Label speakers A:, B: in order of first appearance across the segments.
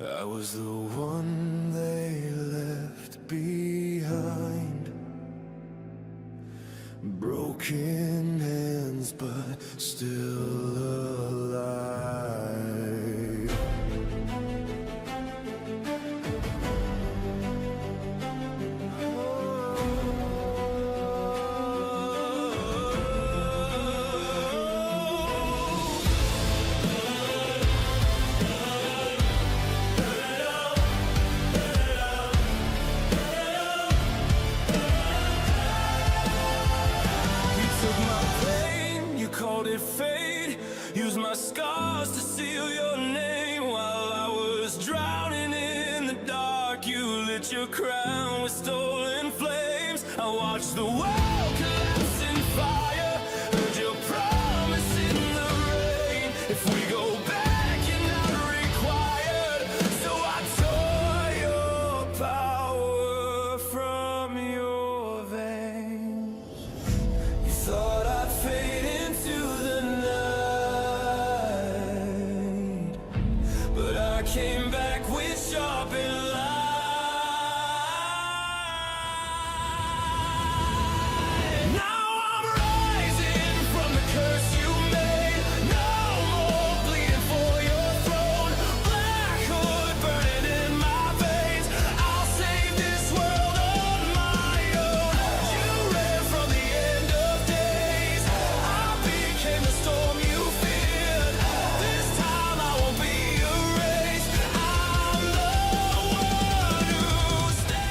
A: I was the one they left behind. Broken hands, but still alive. Called it fate, used my scars to seal your name. While I was drowning in the dark, you lit your crown with stolen flames. I watched the world collapse in fire, heard your promise in the rain. If we go back, you're not required, so I tore your power from your veins. You thought I'd fade into the night, but I came back with sharpened light. Now I'm rising from the curse you made. No more bleeding for your throne. Black hood burning in my veins. I'll save this world on my own. You ran from the end of days. I became the storm you feared. This time I won't be erased. I'm the one who stands.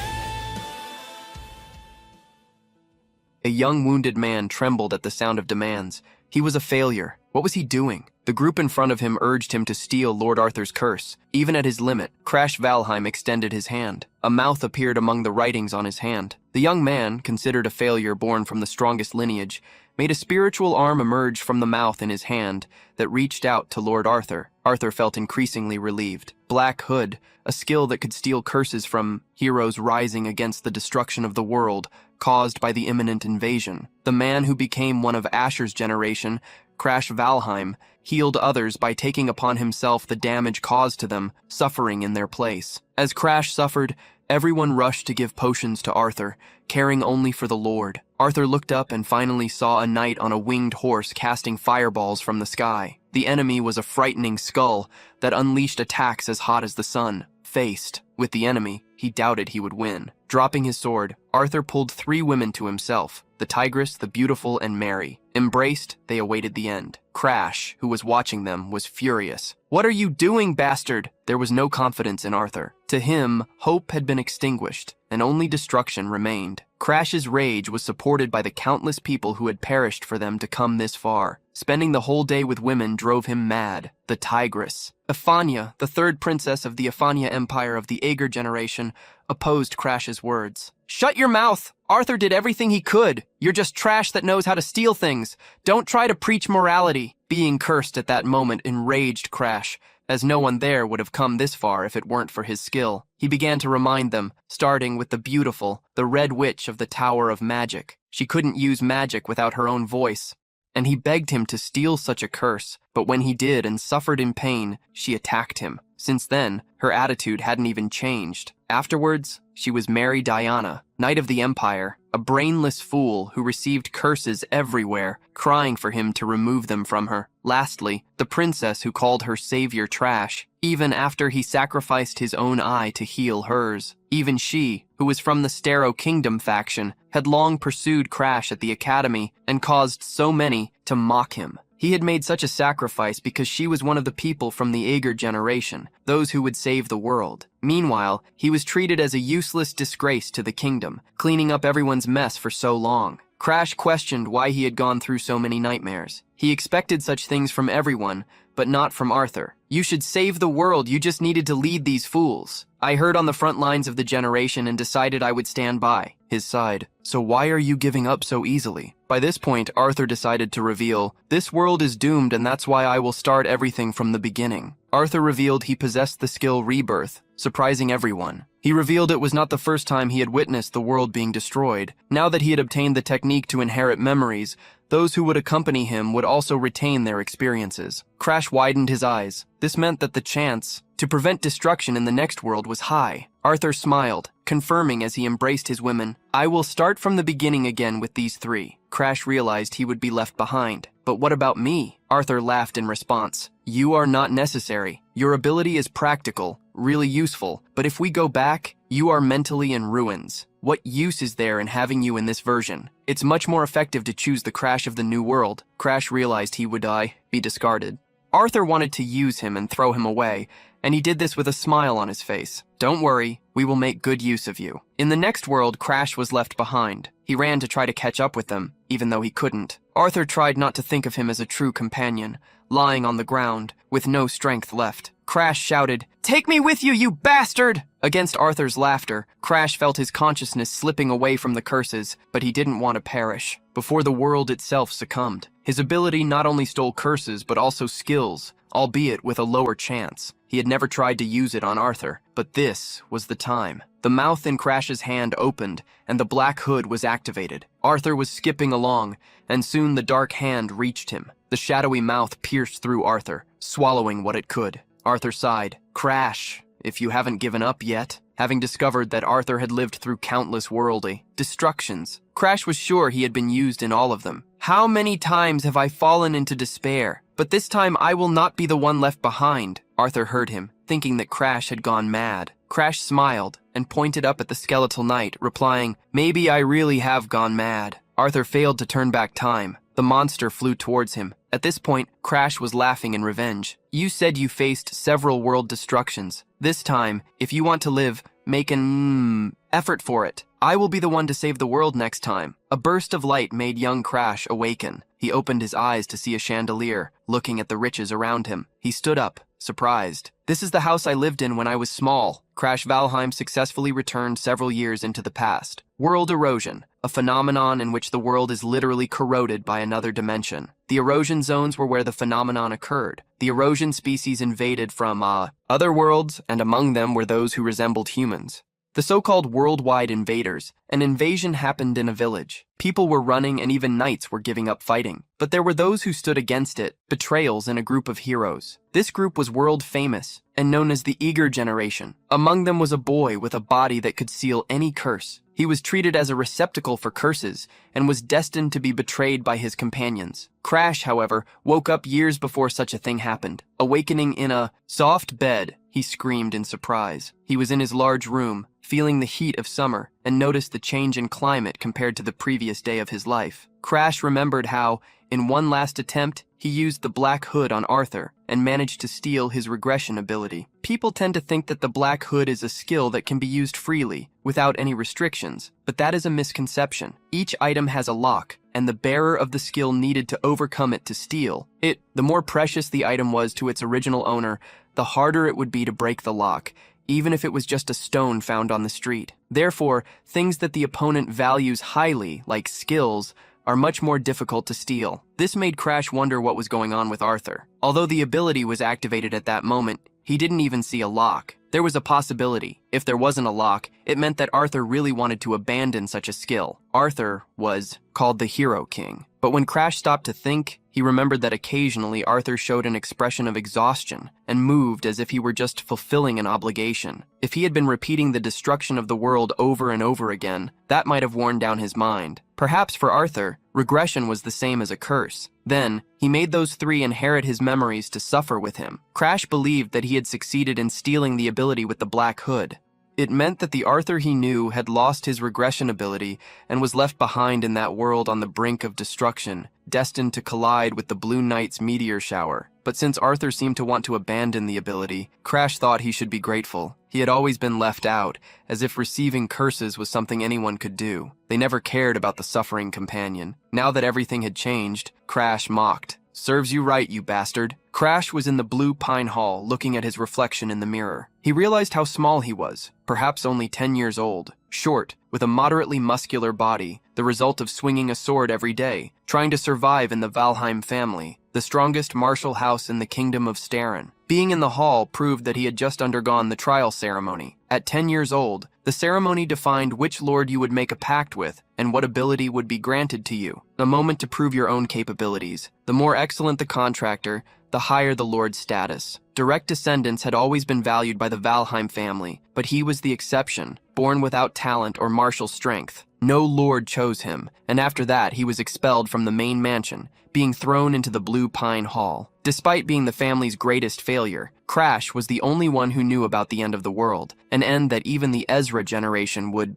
B: A young wounded man trembled at the sound of demands. He was a failure. What was he doing? The group in front of him urged him to steal Lord Arthur's curse. Even at his limit, Crash Valheim extended his hand. A mouth appeared among the writings on his hand. The young man, considered a failure born from the strongest lineage, made a spiritual arm emerge from the mouth in his hand that reached out to Lord Arthur. Arthur felt increasingly relieved. Black Hood, a skill that could steal curses from heroes rising against the destruction of the world caused by the imminent invasion. The man who became one of Asher's generation, Crash Valheim, healed others by taking upon himself the damage caused to them, suffering in their place. As Crash suffered, everyone rushed to give potions to Arthur, caring only for the Lord. Arthur looked up and finally saw a knight on a winged horse casting fireballs from the sky. The enemy was a frightening skull that unleashed attacks as hot as the sun. Faced with the enemy, he doubted he would win. Dropping his sword, Arthur pulled 3 women to himself, the Tigress, the Beautiful, and Mary. Embraced, they awaited the end. Crash, who was watching them, was furious. "What are you doing, bastard?" There was no confidence in Arthur. To him, hope had been extinguished, and only destruction remained. Crash's rage was supported by the countless people who had perished for them to come this far. Spending the whole day with women drove him mad. The Tigress. Ephania, the 3rd princess of the Ephania Empire of the Aegir generation, opposed Crash's words. "Shut your mouth! Arthur did everything he could. You're just trash that knows how to steal things. Don't try to preach morality." Being cursed at that moment enraged Crash, as no one there would have come this far if it weren't for his skill. He began to remind them, starting with the Beautiful, the Red Witch of the Tower of Magic. She couldn't use magic without her own voice, and he begged him to steal such a curse, but when he did and suffered in pain, she attacked him. Since then, her attitude hadn't even changed. Afterwards, she was Mary Diana, Knight of the Empire, a brainless fool who received curses everywhere, crying for him to remove them from her. Lastly, the princess who called her savior trash, even after he sacrificed his own eye to heal hers. Even she, who was from the Staro Kingdom faction, had long pursued Crash at the academy and caused so many to mock him. He had made such a sacrifice because she was one of the people from the Aegir generation, those who would save the world. Meanwhile, he was treated as a useless disgrace to the kingdom, cleaning up everyone's mess for so long. Crash questioned why he had gone through so many nightmares. He expected such things from everyone, but not from Arthur. "You should save the world, you just needed to lead these fools. I heard on the front lines of the generation and decided I would stand by." His sighed. "So why are you giving up so easily?" By this point, Arthur decided to reveal, "This world is doomed and that's why I will start everything from the beginning." Arthur revealed he possessed the skill Rebirth, surprising everyone. He revealed it was not the first time he had witnessed the world being destroyed. Now that he had obtained the technique to inherit memories, those who would accompany him would also retain their experiences. Crash widened his eyes. This meant that the chance to prevent destruction in the next world was high. Arthur smiled, confirming as he embraced his women, "I will start from the beginning again with these three." Crash realized he would be left behind. "But what about me?" Arthur laughed in response. "You are not necessary. Your ability is practical, really useful, but if we go back, you are mentally in ruins. What use is there in having you in this version? It's much more effective to choose the Crash of the new world." Crash realized he would be discarded. Arthur wanted to use him and throw him away, and he did this with a smile on his face. "Don't worry, we will make good use of you." In the next world, Crash was left behind. He ran to try to catch up with them, even though he couldn't. Arthur tried not to think of him as a true companion, lying on the ground, with no strength left. Crash shouted, "Take me with you, you bastard!" Against Arthur's laughter, Crash felt his consciousness slipping away from the curses, but he didn't want to perish. Before the world itself succumbed, his ability not only stole curses but also skills, albeit with a lower chance. He had never tried to use it on Arthur, but this was the time. The mouth in Crash's hand opened, and the black hood was activated. Arthur was skipping along, and soon the dark hand reached him. The shadowy mouth pierced through Arthur, swallowing what it could. Arthur sighed. "Crash, if you haven't given up yet." Having discovered that Arthur had lived through countless worldly destructions, Crash was sure he had been used in all of them. "How many times have I fallen into despair? But this time I will not be the one left behind." Arthur heard him, thinking that Crash had gone mad. Crash smiled and pointed up at the skeletal knight, replying, "Maybe I really have gone mad." Arthur failed to turn back time. The monster flew towards him. At this point, Crash was laughing in revenge. "You said you faced several world destructions. This time, if you want to live, make an effort for it. I will be the one to save the world next time." A burst of light made young Crash awaken. He opened his eyes to see a chandelier, looking at the riches around him. He stood up, surprised. "This is the house I lived in when I was small." Crash Valheim successfully returned several years into the past. World erosion, a phenomenon in which the world is literally corroded by another dimension. The erosion zones were where the phenomenon occurred. The erosion species invaded from other worlds, and among them were those who resembled humans. The so-called worldwide invaders. An invasion happened in a village. People were running and even knights were giving up fighting. But there were those who stood against it, betrayals in a group of heroes. This group was world famous and known as the Eager Generation. Among them was a boy with a body that could seal any curse. He was treated as a receptacle for curses and was destined to be betrayed by his companions. Crash, however, woke up years before such a thing happened. Awakening in a soft bed, he screamed in surprise. He was in his large room, feeling the heat of summer, and noticed the change in climate compared to the previous day of his life. Crash remembered how, in one last attempt, he used the Black Hood on Arthur and managed to steal his regression ability. People tend to think that the Black Hood is a skill that can be used freely, without any restrictions, but that is a misconception. Each item has a lock, and the bearer of the skill needed to overcome it to steal it. The more precious the item was to its original owner, the harder it would be to break the lock, even if it was just a stone found on the street. Therefore, things that the opponent values highly, like skills, are much more difficult to steal. This made Crash wonder what was going on with Arthur. Although the ability was activated at that moment, he didn't even see a lock. There was a possibility. If there wasn't a lock, it meant that Arthur really wanted to abandon such a skill. Arthur was called the Hero King. But when Crash stopped to think, he remembered that occasionally Arthur showed an expression of exhaustion and moved as if he were just fulfilling an obligation. If he had been repeating the destruction of the world over and over again, that might have worn down his mind. Perhaps for Arthur, regression was the same as a curse. Then, he made those three inherit his memories to suffer with him. Crash believed that he had succeeded in stealing the ability with the Black Hood. It meant that the Arthur he knew had lost his regression ability and was left behind in that world on the brink of destruction, destined to collide with the Blue Knight's meteor shower. But since Arthur seemed to want to abandon the ability, Crash thought he should be grateful. He had always been left out, as if receiving curses was something anyone could do. They never cared about the suffering companion. Now that everything had changed, Crash mocked. "Serves you right, you bastard." Crash was in the blue pine hall, looking at his reflection in the mirror. He realized how small he was, perhaps only 10 years old, short, with a moderately muscular body, the result of swinging a sword every day, trying to survive in the Valheim family, the strongest martial house in the kingdom of Starin. Being in the hall proved that he had just undergone the trial ceremony. At 10 years old, the ceremony defined which lord you would make a pact with and what ability would be granted to you, a moment to prove your own capabilities. The more excellent the contractor, the higher the lord's status. Direct descendants had always been valued by the Valheim family, but he was the exception, born without talent or martial strength. No lord chose him, and after that he was expelled from the main mansion, being thrown into the Blue Pine Hall. Despite being the family's greatest failure, Crash was the only one who knew about the end of the world, an end that even the Ezra generation would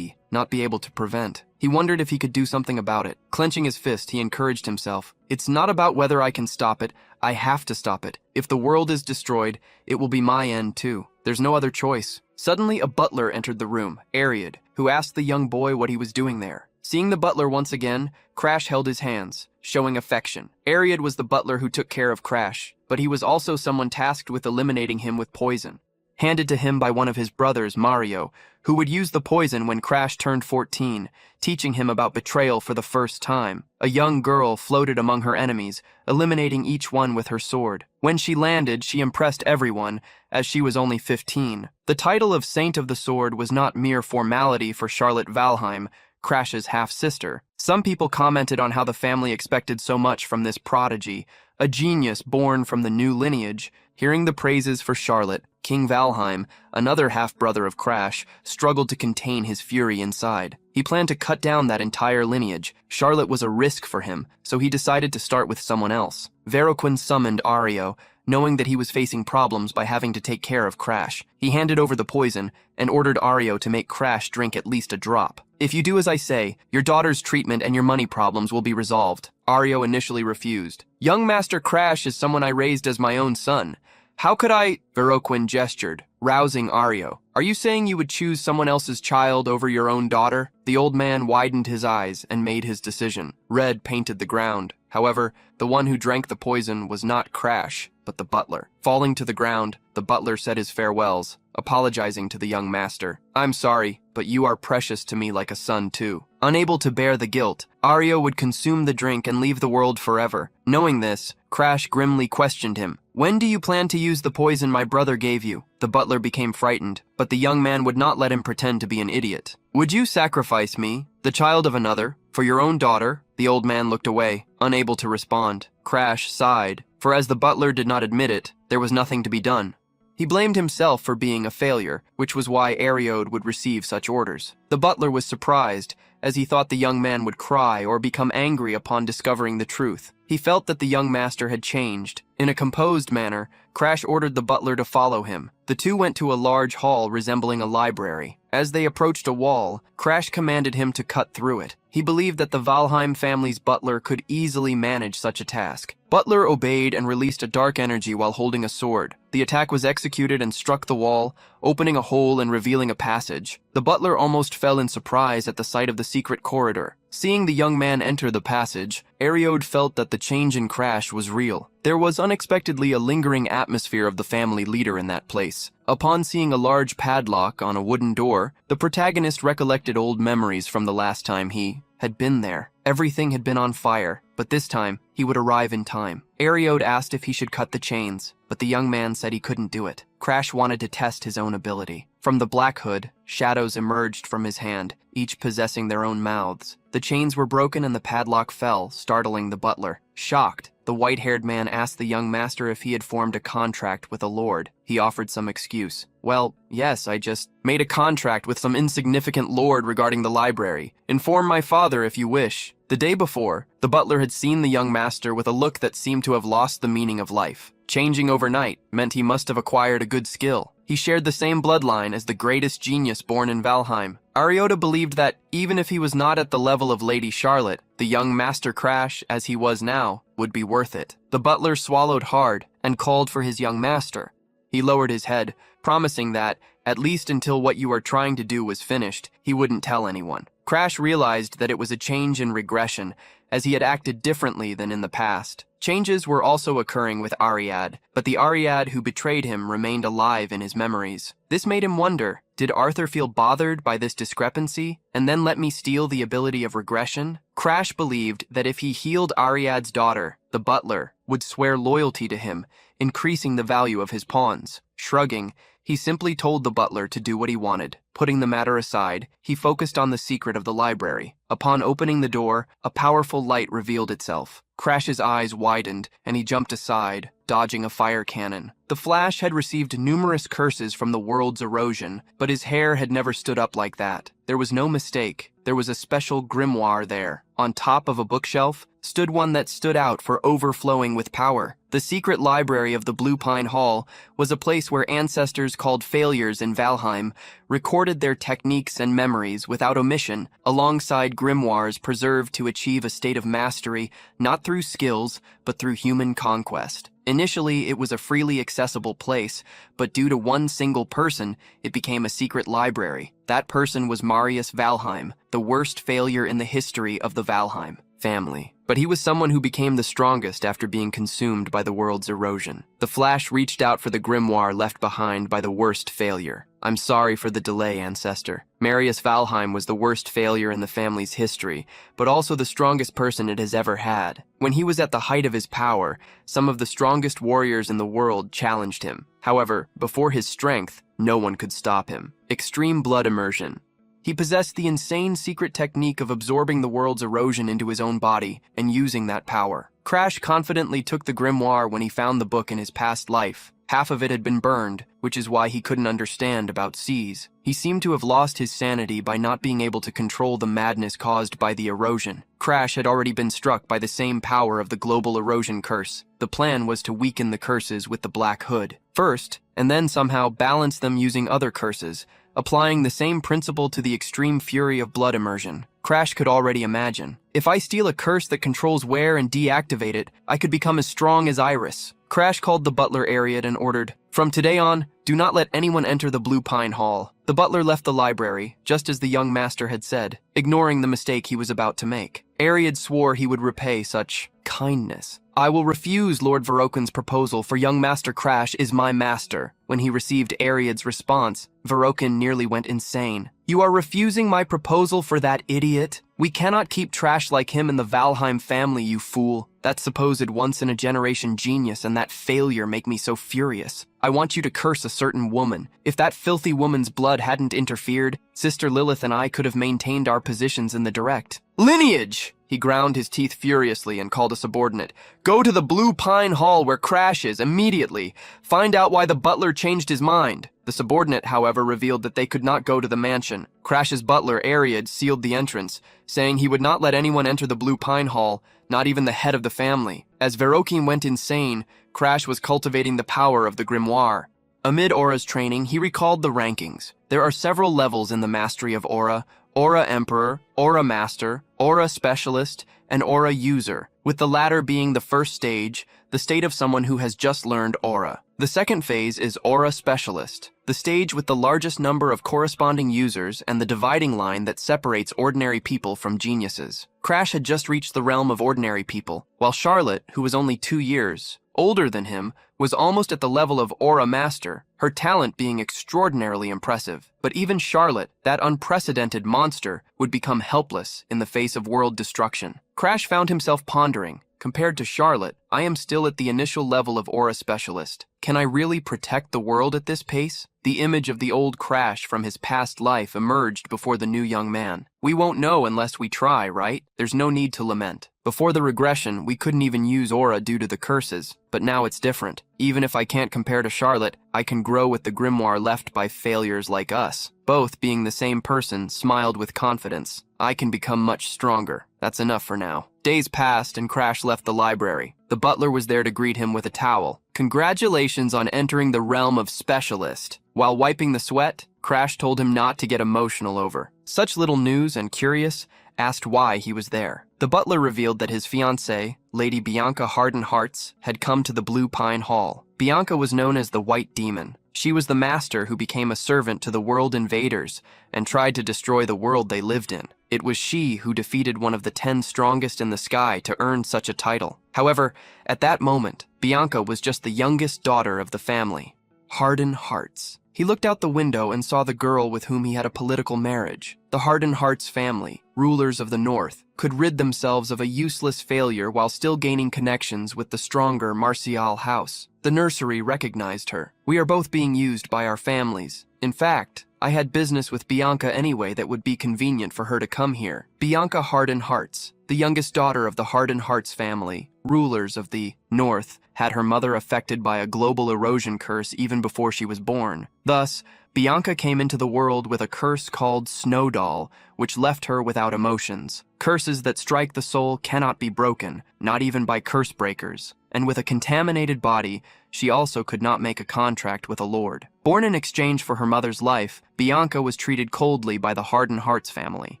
B: not be able to prevent. He wondered if he could do something about it. Clenching his fist, he encouraged himself. It's not about whether I can stop it, I have to stop it. If the world is destroyed, it will be my end too. There's no other choice. Suddenly, a butler entered the room, Ariad, who asked the young boy what he was doing there. Seeing the butler once again, Crash held his hands, showing affection. Ariad was the butler who took care of Crash, but he was also someone tasked with eliminating him with poison, handed to him by one of his brothers, Mario, who would use the poison when Crash turned 14, teaching him about betrayal for the first time. A young girl floated among her enemies, eliminating each one with her sword. When she landed, she impressed everyone, as she was only 15. The title of Saint of the Sword was not mere formality for Charlotte Valheim, Crash's half-sister. Some people commented on how the family expected so much from this prodigy, a genius born from the new lineage. Hearing the praises for Charlotte, King Valheim, another half-brother of Crash, struggled to contain his fury inside. He planned to cut down that entire lineage. Charlotte was a risk for him, so he decided to start with someone else. Veroquin summoned Ario, knowing that he was facing problems by having to take care of Crash. He handed over the poison and ordered Ario to make Crash drink at least a drop. If you do as I say, your daughter's treatment and your money problems will be resolved. Ario initially refused. Young Master Crash is someone I raised as my own son. How could I? Veroquin gestured, rousing Ario. Are you saying you would choose someone else's child over your own daughter? The old man widened his eyes and made his decision. Red painted the ground. However, the one who drank the poison was not Crash, but the butler. Falling to the ground, the butler said his farewells, apologizing to the young master. I'm sorry, but you are precious to me like a son too. Unable to bear the guilt, Ario would consume the drink and leave the world forever. Knowing this, Crash grimly questioned him. When do you plan to use the poison my brother gave you? The butler became frightened, but the young man would not let him pretend to be an idiot. Would you sacrifice me, the child of another, for your own daughter? The old man looked away, unable to respond. Crash sighed, for as the butler did not admit it, there was nothing to be done. He blamed himself for being a failure, which was why Ariod would receive such orders. The butler was surprised, as he thought the young man would cry or become angry upon discovering the truth. He felt that the young master had changed. In a composed manner, Crash ordered the butler to follow him. The two went to a large hall resembling a library. As they approached a wall, Crash commanded him to cut through it. He believed that the Valheim family's butler could easily manage such a task. Butler obeyed and released a dark energy while holding a sword. The attack was executed and struck the wall, opening a hole and revealing a passage. The butler almost fell in surprise at the sight of the secret corridor. Seeing the young man enter the passage, Ariod felt that the change in Crash was real. There was unexpectedly a lingering atmosphere of the family leader in that place. Upon seeing a large padlock on a wooden door, the protagonist recollected old memories from the last time he had been there. Everything had been on fire, but this time he would arrive in time. Ariod asked if he should cut the chains, but the young man said he couldn't do it. Crash wanted to test his own ability. From the black hood, shadows emerged from his hand, each possessing their own mouths. The chains were broken and the padlock fell, startling the butler. Shocked, the white-haired man asked the young master if he had formed a contract with a lord. He offered some excuse. Well, yes, I just made a contract with some insignificant lord regarding the library. Inform my father if you wish. The day before, the butler had seen the young master with a look that seemed to have lost the meaning of life. Changing overnight meant he must have acquired a good skill. He shared the same bloodline as the greatest genius born in Valheim. Ariota believed that, even if he was not at the level of Lady Charlotte, the young Master Crash, as he was now, would be worth it. The butler swallowed hard and called for his young master. He lowered his head, promising that, at least until what you are trying to do was finished, he wouldn't tell anyone. Crash realized that it was a change in regression, as he had acted differently than in the past. Changes were also occurring with Ariad, but the Ariad who betrayed him remained alive in his memories. This made him wonder, did Arthur feel bothered by this discrepancy, and then let me steal the ability of regression? Crash believed that if he healed Ariad's daughter, the butler would swear loyalty to him, increasing the value of his pawns. Shrugging, He simply told the butler to do what he wanted. Putting the matter aside, he focused on the secret of the library. Upon opening the door, a powerful light revealed itself. Crash's eyes widened, and he jumped aside, dodging a fire cannon. The Flash had received numerous curses from the world's erosion, but his hair had never stood up like that. There was no mistake. There was a special grimoire there. On top of a bookshelf stood one that stood out for overflowing with power. The secret library of the Blue Pine Hall was a place where ancestors called failures in Valheim recorded their techniques and memories without omission, alongside grimoires preserved to achieve a state of mastery not through skills, but through human conquest. Initially, it was a freely accessible place, but due to one single person, it became a secret library. That person was Marius Valheim, the worst failure in the history of the Valheim family. But he was someone who became the strongest after being consumed by the world's erosion. The Flash reached out for the grimoire left behind by the worst failure. I'm sorry for the delay, ancestor. Marius Valheim was the worst failure in the family's history, but also the strongest person it has ever had. When he was at the height of his power, some of the strongest warriors in the world challenged him. However, before his strength, no one could stop him. Extreme blood immersion. He possessed the insane secret technique of absorbing the world's erosion into his own body and using that power. Crash confidently took the grimoire when he found the book in his past life. Half of it had been burned, which is why he couldn't understand about seas. He seemed to have lost his sanity by not being able to control the madness caused by the erosion. Crash had already been struck by the same power of the global erosion curse. The plan was to weaken the curses with the Black Hood first, and then somehow balance them using other curses, applying the same principle to the extreme fury of blood immersion. Crash could already imagine. If I steal a curse that controls where and deactivate it, I could become as strong as Iris. Crash called the butler Ariad and ordered, "From today on, do not let anyone enter the Blue Pine Hall." The butler left the library, just as the young master had said, ignoring the mistake he was about to make. Ariad swore he would repay such kindness. "I will refuse Lord Verokin's proposal, for young Master Crash is my master." When he received Ariad's response, Verokin nearly went insane. "You are refusing my proposal for that idiot? We cannot keep trash like him in the Valheim family, you fool. That supposed once-in-a-generation genius and that failure make me so furious. I want you to curse a certain woman. If that filthy woman's blood hadn't interfered, Sister Lilith and I could have maintained our positions in the direct lineage." He ground his teeth furiously and called a subordinate. "Go to the Blue Pine Hall where Crash is, immediately. Find out why the butler changed his mind." The subordinate, however, revealed that they could not go to the mansion. Crash's butler, Ariad, sealed the entrance, saying he would not let anyone enter the Blue Pine Hall, not even the head of the family. As Verokin went insane, Crash was cultivating the power of the grimoire. Amid Aura's training, he recalled the rankings. There are several levels in the mastery of Aura: Aura Emperor, Aura Master, Aura Specialist, and Aura User, with the latter being the first stage, the state of someone who has just learned Aura. The second phase is Aura Specialist, the stage with the largest number of corresponding users and the dividing line that separates ordinary people from geniuses. Crash had just reached the realm of ordinary people, while Charlotte, who was only 2 years older than him, was almost at the level of Aura Master, her talent being extraordinarily impressive. But even Charlotte, that unprecedented monster, would become helpless in the face of world destruction. Crash found himself pondering, compared to Charlotte, I am still at the initial level of Aura Specialist. Can I really protect the world at this pace? The image of the old Crash from his past life emerged before the new young man. We won't know unless we try, right? There's no need to lament. Before the regression, we couldn't even use Aura due to the curses, but now it's different. Even if I can't compare to Charlotte, I can grow with the grimoire left by failures like us. Both, being the same person, smiled with confidence. I can become much stronger. That's enough for now. Days passed and Crash left the library. The butler was there to greet him with a towel. Congratulations on entering the realm of Specialist. While wiping the sweat, Crash told him not to get emotional over such little news and curious, asked why he was there. The butler revealed that his fiancée, Lady Bianca Harden Hearts, had come to the Blue Pine Hall. Bianca was known as the White Demon. She was the master who became a servant to the world invaders and tried to destroy the world they lived in. It was she who defeated one of the 10 strongest in the sky to earn such a title. However, at that moment, Bianca was just the youngest daughter of the family. Harden Hearts. He looked out the window and saw the girl with whom he had a political marriage. The Harden Hearts family, rulers of the North, could rid themselves of a useless failure while still gaining connections with the stronger Martial house. The nursery recognized her. We are both being used by our families. In fact, I had business with Bianca anyway that would be convenient for her to come here. Bianca Harden Hearts, the youngest daughter of the Harden Hearts family, rulers of the North, had her mother affected by a global erosion curse even before she was born. Thus, Bianca came into the world with a curse called Snowdoll, which left her without emotions. Curses that strike the soul cannot be broken, not even by curse breakers. And with a contaminated body, she also could not make a contract with a lord. Born in exchange for her mother's life, Bianca was treated coldly by the Harden Hearts family.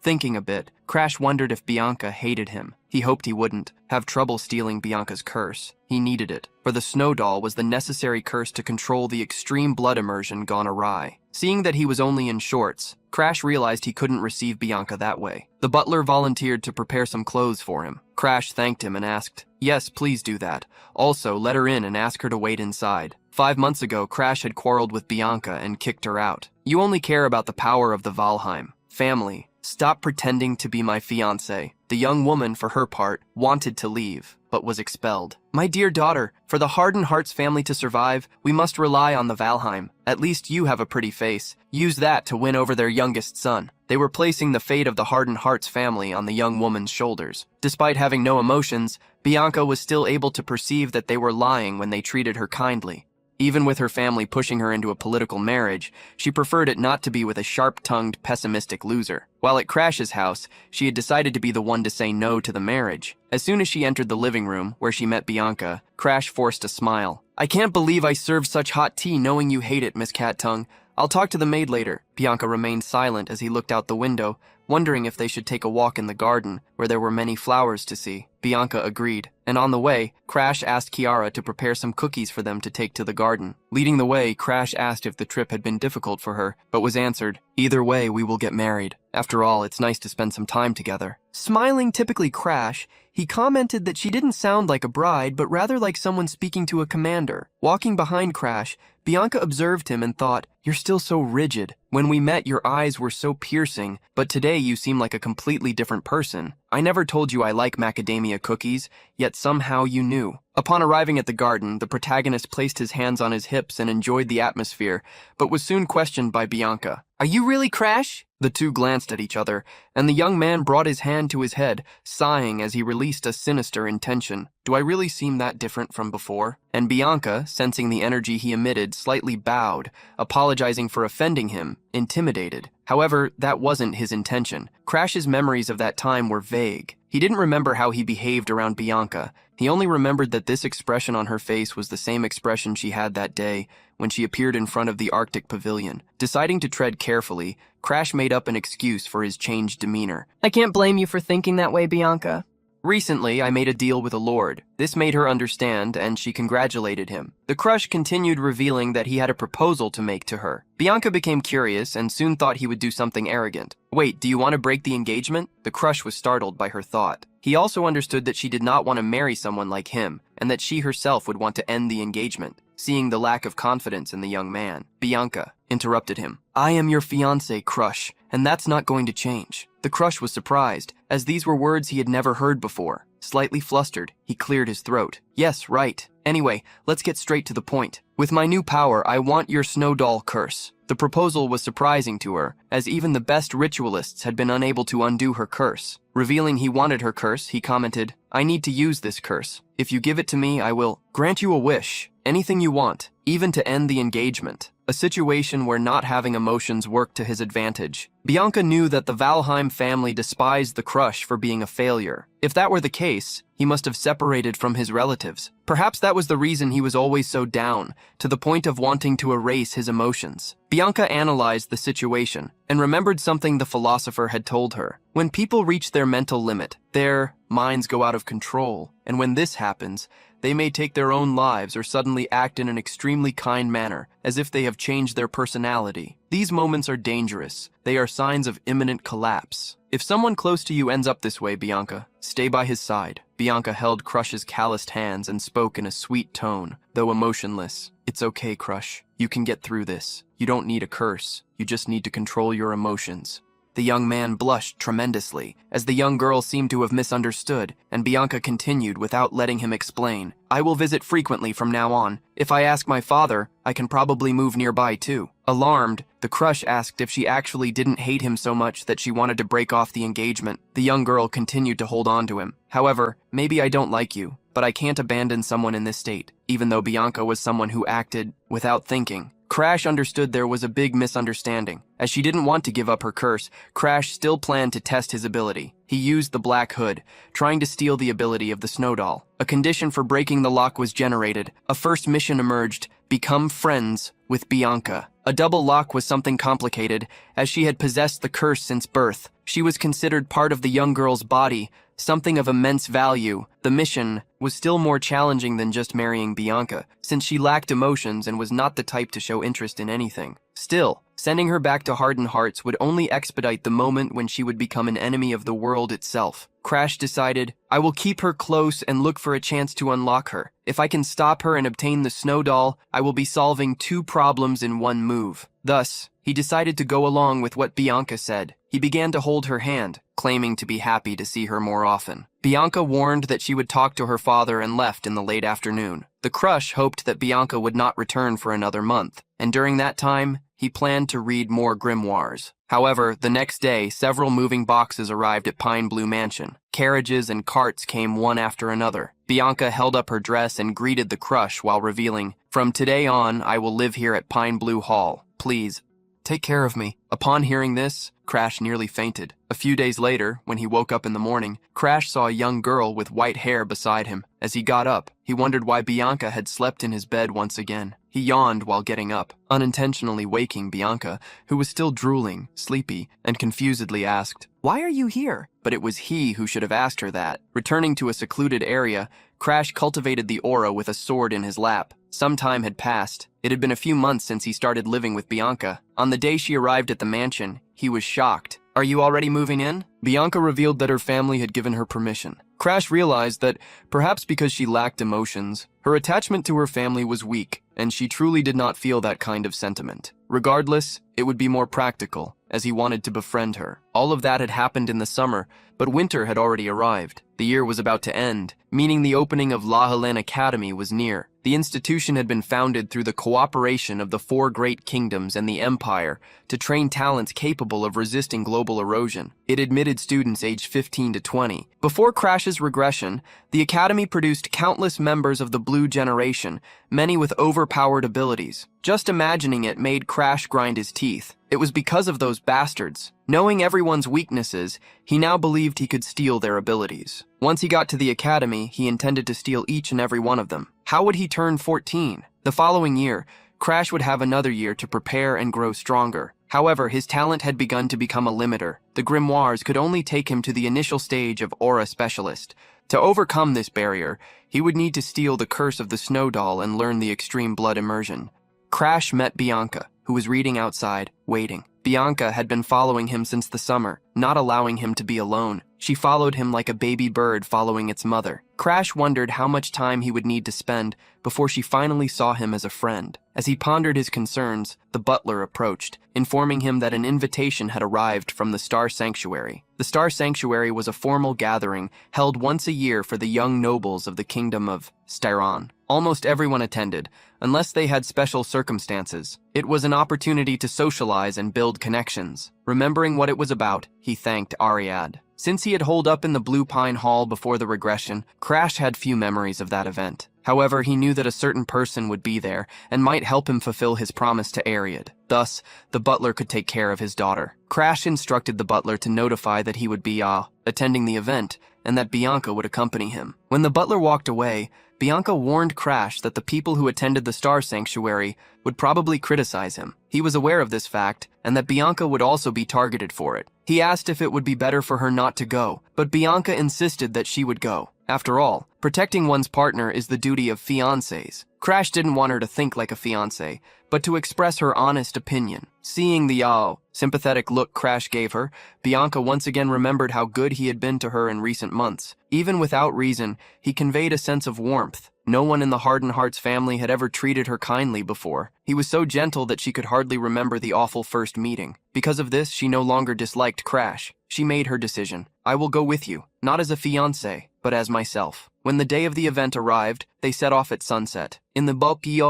B: Thinking a bit, Crash wondered if Bianca hated him. He hoped he wouldn't have trouble stealing Bianca's curse. He needed it, for the Snowdoll was the necessary curse to control the extreme blood immersion gone awry. Seeing that he was only in shorts, Crash realized he couldn't receive Bianca that way. The butler volunteered to prepare some clothes for him. Crash thanked him and asked, "Yes, please do that. Also, let her in and ask her to wait inside." 5 months ago, Crash had quarreled with Bianca and kicked her out. "You only care about the power of the Valheim family. Stop pretending to be my fiancé." The young woman, for her part, wanted to leave, but was expelled. "My dear daughter, for the Harden Hearts family to survive, we must rely on the Valheim. At least you have a pretty face. Use that to win over their youngest son." They were placing the fate of the Harden Hearts family on the young woman's shoulders. Despite having no emotions, Bianca was still able to perceive that they were lying when they treated her kindly. Even with her family pushing her into a political marriage, she preferred it not to be with a sharp-tongued, pessimistic loser. While at Crash's house, she had decided to be the one to say no to the marriage. As soon as she entered the living room, where she met Bianca, Crash forced a smile. "I can't believe I served such hot tea knowing you hate it, Miss Cat Tongue. I'll talk to the maid later." Bianca remained silent as he looked out the window, wondering if they should take a walk in the garden, where there were many flowers to see. Bianca agreed, and on the way, Crash asked Kiara to prepare some cookies for them to take to the garden. Leading the way, Crash asked if the trip had been difficult for her, but was answered, "Either way, we will get married. After all, it's nice to spend some time together." Smiling typically Crash, he commented that she didn't sound like a bride, but rather like someone speaking to a commander. Walking behind Crash, Bianca observed him and thought, "You're still so rigid. When we met, your eyes were so piercing, but today you seem like a completely different person. I never told you I like macadamia cookies, yet somehow you knew." Upon arriving at the garden, the protagonist placed his hands on his hips and enjoyed the atmosphere, but was soon questioned by Bianca. "Are you really Crash?" The two glanced at each other, and the young man brought his hand to his head, sighing as he released a sinister intention. "Do I really seem that different from before?" And Bianca, sensing the energy he emitted, slightly bowed, apologizing for offending him, intimidated. However, that wasn't his intention. Crash's memories of that time were vague. He didn't remember how he behaved around Bianca. He only remembered that this expression on her face was the same expression she had that day when she appeared in front of the Arctic Pavilion. Deciding to tread carefully, Crash made up an excuse for his changed demeanor.
C: "I can't blame you for thinking that way, Bianca.
B: Recently, I made a deal with a lord. This made her understand, and she congratulated him. The crush continued, revealing that he had a proposal to make to her. Bianca became curious and soon thought he would do something arrogant. "Wait, do you want to break the engagement?" The crush was startled by her thought. He also understood that she did not want to marry someone like him, and that she herself would want to end the engagement. Seeing the lack of confidence in the young man, Bianca interrupted him. "I am your fiancé, Crush, and that's not going to change." The crush was surprised, as these were words he had never heard before. Slightly flustered, he cleared his throat. "Yes, right. Anyway, let's get straight to the point. With my new power, I want your Snowdoll curse." The proposal was surprising to her, as even the best ritualists had been unable to undo her curse. Revealing he wanted her curse, he commented, "I need to use this curse. If you give it to me, I will grant you a wish, anything you want, even to end the engagement." A situation where not having emotions worked to his advantage. Bianca knew that the Valheim family despised the crush for being a failure. If that were the case, he must have separated from his relatives. Perhaps that was the reason he was always so down, to the point of wanting to erase his emotions. Bianca analyzed the situation and remembered something the philosopher had told her. When people reach their mental limit, their minds go out of control, and when this happens, they may take their own lives or suddenly act in an extremely kind manner, as if they have changed their personality. These moments are dangerous. They are signs of imminent collapse. If someone close to you ends up this way, Bianca, stay by his side. Bianca held Crush's calloused hands and spoke in a sweet tone, though emotionless. "It's okay, Crush. You can get through this. You don't need a curse. You just need to control your emotions." The young man blushed tremendously, as the young girl seemed to have misunderstood, and Bianca continued without letting him explain. "I will visit frequently from now on. If I ask my father, I can probably move nearby too." Alarmed, the crush asked if she actually didn't hate him so much that she wanted to break off the engagement. The young girl continued to hold on to him. "However, maybe I don't like you, but I can't abandon someone in this state," even though Bianca was someone who acted without thinking. Crash understood there was a big misunderstanding. As she didn't want to give up her curse, Crash still planned to test his ability. He used the Black Hood, trying to steal the ability of the Snow Doll. A condition for breaking the lock was generated. A first mission emerged: become friends with Bianca. A double lock was something complicated, as she had possessed the curse since birth. She was considered part of the young girl's body, something of immense value. The mission was still more challenging than just marrying Bianca, since she lacked emotions and was not the type to show interest in anything. Still, sending her back to hardened hearts would only expedite the moment when she would become an enemy of the world itself. Crash decided, "I will keep her close and look for a chance to unlock her. If I can stop her and obtain the Snow Doll, I will be solving two problems in one move." Thus, he decided to go along with what Bianca said. He began to hold her hand, claiming to be happy to see her more often. Bianca warned that she would talk to her father and left in the late afternoon. The crush hoped that Bianca would not return for another month, and during that time, he planned to read more grimoires. However, the next day, several moving boxes arrived at Pine Blue Mansion. Carriages and carts came one after another. Bianca held up her dress and greeted the crush while revealing, "From today on, I will live here at Pine Blue Hall. Please, take care of me." Upon hearing this, Crash nearly fainted. A few days later, when he woke up in the morning, Crash saw a young girl with white hair beside him. As he got up, he wondered why Bianca had slept in his bed once again. He yawned while getting up, unintentionally waking Bianca, who was still drooling, sleepy, and confusedly asked, "Why are you here?" But it was he who should have asked her that. Returning to a secluded area, Crash cultivated the aura with a sword in his lap. Some time had passed. It had been a few months since he started living with Bianca. On the day she arrived at the mansion, he was shocked. "Are you already moving in?" Bianca revealed that her family had given her permission. Crash realized that, perhaps because she lacked emotions, her attachment to her family was weak, and she truly did not feel that kind of sentiment. Regardless, it would be more practical, as he wanted to befriend her. All of that had happened in the summer, but winter had already arrived. The year was about to end, meaning the opening of La Helene Academy was near. The institution had been founded through the cooperation of the four great kingdoms and the empire to train talents capable of resisting global erosion. It admitted students aged 15 to 20. Before Crash's regression, the academy produced countless members of the Blue Generation, many with overpowered abilities. Just imagining it made Crash grind his teeth. It was because of those bastards. Knowing everyone's weaknesses, he now believed he could steal their abilities. Once he got to the academy, he intended to steal each and every one of them. How would he turn 14? The following year, Crash would have another year to prepare and grow stronger. However, his talent had begun to become a limiter. The grimoires could only take him to the initial stage of Aura Specialist. To overcome this barrier, he would need to steal the curse of the Snow Doll and learn the extreme blood immersion. Crash met Bianca, who was reading outside, waiting. Bianca had been following him since the summer, not allowing him to be alone. She followed him like a baby bird following its mother. Crash wondered how much time he would need to spend before she finally saw him as a friend. As he pondered his concerns, the butler approached, informing him that an invitation had arrived from the Star Sanctuary. The Star Sanctuary was a formal gathering held once a year for the young nobles of the kingdom of Styron. Almost everyone attended, unless they had special circumstances. It was an opportunity to socialize and build connections. Remembering what it was about, he thanked Ariad. Since he had holed up in the Blue Pine Hall before the regression, Crash had few memories of that event. However, he knew that a certain person would be there and might help him fulfill his promise to Ariad. Thus, the butler could take care of his daughter. Crash instructed the butler to notify that he would be attending the event and that Bianca would accompany him. When the butler walked away, Bianca warned Crash that the people who attended the Star Sanctuary would probably criticize him. He was aware of this fact, and that Bianca would also be targeted for it. He asked if it would be better for her not to go, but Bianca insisted that she would go. After all, protecting one's partner is the duty of fiancés. Crash didn't want her to think like a fiancé, but to express her honest opinion. Seeing the sympathetic look Crash gave her, Bianca once again remembered how good he had been to her in recent months. Even without reason, he conveyed a sense of warmth. No one in the Harden Hearts family had ever treated her kindly before. He was so gentle that she could hardly remember the awful first meeting. Because of this, she no longer disliked Crash. She made her decision. I will go with you, not as a fiancé, but as myself. When the day of the event arrived, they set off at sunset. In the bulky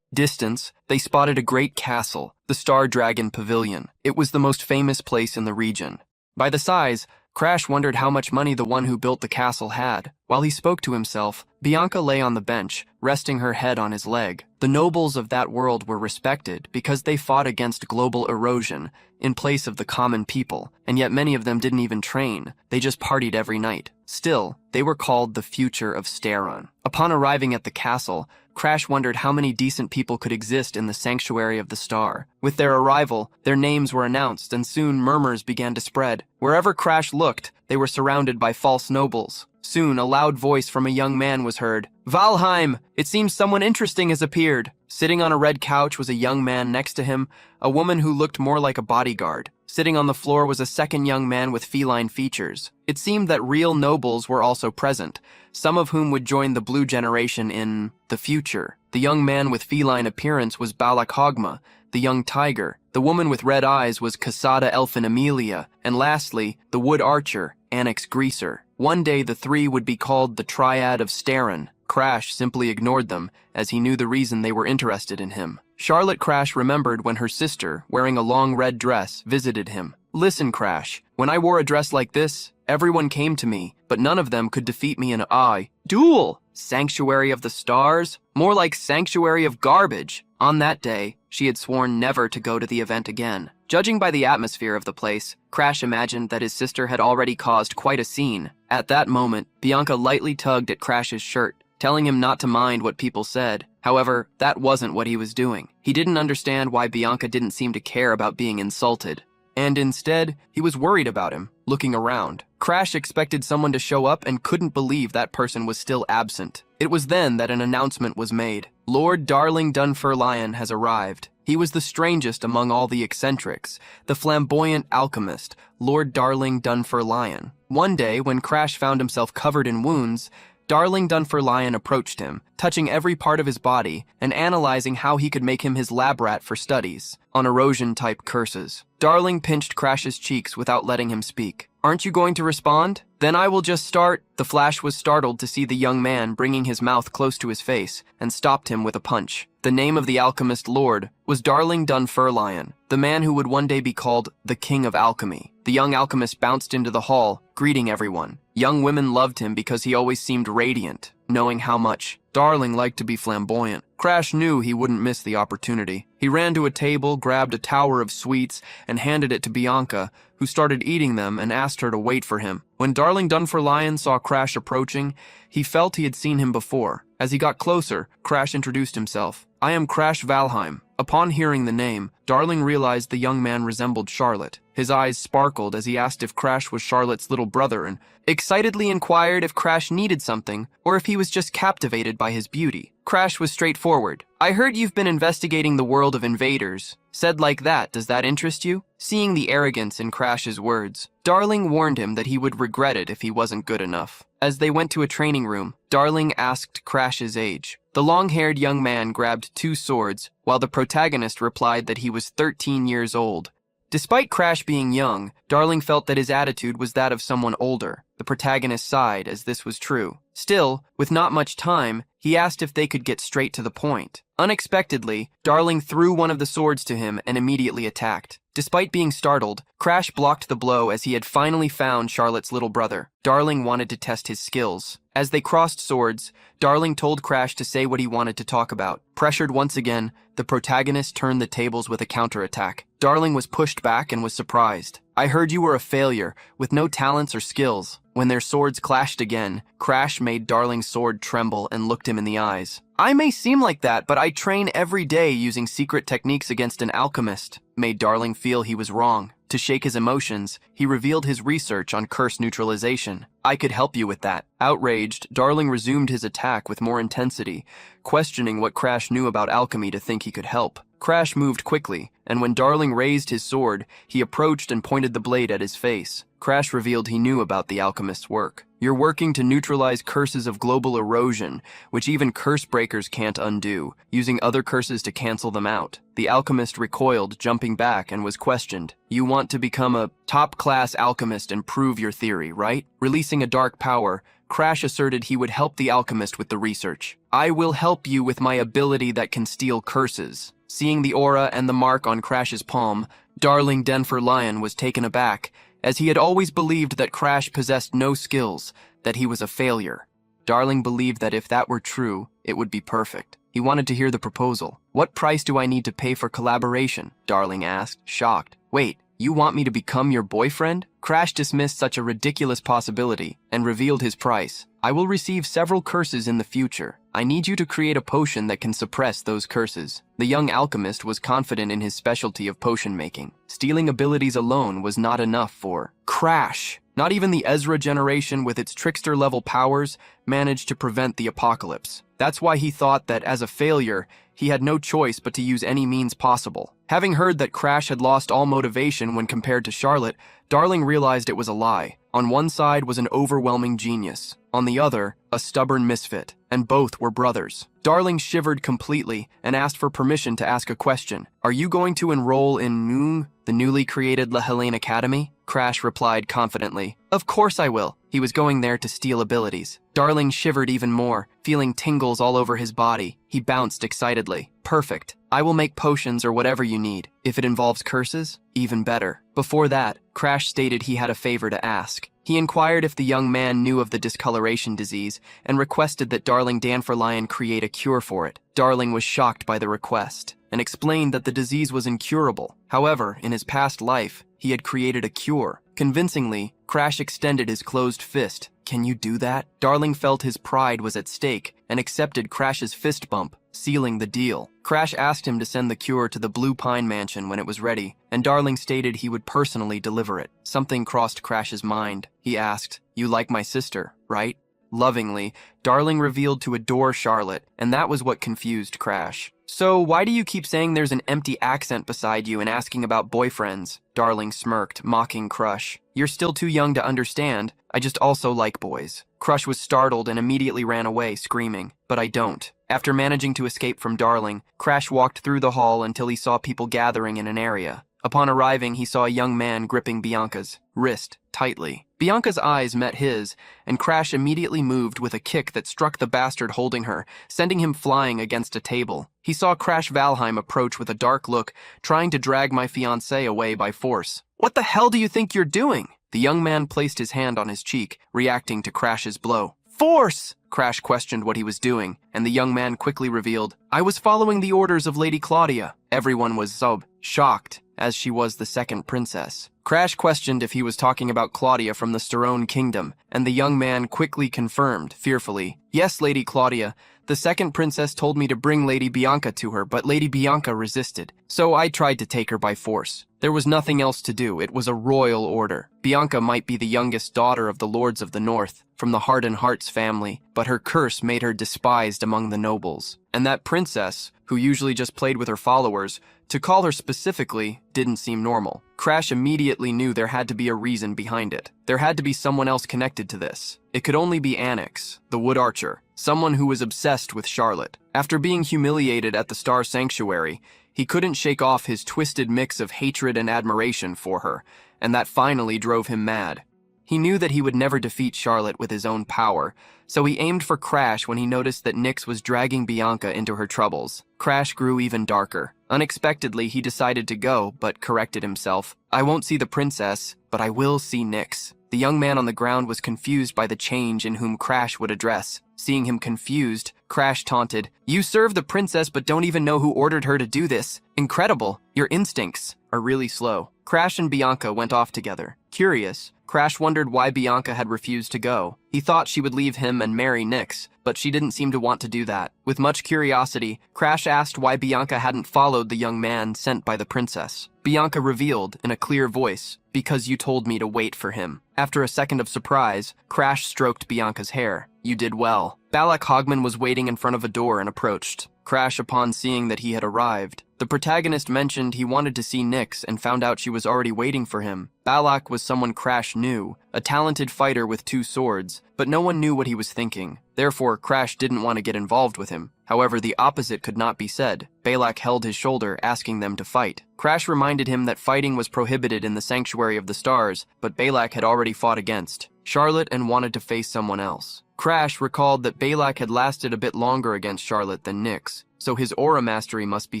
B: distance, they spotted a great castle, the Star Dragon Pavilion. It was the most famous place in the region. By the size, Crash wondered how much money the one who built the castle had. While he spoke to himself, Bianca lay on the bench, resting her head on his leg. The nobles of that world were respected because they fought against global erosion in place of the common people, and yet many of them didn't even train. They just partied every night. Still, they were called the future of Steron. Upon arriving at the castle, Crash wondered how many decent people could exist in the sanctuary of the star. With their arrival, their names were announced, and soon murmurs began to spread. Wherever Crash looked, they were surrounded by false nobles. Soon, a loud voice from a young man was heard. Valheim! It seems someone interesting has appeared. Sitting on a red couch was a young man next to him, a woman who looked more like a bodyguard. Sitting on the floor was a second young man with feline features. It seemed that real nobles were also present, some of whom would join the blue generation in the future. The young man with feline appearance was Balak Hogma, the young tiger. The woman with red eyes was Casada Elfin Amelia, and lastly, the wood archer, Annex Greaser. One day the three would be called the Triad of Steron. Crash simply ignored them, as he knew the reason they were interested in him. Charlotte Crash remembered when her sister, wearing a long red dress, visited him. Listen, Crash, when I wore a dress like this, everyone came to me, but none of them could defeat me in a duel. Sanctuary of the Stars? More like Sanctuary of Garbage. On that day, she had sworn never to go to the event again. Judging by the atmosphere of the place, Crash imagined that his sister had already caused quite a scene. At that moment, Bianca lightly tugged at Crash's shirt, telling him not to mind what people said. However, that wasn't what he was doing. He didn't understand why Bianca didn't seem to care about being insulted. And instead, he was worried about him, looking around. Crash expected someone to show up and couldn't believe that person was still absent. It was then that an announcement was made. Lord Darling Dunfermline has arrived. He was the strangest among all the eccentrics, the flamboyant alchemist, Lord Darling Dunfermline. One day, when Crash found himself covered in wounds, Darling Dunfermline approached him, touching every part of his body and analyzing how he could make him his lab rat for studies on erosion-type curses. Darling pinched Crash's cheeks without letting him speak. Aren't you going to respond? Then I will just start. The Flash was startled to see the young man bringing his mouth close to his face and stopped him with a punch. The name of the alchemist lord was Darling Dunfermline, the man who would one day be called the King of Alchemy. The young alchemist bounced into the hall, greeting everyone. Young women loved him because he always seemed radiant, knowing how much Darling liked to be flamboyant. Crash knew he wouldn't miss the opportunity. He ran to a table, grabbed a tower of sweets, and handed it to Bianca, who started eating them and asked her to wait for him. When Darling Dunfermline saw Crash approaching, he felt he had seen him before. As he got closer, Crash introduced himself. I am Crash Valheim. Upon hearing the name, Darling realized the young man resembled Charlotte. His eyes sparkled as he asked if Crash was Charlotte's little brother and excitedly inquired if Crash needed something or if he was just captivated by his beauty. Crash was straightforward. I heard you've been investigating the world of invaders. Said like that, does that interest you? Seeing the arrogance in Crash's words, Darling warned him that he would regret it if he wasn't good enough. As they went to a training room, Darling asked Crash's age. The long-haired young man grabbed 2 swords, while the protagonist replied that he was 13 years old. Despite Crash being young, Darling felt that his attitude was that of someone older. The protagonist sighed as this was true. Still, with not much time, he asked if they could get straight to the point. Unexpectedly, Darling threw one of the swords to him and immediately attacked. Despite being startled, Crash blocked the blow as he had finally found Charlotte's little brother. Darling wanted to test his skills. As they crossed swords, Darling told Crash to say what he wanted to talk about. Pressured once again, the protagonist turned the tables with a counterattack. Darling was pushed back and was surprised. I heard you were a failure, with no talents or skills. When their swords clashed again, Crash made Darling's sword tremble and looked him in the eyes. I may seem like that, but I train every day using secret techniques against an alchemist, made Darling feel he was wrong. To shake his emotions, he revealed his research on curse neutralization. I could help you with that. Outraged, Darling resumed his attack with more intensity, questioning what Crash knew about alchemy to think he could help. Crash moved quickly, and when Darling raised his sword, he approached and pointed the blade at his face. Crash revealed he knew about the alchemist's work. You're working to neutralize curses of global erosion, which even curse breakers can't undo, using other curses to cancel them out. The alchemist recoiled, jumping back, and was questioned. You want to become a top-class alchemist and prove your theory, right? Releasing a dark power, Crash asserted he would help the alchemist with the research. I will help you with my ability that can steal curses. Seeing the aura and the mark on Crash's palm, Darling Denver Lion was taken aback, as he had always believed that Crash possessed no skills, that he was a failure. Darling believed that if that were true, it would be perfect. He wanted to hear the proposal. What price do I need to pay for collaboration? Darling asked, shocked. Wait, you want me to become your boyfriend? Crash dismissed such a ridiculous possibility and revealed his price. I will receive several curses in the future. I need you to create a potion that can suppress those curses. The young alchemist was confident in his specialty of potion making. Stealing abilities alone was not enough for Crash. Not even the Ezra generation with its trickster-level powers managed to prevent the apocalypse. That's why he thought that, as a failure, he had no choice but to use any means possible. Having heard that Crash had lost all motivation when compared to Charlotte, Darling realized it was a lie. On one side was an overwhelming genius, on the other, a stubborn misfit, and both were brothers. Darling shivered completely and asked for permission to ask a question. Are you going to enroll in Mung, the newly created La Helene Academy? Crash replied confidently. Of course I will. He was going there to steal abilities. Darling shivered even more, feeling tingles all over his body. He bounced excitedly. Perfect. I will make potions or whatever you need. If it involves curses, even better. Before that, Crash stated he had a favor to ask. He inquired if the young man knew of the discoloration disease and requested that Darling Denver Lion create a cure for it. Darling was shocked by the request and explained that the disease was incurable. However, in his past life, he had created a cure. Convincingly, Crash extended his closed fist. Can you do that? Darling felt his pride was at stake and accepted Crash's fist bump, sealing the deal. Crash asked him to send the cure to the Blue Pine Mansion when it was ready, and Darling stated he would personally deliver it. Something crossed Crash's mind. He asked, "You like my sister, right?" Lovingly, Darling revealed to adore Charlotte, and that was what confused Crash. So why do you keep saying there's an empty accent beside you and asking about boyfriends? Darling smirked, mocking Crush. You're still too young to understand. I just also like boys. Crush was startled and immediately ran away, screaming, but I don't. After managing to escape from Darling, Crash walked through the hall until he saw people gathering in an area. Upon arriving, he saw a young man gripping Bianca's wrist tightly. Bianca's eyes met his, and Crash immediately moved with a kick that struck the bastard holding her, sending him flying against a table. He saw Crash Valheim approach with a dark look, trying to drag my fiancé away by force. What the hell do you think you're doing? The young man placed his hand on his cheek, reacting to Crash's blow. Force! Crash questioned what he was doing, and the young man quickly revealed, I was following the orders of Lady Claudia. Everyone was shocked, as she was the second princess. Crash questioned if he was talking about Claudia from the Sterone Kingdom, and the young man quickly confirmed, fearfully, Yes, Lady Claudia. The second princess told me to bring Lady Bianca to her, but Lady Bianca resisted. So I tried to take her by force. There was nothing else to do. It was a royal order. Bianca might be the youngest daughter of the Lords of the North, from the Heart and Hearts family, but her curse made her despised among the nobles. And that princess, who usually just played with her followers, to call her specifically didn't seem normal. Crash immediately knew there had to be a reason behind it. There had to be someone else connected to this. It could only be Anix, the Wood Archer, someone who was obsessed with Charlotte. After being humiliated at the Star Sanctuary, he couldn't shake off his twisted mix of hatred and admiration for her, and that finally drove him mad. He knew that he would never defeat Charlotte with his own power, so he aimed for Crash when he noticed that Nyx was dragging Bianca into her troubles. Crash grew even darker. Unexpectedly, he decided to go, but corrected himself. I won't see the princess, but I will see Nyx. The young man on the ground was confused by the change in whom Crash would address. Seeing him confused, Crash taunted, You serve the princess but don't even know who ordered her to do this. Incredible. Your instincts are really slow. Crash and Bianca went off together. Curious, Crash wondered why Bianca had refused to go. He thought she would leave him and marry Nyx, but she didn't seem to want to do that. With much curiosity, Crash asked why Bianca hadn't followed the young man sent by the princess. Bianca revealed, in a clear voice, Because you told me to wait for him. After a second of surprise, Crash stroked Bianca's hair. You did well. Balak Hogman was waiting in front of a door and approached. Crash, upon seeing that he had arrived, The protagonist mentioned he wanted to see Nyx and found out she was already waiting for him. Balak was someone Crash knew, a talented fighter with 2 swords, but no one knew what he was thinking. Therefore, Crash didn't want to get involved with him. However, the opposite could not be said. Balak held his shoulder, asking them to fight. Crash reminded him that fighting was prohibited in the Sanctuary of the Stars, but Balak had already fought against Charlotte and wanted to face someone else. Crash recalled that Balak had lasted a bit longer against Charlotte than Nyx, so his aura mastery must be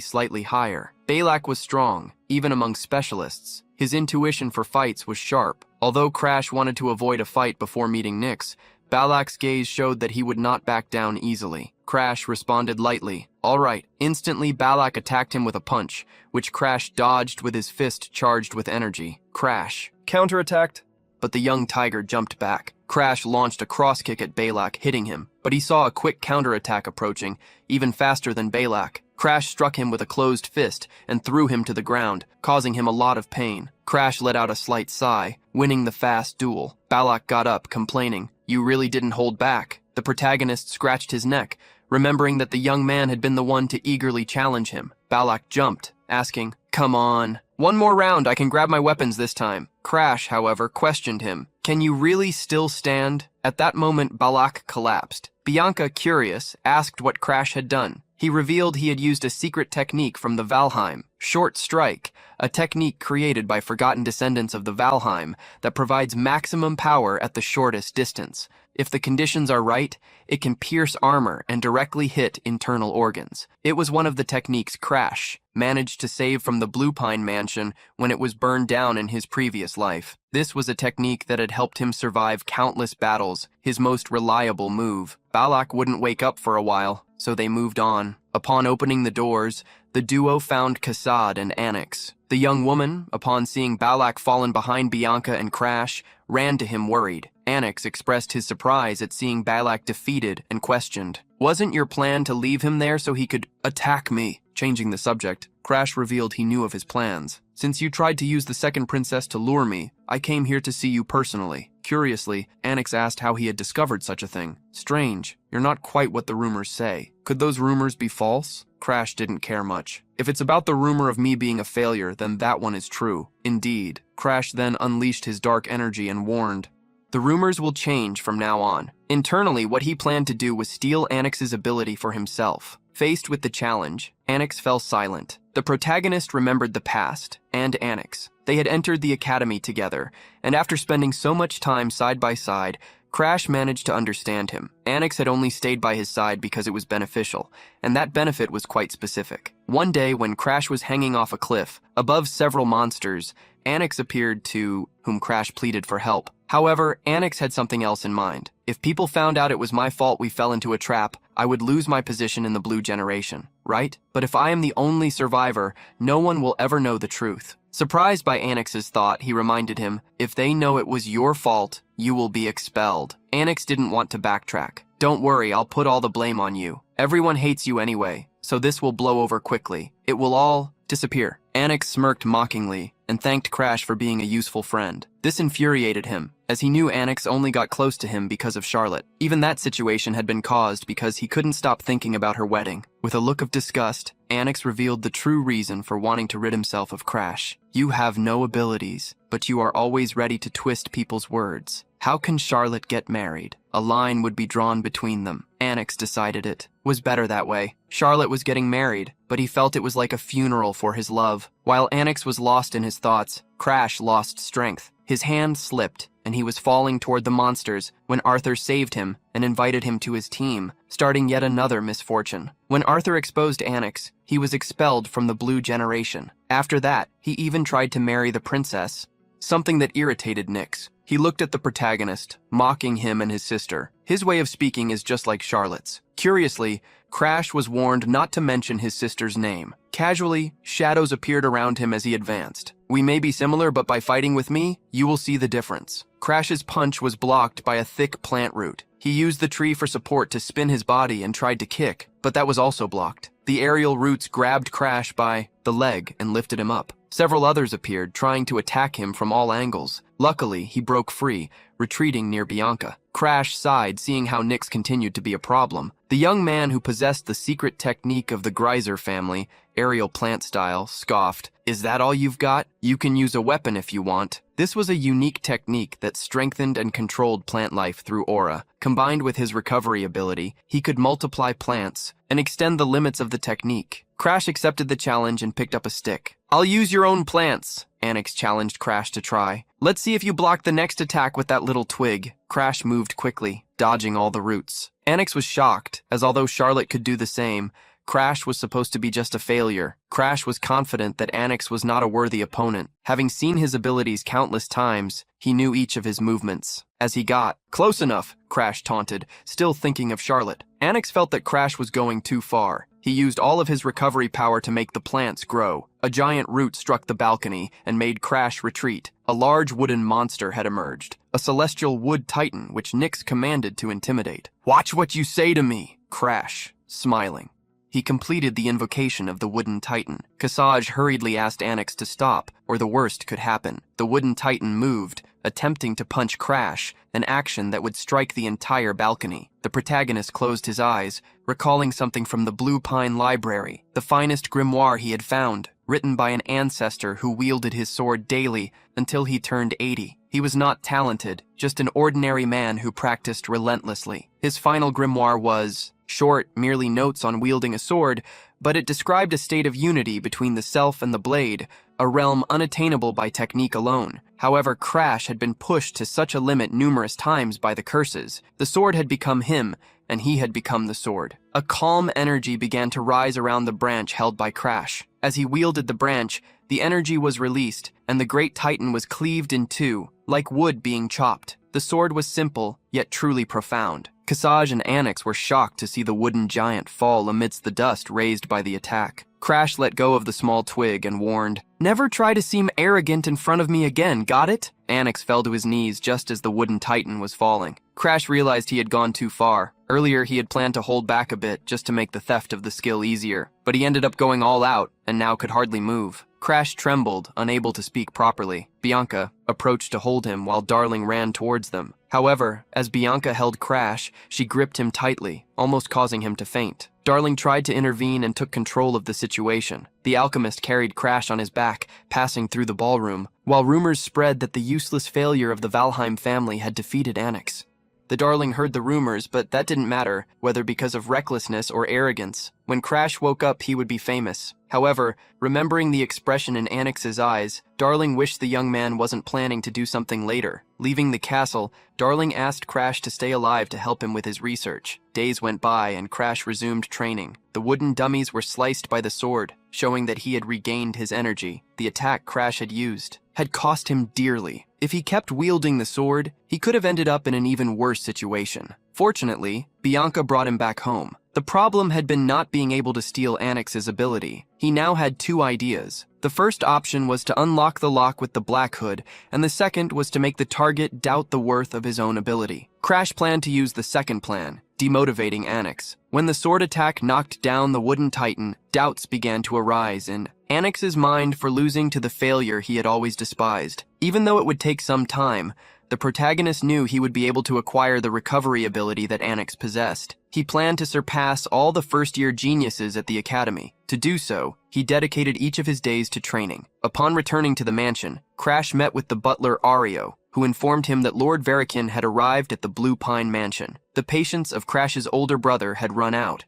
B: slightly higher. Balak was strong, even among specialists. His intuition for fights was sharp. Although Crash wanted to avoid a fight before meeting Nyx, Balak's gaze showed that he would not back down easily. Crash responded lightly. All right. Instantly, Balak attacked him with a punch, which Crash dodged with his fist charged with energy. Crash counterattacked, but the young tiger jumped back. Crash launched a cross kick at Balak, hitting him, but he saw a quick counterattack approaching, even faster than Balak. Crash struck him with a closed fist and threw him to the ground, causing him a lot of pain. Crash let out a slight sigh, winning the fast duel. Balak got up, complaining, "You really didn't hold back." The protagonist scratched his neck, remembering that the young man had been the one to eagerly challenge him. Balak jumped, asking, "Come on. One more round, I can grab my weapons this time." Crash, however, questioned him. "Can you really still stand?" At that moment, Balak collapsed. Bianca, curious, asked what Crash had done. He revealed he had used a secret technique from the Valheim, Short Strike, a technique created by forgotten descendants of the Valheim that provides maximum power at the shortest distance. If the conditions are right, it can pierce armor and directly hit internal organs. It was one of the techniques Crash managed to save from the Blue Pine Mansion when it was burned down in his previous life. This was a technique that had helped him survive countless battles, his most reliable move. Balak wouldn't wake up for a while, so they moved on. Upon opening the doors, the duo found Kassad and Anix. The young woman, upon seeing Balak fallen behind Bianca and Crash, ran to him worried. Anix expressed his surprise at seeing Balak defeated and questioned, "Wasn't your plan to leave him there so he could attack me?" Changing the subject, Crash revealed he knew of his plans. "Since you tried to use the second princess to lure me, I came here to see you personally." Curiously, Anix asked how he had discovered such a thing. "Strange, you're not quite what the rumors say. Could those rumors be false?" Crash didn't care much. "If it's about the rumor of me being a failure, then that one is true." Indeed. Crash then unleashed his dark energy and warned, "The rumors will change from now on." Internally, what he planned to do was steal Anix's ability for himself. Faced with the challenge, Anix fell silent. The protagonist remembered the past, and Anix. They had entered the academy together, and after spending so much time side by side, Crash managed to understand him. Anix had only stayed by his side because it was beneficial, and that benefit was quite specific. One day, when Crash was hanging off a cliff, above several monsters, Anix appeared to whom Crash pleaded for help. However, Anix had something else in mind. "If people found out it was my fault we fell into a trap, I would lose my position in the Blue Generation, right? But if I am the only survivor, no one will ever know the truth." Surprised by Anix's thought, he reminded him, "If they know it was your fault, you will be expelled." Anix didn't want to backtrack. "Don't worry, I'll put all the blame on you. Everyone hates you anyway, so this will blow over quickly. It will all disappear." Anix smirked mockingly and thanked Crash for being a useful friend. This infuriated him, as he knew Anix only got close to him because of Charlotte. Even that situation had been caused because he couldn't stop thinking about her wedding. With a look of disgust, Anix revealed the true reason for wanting to rid himself of Crash. "You have no abilities, but you are always ready to twist people's words. How can Charlotte get married? A line would be drawn between them." Anix decided it was better that way. Charlotte was getting married, but he felt it was like a funeral for his love. While Anix was lost in his thoughts, Crash lost strength. His hand slipped, and he was falling toward the monsters when Arthur saved him and invited him to his team, starting yet another misfortune. When Arthur exposed Anix, he was expelled from the Blue Generation. After that, he even tried to marry the princess, something that irritated Nyx. He looked at the protagonist, mocking him and his sister. His way of speaking is just like Charlotte's. Curiously, Crash was warned not to mention his sister's name. Casually, shadows appeared around him as he advanced. "We may be similar, but by fighting with me, you will see the difference." Crash's punch was blocked by a thick plant root. He used the tree for support to spin his body and tried to kick, but that was also blocked. The aerial roots grabbed Crash by the leg and lifted him up. Several others appeared, trying to attack him from all angles. Luckily, he broke free, retreating near Bianca. Crash sighed, seeing how Nyx continued to be a problem. The young man who possessed the secret technique of the Geyser family, aerial plant style, scoffed, "Is that all you've got? You can use a weapon if you want." This was a unique technique that strengthened and controlled plant life through aura. Combined with his recovery ability, he could multiply plants and extend the limits of the technique. Crash accepted the challenge and picked up a stick. "I'll use your own plants," Anix challenged Crash to try. "Let's see if you block the next attack with that little twig." Crash moved quickly, dodging all the roots. Anix was shocked, as although Charlotte could do the same, Crash was supposed to be just a failure. Crash was confident that Anix was not a worthy opponent. Having seen his abilities countless times, he knew each of his movements. As he got close enough, Crash taunted, still thinking of Charlotte. Anix felt that Crash was going too far. He used all of his recovery power to make the plants grow. A giant root struck the balcony and made Crash retreat. A large wooden monster had emerged, a celestial wood titan which Nyx commanded to intimidate. "Watch what you say to me," Crash, smiling. He completed the invocation of the wooden titan. Kasaj hurriedly asked Anix to stop, or the worst could happen. The wooden titan moved, attempting to punch Crash, an action that would strike the entire balcony. The protagonist closed his eyes, recalling something from the Blue Pine Library, the finest grimoire he had found, written by an ancestor who wielded his sword daily until he turned 80. He was not talented, just an ordinary man who practiced relentlessly. His final grimoire was short, merely notes on wielding a sword, but it described a state of unity between the self and the blade, a realm unattainable by technique alone. However, Crash had been pushed to such a limit numerous times by the curses. The sword had become him, and he had become the sword. A calm energy began to rise around the branch held by Crash. As he wielded the branch, the energy was released, and the great titan was cleaved in two, like wood being chopped. The sword was simple, yet truly profound. Kasaj and Anix were shocked to see the wooden giant fall amidst the dust raised by the attack. Crash let go of the small twig and warned, "Never try to seem arrogant in front of me again, got it?" Anix fell to his knees just as the wooden titan was falling. Crash realized he had gone too far. Earlier he had planned to hold back a bit just to make the theft of the skill easier, but he ended up going all out and now could hardly move. Crash trembled, unable to speak properly. Bianca approached to hold him while Darling ran towards them. However, as Bianca held Crash, she gripped him tightly, almost causing him to faint. Darling tried to intervene and took control of the situation. The alchemist carried Crash on his back, passing through the ballroom, while rumors spread that the useless failure of the Valheim family had defeated Anix. The Darling heard the rumors, but that didn't matter, whether because of recklessness or arrogance. When Crash woke up, he would be famous. However, remembering the expression in Anix's eyes, Darling wished the young man wasn't planning to do something later. Leaving the castle, Darling asked Crash to stay alive to help him with his research. Days went by and Crash resumed training. The wooden dummies were sliced by the sword, showing that he had regained his energy. The attack Crash had used had cost him dearly. If he kept wielding the sword, he could have ended up in an even worse situation. Fortunately, Bianca brought him back home. The problem had been not being able to steal Anix's ability. He now had two ideas. The first option was to unlock the lock with the Black Hood, and the second was to make the target doubt the worth of his own ability. Crash planned to use the second plan, demotivating Anix. When the sword attack knocked down the wooden titan, doubts began to arise in Anix's mind for losing to the failure he had always despised. Even though it would take some time, the protagonist knew he would be able to acquire the recovery ability that Anix possessed. He planned to surpass all the first-year geniuses at the academy. To do so, he dedicated each of his days to training. Upon returning to the mansion, Crash met with the butler Ario, who informed him that Lord Verikin had arrived at the Blue Pine Mansion. The patience of Crash's older brother had run out.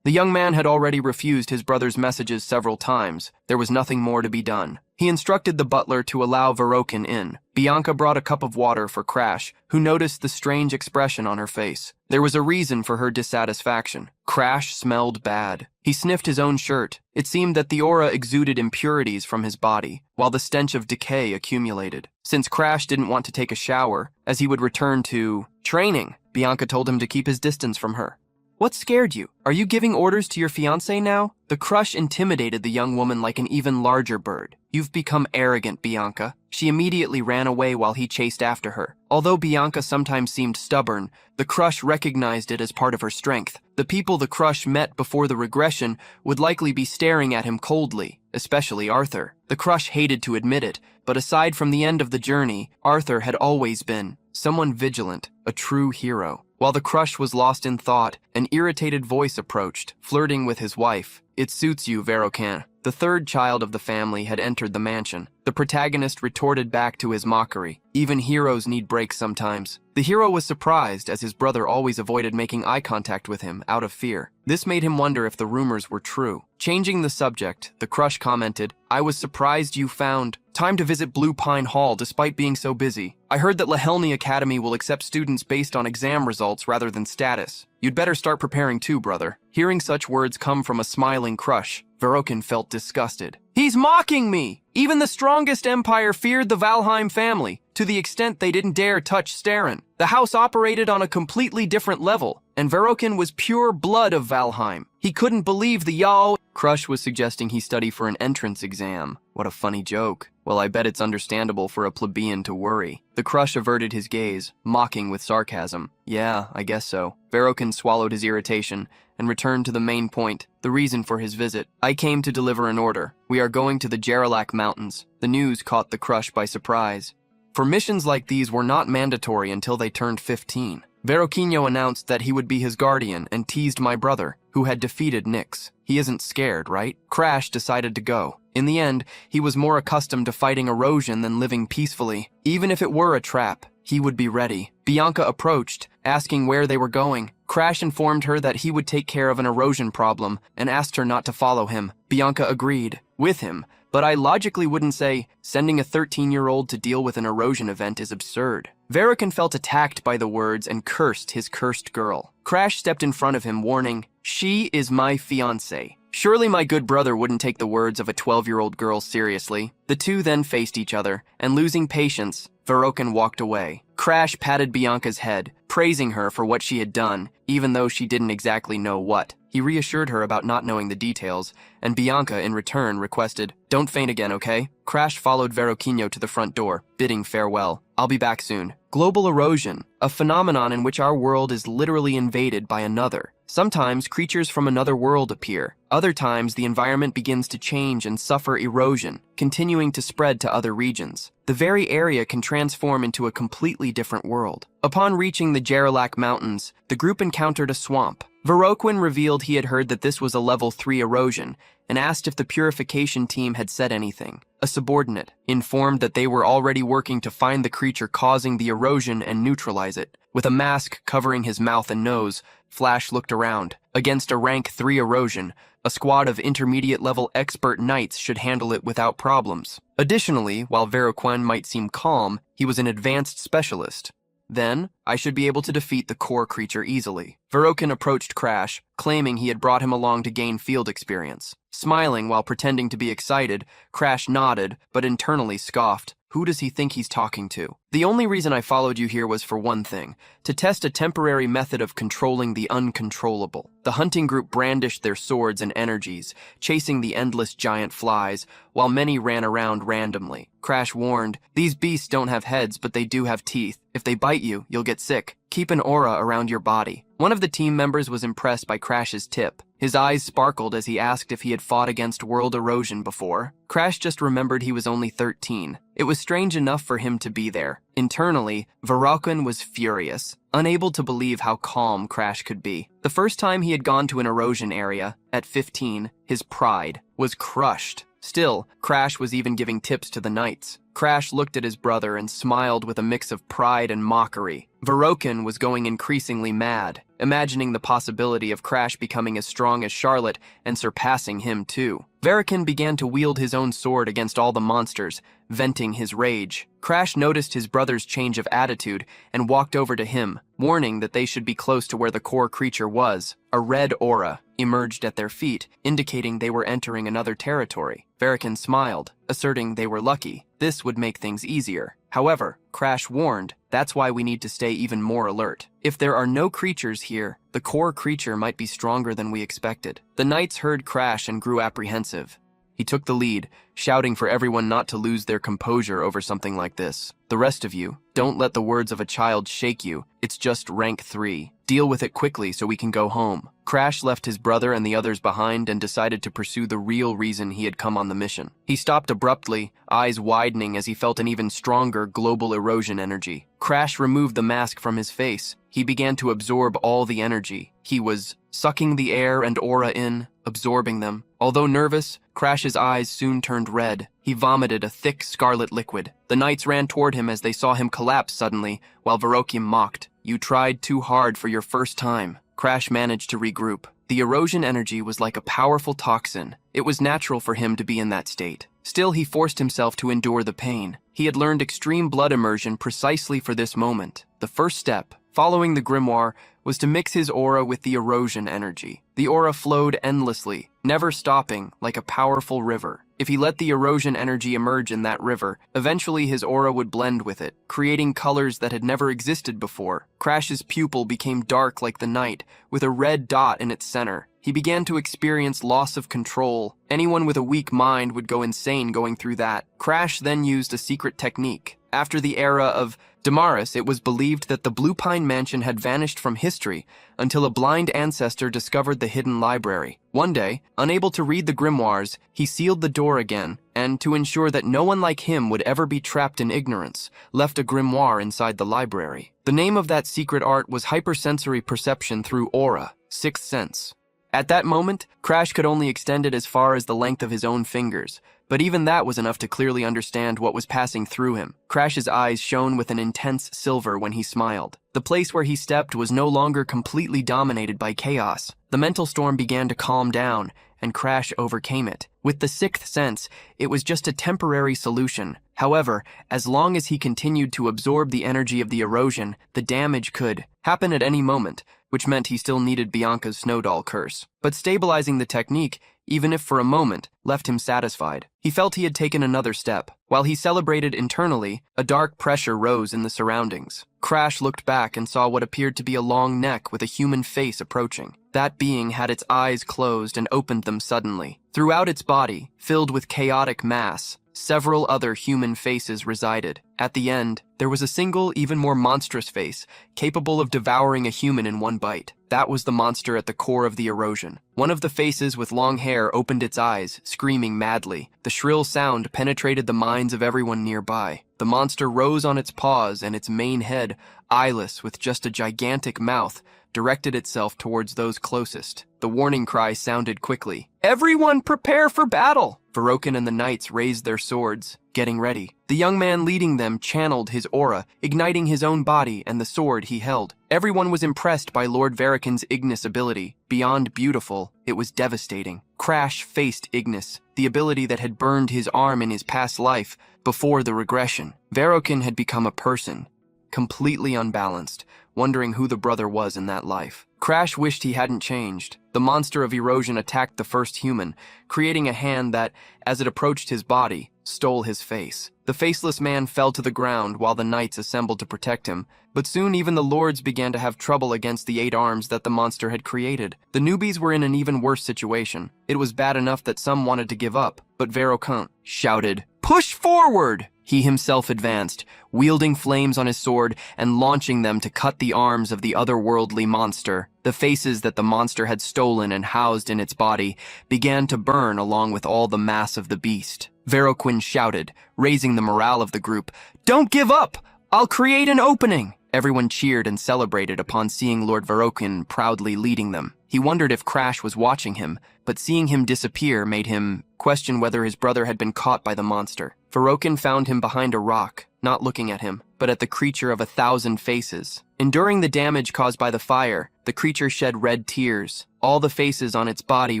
B: The young man had already refused his brother's messages several times. There was nothing more to be done. He instructed the butler to allow Verokin in. Bianca brought a cup of water for Crash, who noticed the strange expression on her face. There was a reason for her dissatisfaction. Crash smelled bad. He sniffed his own shirt. It seemed that the aura exuded impurities from his body, while the stench of decay accumulated. Since Crash didn't want to take a shower, as he would return to training, Bianca told him to keep his distance from her. "What scared you? Are you giving orders to your fiancé now?" The crush intimidated the young woman like an even larger bird. "You've become arrogant, Bianca." She immediately ran away while he chased after her. Although Bianca sometimes seemed stubborn, the crush recognized it as part of her strength. The people the crush met before the regression would likely be staring at him coldly, especially Arthur. The crush hated to admit it, but aside from the end of the journey, Arthur had always been someone vigilant, a true hero. While the crush was lost in thought, an irritated voice approached, flirting with his wife. "It suits you, Veroquin." The third child of the family had entered the mansion. The protagonist retorted back to his mockery. Even heroes need breaks sometimes. The hero was surprised, as his brother always avoided making eye contact with him, out of fear. This made him wonder if the rumors were true. Changing the subject, the crush commented, "I was surprised you found time to visit Blue Pine Hall despite being so busy. I heard that Lahelny Academy will accept students based on exam results rather than status. You'd better start preparing too, brother." Hearing such words come from a smiling crush, Verokin felt disgusted. "He's mocking me! Even the strongest empire feared the Valheim family, to the extent they didn't dare touch Starin. The house operated on a completely different level, and Verokin was pure blood of Valheim. He couldn't believe the Yao." Crush was suggesting he study for an entrance exam. What a funny joke. Well, I bet it's understandable for a plebeian to worry. The crush averted his gaze, mocking with sarcasm. "Yeah, I guess so." Verokin swallowed his irritation and returned to the main point, the reason for his visit. "I came to deliver an order. We are going to the Jaralak Mountains." The news caught the crush by surprise. For missions like these were not mandatory until they turned 15. Veroquinho announced that he would be his guardian and teased my brother, who had defeated Nyx. He isn't scared, right? Crash decided to go. In the end, he was more accustomed to fighting erosion than living peacefully. Even if it were a trap, he would be ready. Bianca approached, asking where they were going. Crash informed her that he would take care of an erosion problem and asked her not to follow him. Bianca agreed with him, but I logically wouldn't say sending a 13-year-old to deal with an erosion event is absurd. Verokin felt attacked by the words and cursed his cursed girl. Crash stepped in front of him, warning, "She is my fiancée." Surely my good brother wouldn't take the words of a 12-year-old girl seriously. The two then faced each other, and losing patience, Verokin walked away. Crash patted Bianca's head, praising her for what she had done, even though she didn't exactly know what. He reassured her about not knowing the details, and Bianca, in return, requested, "Don't faint again, okay?" Crash followed Veroquinho to the front door, bidding farewell. "I'll be back soon." Global erosion, a phenomenon in which our world is literally invaded by another. Sometimes creatures from another world appear. Other times the environment begins to change and suffer erosion, continuing to spread to other regions. The very area can transform into a completely different world. Upon reaching the Jaralak Mountains, the group encountered a swamp. Veroquin revealed he had heard that this was a level 3 erosion and asked if the purification team had said anything. A subordinate informed that they were already working to find the creature causing the erosion and neutralize it. With a mask covering his mouth and nose, Flash looked around. Against a rank 3 erosion, a squad of intermediate-level expert knights should handle it without problems. Additionally, while Veroquin might seem calm, he was an advanced specialist. Then, I should be able to defeat the core creature easily. Verokin approached Crash, claiming he had brought him along to gain field experience. Smiling while pretending to be excited, Crash nodded, but internally scoffed. Who does he think he's talking to? The only reason I followed you here was for one thing, to test a temporary method of controlling the uncontrollable. The hunting group brandished their swords and energies, chasing the endless giant flies, while many ran around randomly. Crash warned, "These beasts don't have heads, but they do have teeth. If they bite you, you'll get sick. Keep an aura around your body." One of the team members was impressed by Crash's tip. His eyes sparkled as he asked if he had fought against world erosion before. Crash just remembered he was only 13. It was strange enough for him to be there. Internally, Verokin was furious, unable to believe how calm Crash could be. The first time he had gone to an erosion area, at 15, his pride was crushed. Still, Crash was even giving tips to the knights. Crash looked at his brother and smiled with a mix of pride and mockery. Verokin was going increasingly mad, imagining the possibility of Crash becoming as strong as Charlotte and surpassing him too. Verokin began to wield his own sword against all the monsters, venting his rage. Crash noticed his brother's change of attitude and walked over to him, warning that they should be close to where the core creature was. A red aura emerged at their feet, indicating they were entering another territory. Verokin smiled, asserting they were lucky. This would make things easier. However, Crash warned, that's why we need to stay even more alert. If there are no creatures here, the core creature might be stronger than we expected. The knights heard Crash and grew apprehensive. He took the lead, shouting for everyone not to lose their composure over something like this. The rest of you, don't let the words of a child shake you. It's just rank 3. Deal with it quickly so we can go home. Crash left his brother and the others behind and decided to pursue the real reason he had come on the mission. He stopped abruptly, eyes widening as he felt an even stronger global erosion energy. Crash removed the mask from his face. He began to absorb all the energy. He was sucking the air and aura in, absorbing them. Although nervous, Crash's eyes soon turned red. He vomited a thick scarlet liquid. The knights ran toward him as they saw him collapse suddenly, while Verokim mocked. You tried too hard for your first time. Crash managed to regroup. The erosion energy was like a powerful toxin. It was natural for him to be in that state. Still, he forced himself to endure the pain. He had learned extreme blood immersion precisely for this moment. The first step, following the grimoire, was to mix his aura with the erosion energy. The aura flowed endlessly, never stopping, like a powerful river. If he let the erosion energy emerge in that river, eventually his aura would blend with it, creating colors that had never existed before. Crash's pupil became dark like the night, with a red dot in its center. He began to experience loss of control. Anyone with a weak mind would go insane going through that. Crash then used a secret technique. After the era of Damaris, it was believed that the Blue Pine Mansion had vanished from history until a blind ancestor discovered the hidden library. One day, unable to read the grimoires, he sealed the door again, and to ensure that no one like him would ever be trapped in ignorance, left a grimoire inside the library. The name of that secret art was hypersensory perception through aura, sixth sense. At that moment, Crash could only extend it as far as the length of his own fingers, but even that was enough to clearly understand what was passing through him. Crash's eyes shone with an intense silver when he smiled. The place where he stepped was no longer completely dominated by chaos. The mental storm began to calm down, and Crash overcame it. With the sixth sense, it was just a temporary solution. However, as long as he continued to absorb the energy of the erosion, the damage could happen at any moment, which meant he still needed Bianca's Snowdoll curse. But stabilizing the technique, even if for a moment, left him satisfied. He felt he had taken another step. While he celebrated internally, a dark pressure rose in the surroundings. Crash looked back and saw what appeared to be a long neck with a human face approaching. That being had its eyes closed and opened them suddenly. Throughout its body, filled with chaotic mass, several other human faces resided. At the end, there was a single, even more monstrous face, capable of devouring a human in one bite. That was the monster at the core of the erosion. One of the faces with long hair opened its eyes, screaming madly. The shrill sound penetrated the minds of everyone nearby. The monster rose on its paws, and its main head, eyeless with just a gigantic mouth, directed itself towards those closest. The warning cry sounded quickly. "Everyone prepare for battle!" Verokin and the knights raised their swords, getting ready. The young man leading them channeled his aura, igniting his own body and the sword he held. Everyone was impressed by Lord Verikin's Ignis ability. Beyond beautiful, it was devastating. Crash faced Ignis, the ability that had burned his arm in his past life before the regression. Verokin had become a person, completely unbalanced, wondering who the brother was in that life. Crash wished he hadn't changed. The monster of erosion attacked the first human, creating a hand that, as it approached his body, stole his face. The faceless man fell to the ground while the knights assembled to protect him, but soon even the lords began to have trouble against the 8 arms that the monster had created. The newbies were in an even worse situation. It was bad enough that some wanted to give up, but Verokin shouted, "Push forward!" He himself advanced, wielding flames on his sword and launching them to cut the arms of the otherworldly monster. The faces that the monster had stolen and housed in its body began to burn along with all the mass of the beast. Verokin shouted, raising the morale of the group, "Don't give up! I'll create an opening!" Everyone cheered and celebrated upon seeing Lord Verokin proudly leading them. He wondered if Crash was watching him, but seeing him disappear made him question whether his brother had been caught by the monster. Verokin found him behind a rock, not looking at him, but at the creature of 1,000 faces. Enduring the damage caused by the fire, the creature shed red tears. All the faces on its body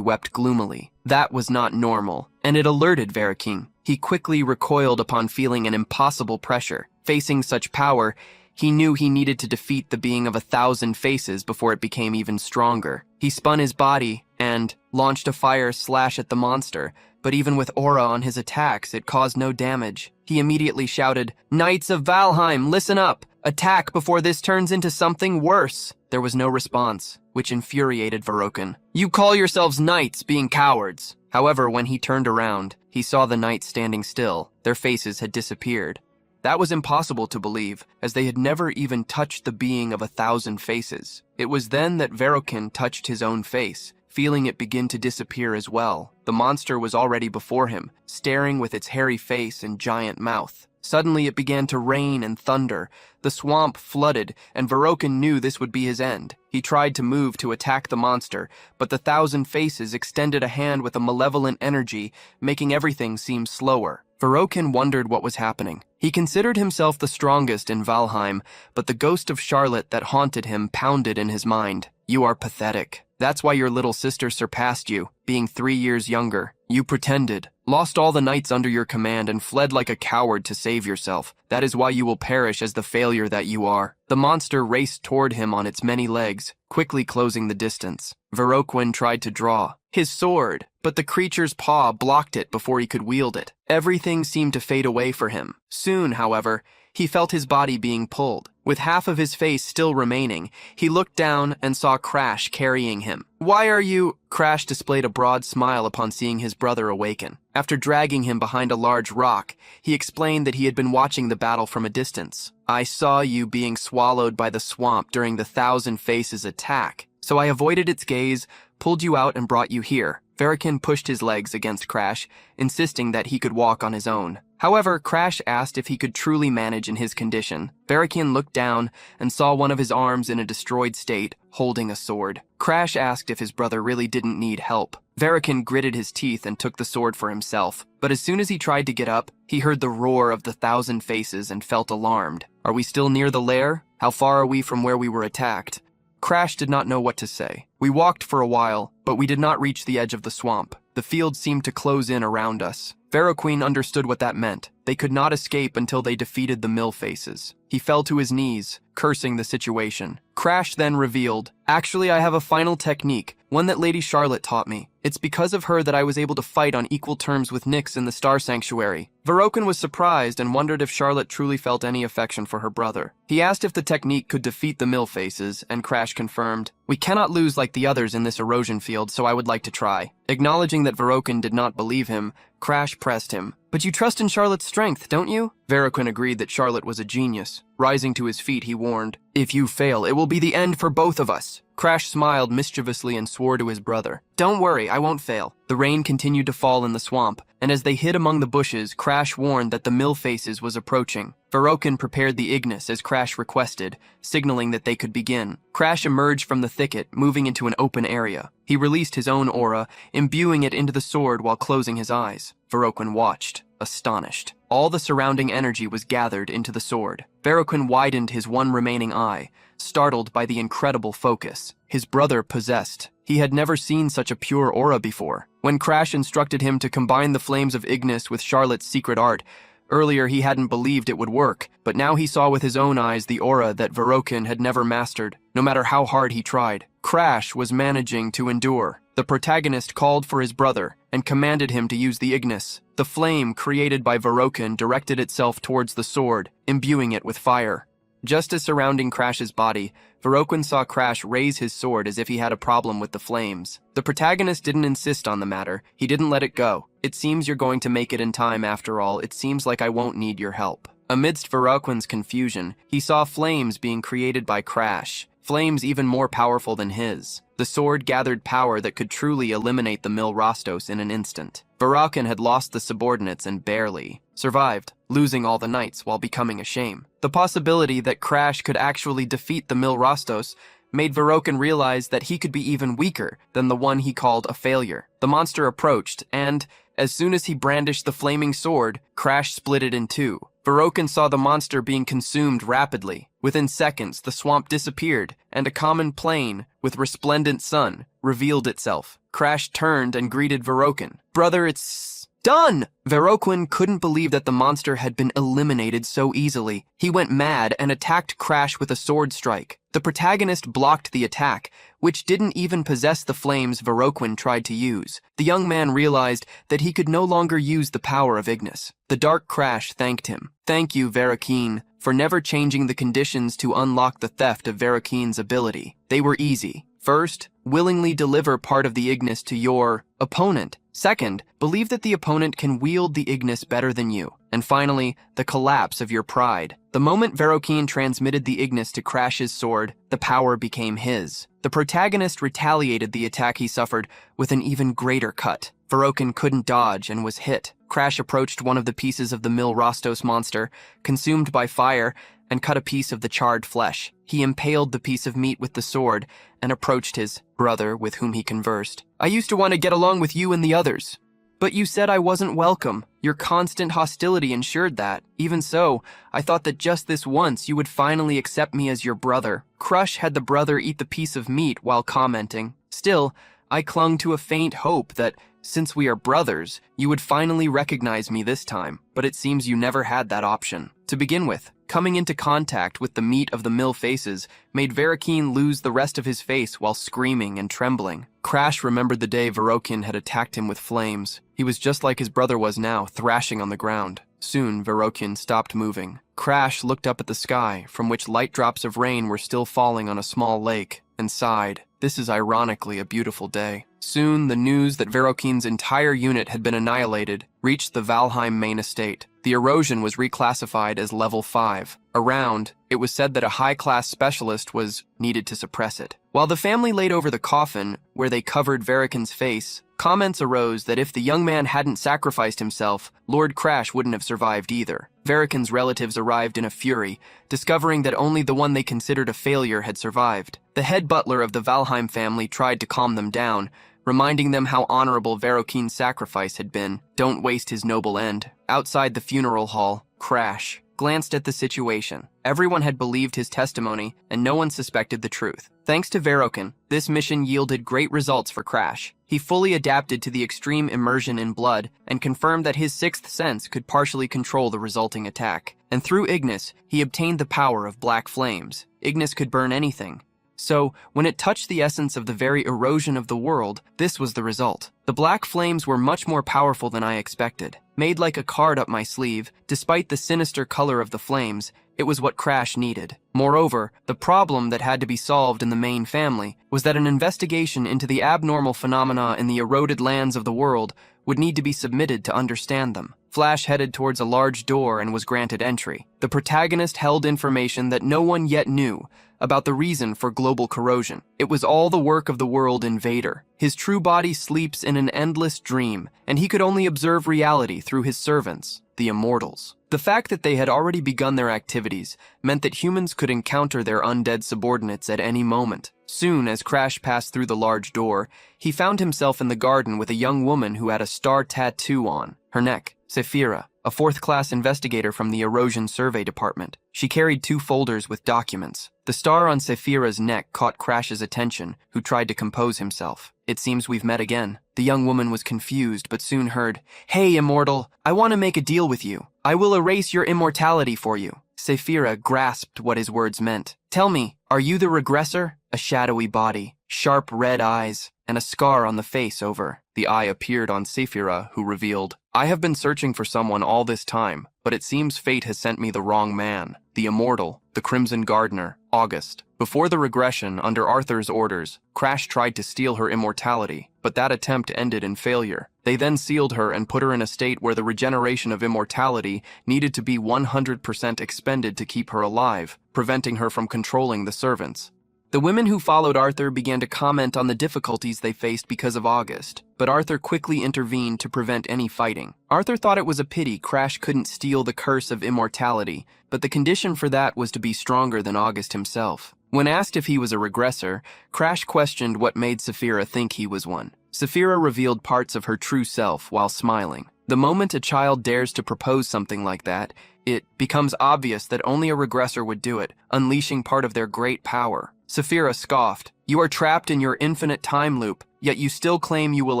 B: wept gloomily. That was not normal, and it alerted Verokin. He quickly recoiled upon feeling an impossible pressure. Facing such power, he knew he needed to defeat the being of 1,000 faces before it became even stronger. He spun his body and launched a fire slash at the monster, but even with aura on his attacks, it caused no damage. He immediately shouted, "Knights of Valheim, listen up! Attack before this turns into something worse!" There was no response, which infuriated Varokin. "You call yourselves knights, being cowards." However, when he turned around, he saw the knights standing still. Their faces had disappeared. That was impossible to believe, as they had never even touched the being of 1,000 faces. It was then that Varokin touched his own face, feeling it begin to disappear as well. The monster was already before him, staring with its hairy face and giant mouth. Suddenly it began to rain and thunder. The swamp flooded, and Varokin knew this would be his end. He tried to move to attack the monster, but the 1,000 faces extended a hand with a malevolent energy, making everything seem slower. Varokin wondered what was happening. He considered himself the strongest in Valheim, but the ghost of Charlotte that haunted him pounded in his mind. "You are pathetic. That's why your little sister surpassed you, being 3 years younger. You pretended, lost all the knights under your command, and fled like a coward to save yourself. That is why you will perish as the failure that you are." The monster raced toward him on its many legs, quickly closing the distance. Varokin tried to draw his sword, but the creature's paw blocked it before he could wield it. Everything seemed to fade away for him. Soon, however, he felt his body being pulled. With half of his face still remaining, he looked down and saw Crash carrying him. "Why are you—" Crash displayed a broad smile upon seeing his brother awaken. After dragging him behind a large rock, he explained that he had been watching the battle from a distance. "I saw you being swallowed by the swamp during the 1,000 Faces attack, so I avoided its gaze, pulled you out and brought you here." Varokin pushed his legs against Crash, insisting that he could walk on his own. However, Crash asked if he could truly manage in his condition. Varokin looked down and saw one of his arms in a destroyed state, holding a sword. Crash asked if his brother really didn't need help. Varokin gritted his teeth and took the sword for himself. But as soon as he tried to get up, he heard the roar of the 1,000 faces and felt alarmed. "Are we still near the lair? How far are we from where we were attacked?" Crash did not know what to say. "We walked for a while, but we did not reach the edge of the swamp. The field seemed to close in around us." Varokin understood what that meant. They could not escape until they defeated the mill faces. He fell to his knees, cursing the situation. Crash then revealed, "Actually, I have a final technique, one that Lady Charlotte taught me. It's because of her that I was able to fight on equal terms with Nyx in the Star Sanctuary." Varokin was surprised and wondered if Charlotte truly felt any affection for her brother. He asked if the technique could defeat the mill faces, and Crash confirmed, "We cannot lose like the others in this erosion field, so I would like to try." Acknowledging that Varokin did not believe him, Crash pressed him. "But you trust in Charlotte's strength, don't you?" Varokin agreed that Charlotte was a genius. Rising to his feet, he warned, "If you fail, it will be the end for both of us." Crash smiled mischievously and swore to his brother, "Don't worry, I won't fail." The rain continued to fall in the swamp, and as they hid among the bushes, Crash warned that the mill faces was approaching. Varokin prepared the Ignis as Crash requested, signaling that they could begin. Crash emerged from the thicket, moving into an open area. He released his own aura, imbuing it into the sword while closing his eyes. Varokin watched, astonished. All the surrounding energy was gathered into the sword. Varokin widened his one remaining eye, startled by the incredible focus. His brother possessed. He had never seen such a pure aura before. When Crash instructed him to combine the flames of Ignis with Charlotte's secret art, earlier he hadn't believed it would work, but now he saw with his own eyes the aura that Varokin had never mastered, no matter how hard he tried. Crash was managing to endure. The protagonist called for his brother and commanded him to use the Ignis. The flame created by Varokin directed itself towards the sword, imbuing it with fire. Just as surrounding Crash's body, Varokin saw Crash raise his sword as if he had a problem with the flames. The protagonist didn't insist on the matter. He didn't let it go. "It seems you're going to make it in time after all. It seems like I won't need your help." Amidst Varokin's confusion, he saw flames being created by Crash, flames even more powerful than his. The sword gathered power that could truly eliminate the Mill Rostos in an instant. Varokin had lost the subordinates and barely survived, losing all the knights while becoming a shame. The possibility that Crash could actually defeat the Mill Rostos made Varokin realize that he could be even weaker than the one he called a failure. The monster approached, and as soon as he brandished the flaming sword, Crash split it in two. Varokin saw the monster being consumed rapidly. Within seconds, the swamp disappeared, and a common plain with resplendent sun revealed itself. Crash turned and greeted Varokin. "Brother, it's done!" Varokin couldn't believe that the monster had been eliminated so easily. He went mad and attacked Crash with a sword strike. The protagonist blocked the attack, which didn't even possess the flames Varokin tried to use. The young man realized that he could no longer use the power of Ignis. The dark Crash thanked him. "Thank you, Varokin." for never changing the conditions to unlock the theft of Verokin's ability. They were easy. First, willingly deliver part of the Ignis to your opponent. Second, believe that the opponent can wield the Ignis better than you. And finally, the collapse of your pride. The moment Verokin transmitted the Ignis to Crash's sword, the power became his. The protagonist retaliated the attack he suffered with an even greater cut. Verokin couldn't dodge and was hit. Crash approached one of the pieces of the Mil Rostos monster, consumed by fire, and cut a piece of the charred flesh. He impaled the piece of meat with the sword and approached his brother with whom he conversed. "I used to want to get along with you and the others, but you said I wasn't welcome. Your constant hostility ensured that. Even so, I thought that just this once you would finally accept me as your brother." Crush had the brother eat the piece of meat while commenting, "Still, I clung to a faint hope that, since we are brothers, you would finally recognize me this time, but it seems you never had that option." To begin with, coming into contact with the meat of the mill faces made Verokin lose the rest of his face while screaming and trembling. Crash remembered the day Verokin had attacked him with flames. He was just like his brother was now, thrashing on the ground. Soon, Verokin stopped moving. Crash looked up at the sky, from which light drops of rain were still falling on a small lake, and sighed. This is ironically a beautiful day. Soon, the news that Verokin's entire unit had been annihilated reached the Valheim main estate. The erosion was reclassified as level 5. Around, it was said that a high-class specialist was needed to suppress it. While the family laid over the coffin, where they covered Verokin's face, comments arose that if the young man hadn't sacrificed himself, Lord Crash wouldn't have survived either. Verokin's relatives arrived in a fury, discovering that only the one they considered a failure had survived. The head butler of the Valheim family tried to calm them down, reminding them how honorable Verokin's sacrifice had been. Don't waste his noble end. Outside the funeral hall, Crash glanced at the situation. Everyone had believed his testimony, and no one suspected the truth. Thanks to Verokin, this mission yielded great results for Crash. He fully adapted to the extreme immersion in blood and confirmed that his sixth sense could partially control the resulting attack. And through Ignis, he obtained the power of black flames. Ignis could burn anything. So, when it touched the essence of the very erosion of the world, this was the result. The black flames were much more powerful than I expected. Made like a card up my sleeve, despite the sinister color of the flames, it was what Crash needed. Moreover, the problem that had to be solved in the main family was that an investigation into the abnormal phenomena in the eroded lands of the world would need to be submitted to understand them. Flash headed towards a large door and was granted entry. The protagonist held information that no one yet knew about the reason for global corrosion. It was all the work of the world invader. His true body sleeps in an endless dream, and he could only observe reality through his servants, the immortals. The fact that they had already begun their activities meant that humans could encounter their undead subordinates at any moment. Soon, as Crash passed through the large door, he found himself in the garden with a young woman who had a star tattoo on her neck. Sephira, a fourth-class investigator from the Erosion Survey Department. She carried 2 folders with documents. The star on Sephira's neck caught Crash's attention, who tried to compose himself. "It seems we've met again." The young woman was confused, but soon heard, "Hey, immortal, I want to make a deal with you. I will erase your immortality for you." Sephira grasped what his words meant. "Tell me, are you the regressor?" A shadowy body, sharp red eyes, and a scar on the face over the eye appeared on Sephira, who revealed, "I have been searching for someone all this time, but it seems fate has sent me the wrong man. The immortal, the Crimson Gardener, August." Before the regression, under Arthur's orders, Crash tried to steal her immortality, but that attempt ended in failure. They then sealed her and put her in a state where the regeneration of immortality needed to be 100% expended to keep her alive, preventing her from controlling the servants. The women who followed Arthur began to comment on the difficulties they faced because of August, but Arthur quickly intervened to prevent any fighting. Arthur thought it was a pity Crash couldn't steal the curse of immortality, but the condition for that was to be stronger than August himself. When asked if he was a regressor, Crash questioned what made Sephira think he was one. Sephira revealed parts of her true self while smiling. The moment a child dares to propose something like that, it becomes obvious that only a regressor would do it, unleashing part of their great power. Sephira scoffed, "You are trapped in your infinite time loop, yet you still claim you will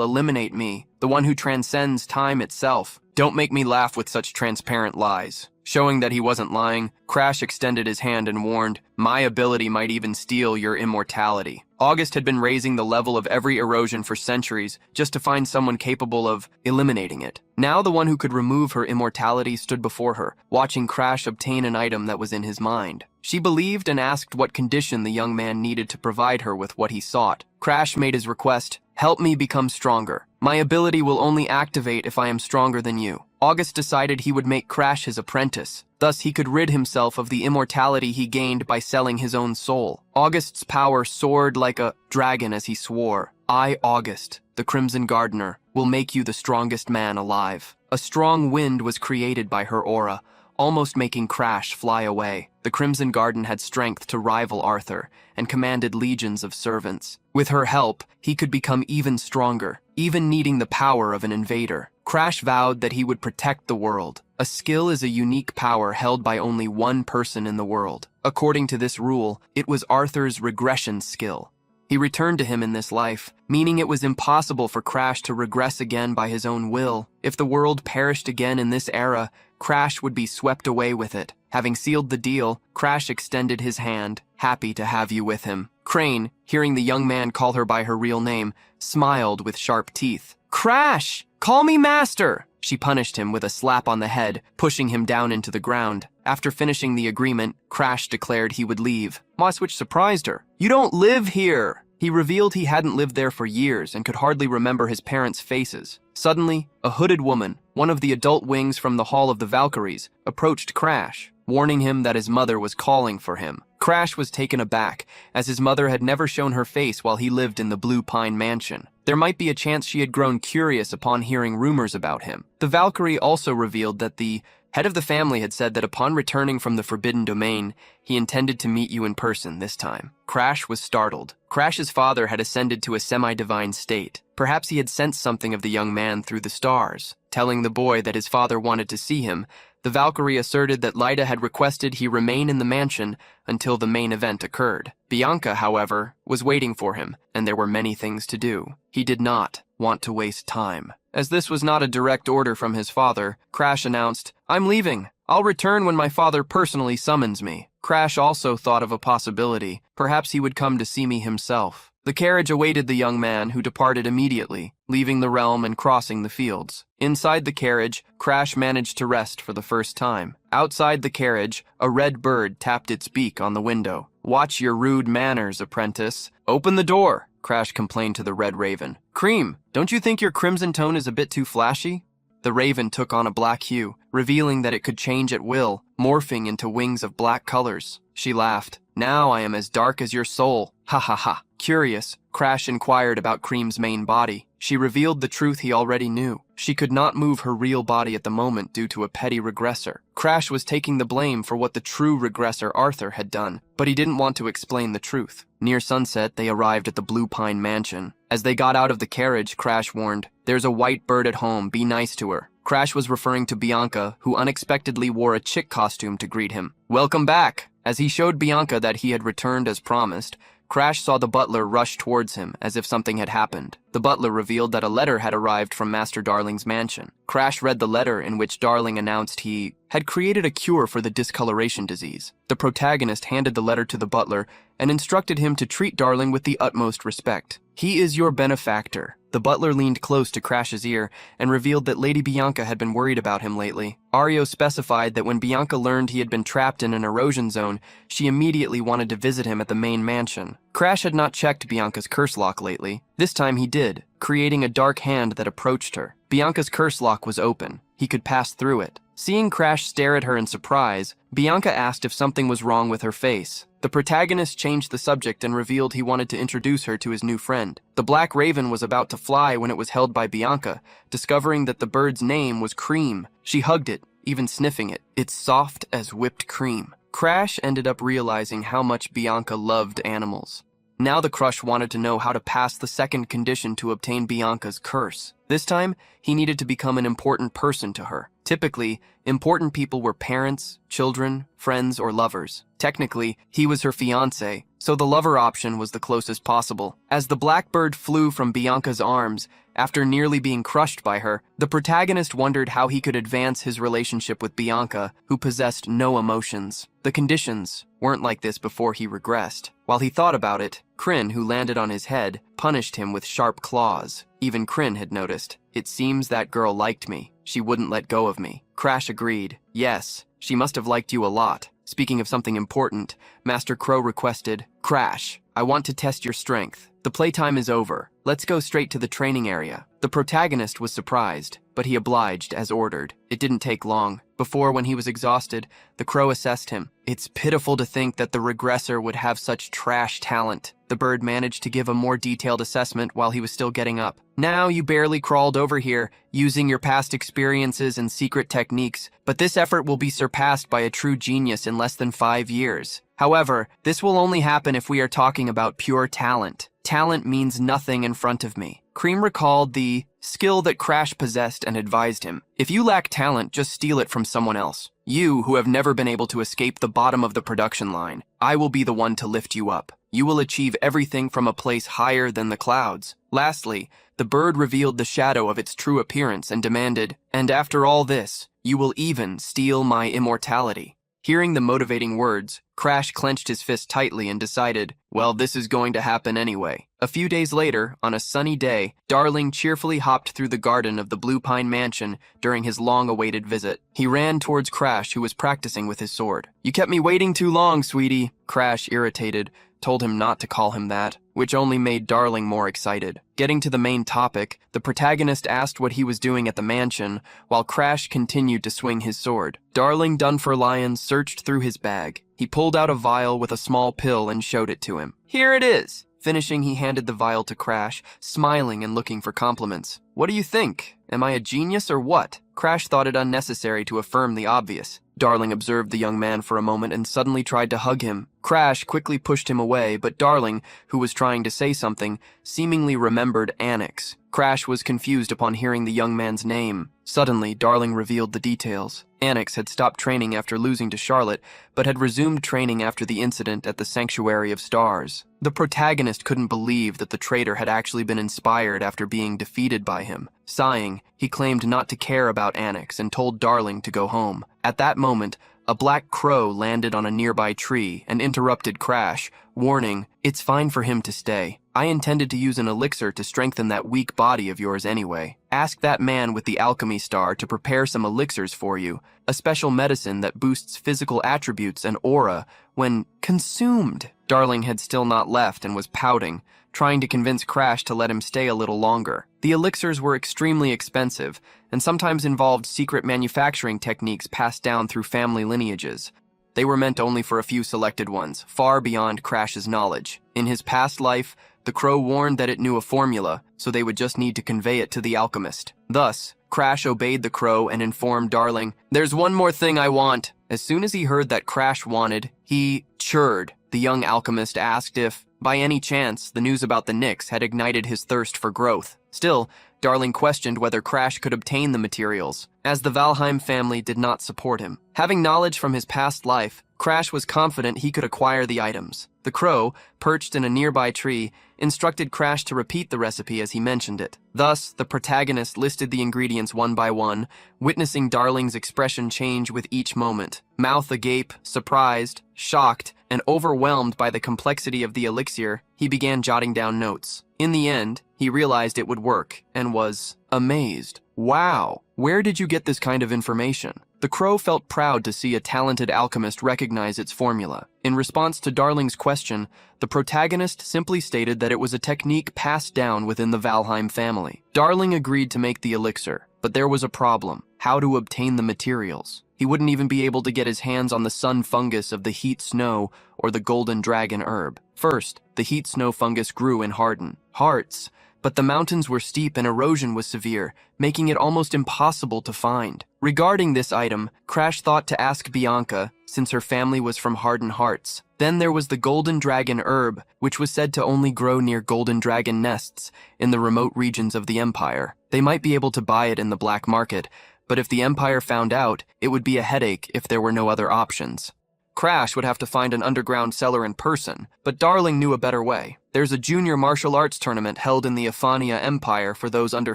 B: eliminate me, the one who transcends time itself. Don't make me laugh with such transparent lies." Showing that he wasn't lying, Crash extended his hand and warned, "My ability might even steal your immortality." August had been raising the level of every erosion for centuries just to find someone capable of eliminating it. Now the one who could remove her immortality stood before her, watching Crash obtain an item that was in his mind. She believed and asked what condition the young man needed to provide her with what he sought. Crash made his request, "Help me become stronger. My ability will only activate if I am stronger than you." August decided he would make Crash his apprentice. Thus, he could rid himself of the immortality he gained by selling his own soul. August's power soared like a dragon as he swore, "I, August, the Crimson Gardener, will make you the strongest man alive." A strong wind was created by her aura, almost making Crash fly away. The Crimson Garden had strength to rival Arthur and commanded legions of servants. With her help, he could become even stronger, even needing the power of an invader. Crash vowed that he would protect the world. A skill is a unique power held by only one person in the world. According to this rule, it was Arthur's regression skill. He returned to him in this life, meaning it was impossible for Crash to regress again by his own will. If the world perished again in this era, Crash would be swept away with it. Having sealed the deal, Crash extended his hand, happy to have you with him. Crane, hearing the young man call her by her real name, smiled with sharp teeth. "Crash! Call me master!" She punished him with a slap on the head, pushing him down into the ground. After finishing the agreement, Crash declared he would leave. Which surprised her. "You don't live here!" He revealed he hadn't lived there for years and could hardly remember his parents' faces. Suddenly, a hooded woman, one of the adult wings from the Hall of the Valkyries, approached Crash, warning him that his mother was calling for him. Crash was taken aback, as his mother had never shown her face while he lived in the Blue Pine Mansion. There might be a chance she had grown curious upon hearing rumors about him. The Valkyrie also revealed that the head of the family had said that upon returning from the Forbidden Domain, he intended to meet you in person this time. Crash was startled. Crash's father had ascended to a semi-divine state. Perhaps he had sensed something of the young man through the stars. Telling the boy that his father wanted to see him, the Valkyrie asserted that Lyda had requested he remain in the mansion until the main event occurred. Bianca, however, was waiting for him, and there were many things to do. He did not want to waste time. As this was not a direct order from his father, Crash announced, "I'm leaving. I'll return when my father personally summons me." Crash also thought of a possibility. Perhaps he would come to see me himself. The carriage awaited the young man, who departed immediately, leaving the realm and crossing the fields. Inside the carriage, Crash managed to rest for the first time. Outside the carriage, a red bird tapped its beak on the window. "Watch your rude manners, apprentice. Open the door," Crash complained to the red raven. "Cream, don't you think your crimson tone is a bit too flashy?" The raven took on a black hue, revealing that it could change at will, morphing into wings of black colors. She laughed. "Now I am as dark as your soul. Ha ha ha." Curious, Crash inquired about Cream's main body. She revealed the truth he already knew. She could not move her real body at the moment due to a petty regressor. Crash was taking the blame for what the true regressor Arthur had done, but he didn't want to explain the truth. Near sunset, they arrived at the Blue Pine Mansion. As they got out of the carriage, Crash warned, "There's a white bird at home, be nice to her." Crash was referring to Bianca, who unexpectedly wore a chick costume to greet him. "Welcome back." As he showed Bianca that he had returned as promised, Crash saw the butler rush towards him as if something had happened. The butler revealed that a letter had arrived from Master Darling's mansion. Crash read the letter, in which Darling announced he had created a cure for the discoloration disease. The protagonist handed the letter to the butler and instructed him to treat Darling with the utmost respect. "He is your benefactor." The butler leaned close to Crash's ear and revealed that Lady Bianca had been worried about him lately. Ario specified that when Bianca learned he had been trapped in an erosion zone, she immediately wanted to visit him at the main mansion. Crash had not checked Bianca's curse lock lately. This time he did, creating a dark hand that approached her. Bianca's curse lock was open. He could pass through it. Seeing Crash stare at her in surprise, Bianca asked if something was wrong with her face. The protagonist changed the subject and revealed he wanted to introduce her to his new friend. The black raven was about to fly when it was held by Bianca, discovering that the bird's name was Cream. She hugged it, even sniffing it. "It's soft as whipped cream." Crash ended up realizing how much Bianca loved animals. Now the crush wanted to know how to pass the second condition to obtain Bianca's curse. This time, he needed to become an important person to her. Typically, important people were parents, children, friends, or lovers. Technically, he was her fiancé, so the lover option was the closest possible. As the blackbird flew from Bianca's arms, after nearly being crushed by her, the protagonist wondered how he could advance his relationship with Bianca, who possessed no emotions. The conditions weren't like this before he regressed. While he thought about it, Kryn, who landed on his head, punished him with sharp claws. Even Kryn had noticed. It seems that girl liked me. She wouldn't let go of me. Crash agreed. Yes, she must have liked you a lot. Speaking of something important, Master Crow requested, Crash, I want to test your strength. The playtime is over. Let's go straight to the training area. The protagonist was surprised, but he obliged as ordered. It didn't take long. Before, when he was exhausted, the crow assessed him. It's pitiful to think that the regressor would have such trash talent. The bird managed to give a more detailed assessment while he was still getting up. Now you barely crawled over here, using your past experiences and secret techniques, but this effort will be surpassed by a true genius in less than 5 years. However, this will only happen if we are talking about pure talent. Talent means nothing in front of me. Cream recalled the skill that Crash possessed and advised him. If you lack talent, just steal it from someone else. You, who have never been able to escape the bottom of the production line, I will be the one to lift you up. You will achieve everything from a place higher than the clouds. Lastly, the bird revealed the shadow of its true appearance and demanded, and after all this, you will even steal my immortality. Hearing the motivating words, Crash clenched his fist tightly and decided, well, this is going to happen anyway. A few days later, on a sunny day, Darling cheerfully hopped through the garden of the Blue Pine Mansion during his long-awaited visit. He ran towards Crash, who was practicing with his sword. You kept me waiting too long, sweetie. Crash, irritated, told him not to call him that, which only made Darling more excited. Getting to the main topic, the protagonist asked what he was doing at the mansion, while Crash continued to swing his sword. Darling Dunferlion searched through his bag. He pulled out a vial with a small pill and showed it to him. Here it is! Finishing, he handed the vial to Crash, smiling and looking for compliments. What do you think? Am I a genius or what? Crash thought it unnecessary to affirm the obvious. Darling observed the young man for a moment and suddenly tried to hug him. Crash quickly pushed him away, but Darling, who was trying to say something, seemingly remembered Annex. Crash was confused upon hearing the young man's name. Suddenly, Darling revealed the details. Annex had stopped training after losing to Charlotte, but had resumed training after the incident at the Sanctuary of Stars. The protagonist couldn't believe that the traitor had actually been inspired after being defeated by him. Sighing, he claimed not to care about Annex and told Darling to go home. At that moment, a black crow landed on a nearby tree and interrupted Crash, warning, it's fine for him to stay. I intended to use an elixir to strengthen that weak body of yours anyway. Ask that man with the alchemy star to prepare some elixirs for you, a special medicine that boosts physical attributes and aura when consumed. Darling had still not left and was pouting, trying to convince Crash to let him stay a little longer. The elixirs were extremely expensive and sometimes involved secret manufacturing techniques passed down through family lineages. They were meant only for a few selected ones, far beyond Crash's knowledge. In his past life, the crow warned that it knew a formula, so they would just need to convey it to the alchemist. Thus, Crash obeyed the crow and informed Darling, there's one more thing I want. As soon as he heard that Crash wanted, he chirred. The young alchemist asked if, by any chance, the news about the Nix had ignited his thirst for growth. Still, Darling questioned whether Crash could obtain the materials, as the Valheim family did not support him. Having knowledge from his past life, Crash was confident he could acquire the items. The crow, perched in a nearby tree, instructed Crash to repeat the recipe as he mentioned it. Thus, the protagonist listed the ingredients one by one, witnessing Darling's expression change with each moment. Mouth agape, surprised, shocked, and overwhelmed by the complexity of the elixir, he began jotting down notes. In the end, he realized it would work, and was amazed. Wow, where did you get this kind of information? The crow felt proud to see a talented alchemist recognize its formula. In response to Darling's question, the protagonist simply stated that it was a technique passed down within the Valheim family. Darling agreed to make the elixir, but there was a problem: how to obtain the materials. He wouldn't even be able to get his hands on the sun fungus of the heat snow or the golden dragon herb. First, the heat snow fungus grew in Harden Hearts, but the mountains were steep and erosion was severe, making it almost impossible to find. Regarding this item, Crash thought to ask Bianca, since her family was from Harden Hearts. Then there was the golden dragon herb, which was said to only grow near golden dragon nests in the remote regions of the Empire. They might be able to buy it in the black market, but if the Empire found out, it would be a headache if there were no other options. Crash would have to find an underground cellar in person, but Darling knew a better way. There's a junior martial arts tournament held in the Ephania Empire for those under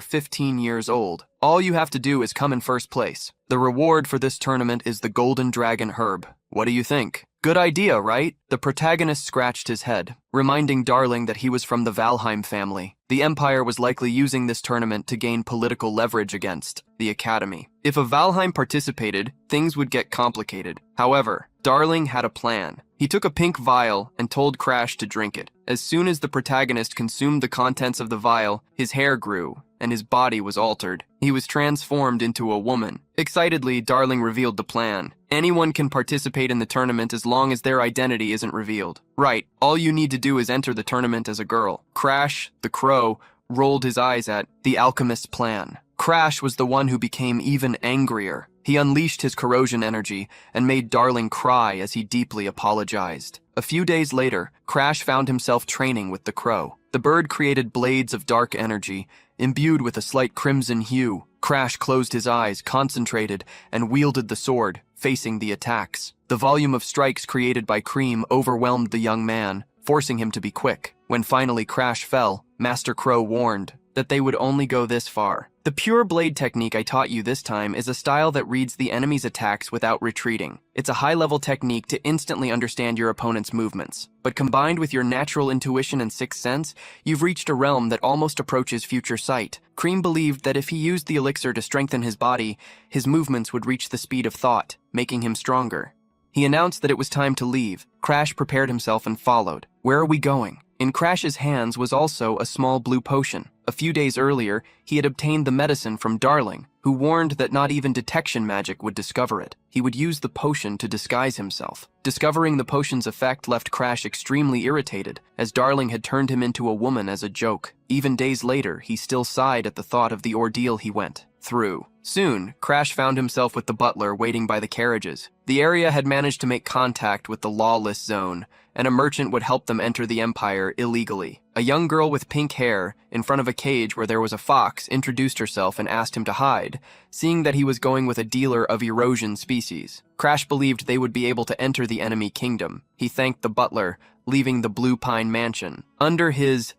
B: 15 years old. All you have to do is come in first place. The reward for this tournament is the golden dragon herb. What do you think? Good idea, right? The protagonist scratched his head, reminding Darling that he was from the Valheim family. The Empire was likely using this tournament to gain political leverage against the Academy. If a Valheim participated, things would get complicated. However, Darling had a plan. He took a pink vial and told Crash to drink it. As soon as the protagonist consumed the contents of the vial, his hair grew, and his body was altered. He was transformed into a woman. Excitedly, Darling revealed the plan. Anyone can participate in the tournament as long as their identity isn't revealed. Right, all you need to do is enter the tournament as a girl. Crash, the crow, rolled his eyes at the alchemist's plan. Crash was the one who became even angrier. He unleashed his corrosion energy and made Darling cry as he deeply apologized. A few days later, Crash found himself training with the crow. The bird created blades of dark energy, imbued with a slight crimson hue. Crash closed his eyes, concentrated, and wielded the sword, facing the attacks. The volume of strikes created by Cream overwhelmed the young man, forcing him to be quick. When finally Crash fell, Master Crow warned that they would only go this far. The pure blade technique I taught you this time is a style that reads the enemy's attacks without retreating. It's a high-level technique to instantly understand your opponent's movements. But combined with your natural intuition and sixth sense, you've reached a realm that almost approaches future sight. Cream believed that if he used the elixir to strengthen his body, his movements would reach the speed of thought, making him stronger. He announced that it was time to leave. Crash prepared himself and followed. Where are we going? In Crash's hands was also a small blue potion. A few days earlier, he had obtained the medicine from Darling, who warned that not even detection magic would discover it. He would use the potion to disguise himself. Discovering the potion's effect left Crash extremely irritated, as Darling had turned him into a woman as a joke. Even days later, he still sighed at the thought of the ordeal he went through. Soon, Crash found himself with the butler waiting by the carriages. The area had managed to make contact with the lawless zone, and a merchant would help them enter the Empire illegally. A young girl with pink hair, in front of a cage where there was a fox, introduced herself and asked him to hide, seeing that he was going with a dealer of erosion species. Crash believed they would be able to enter the enemy kingdom. He thanked the butler, leaving the Blue Pine Mansion. Under his,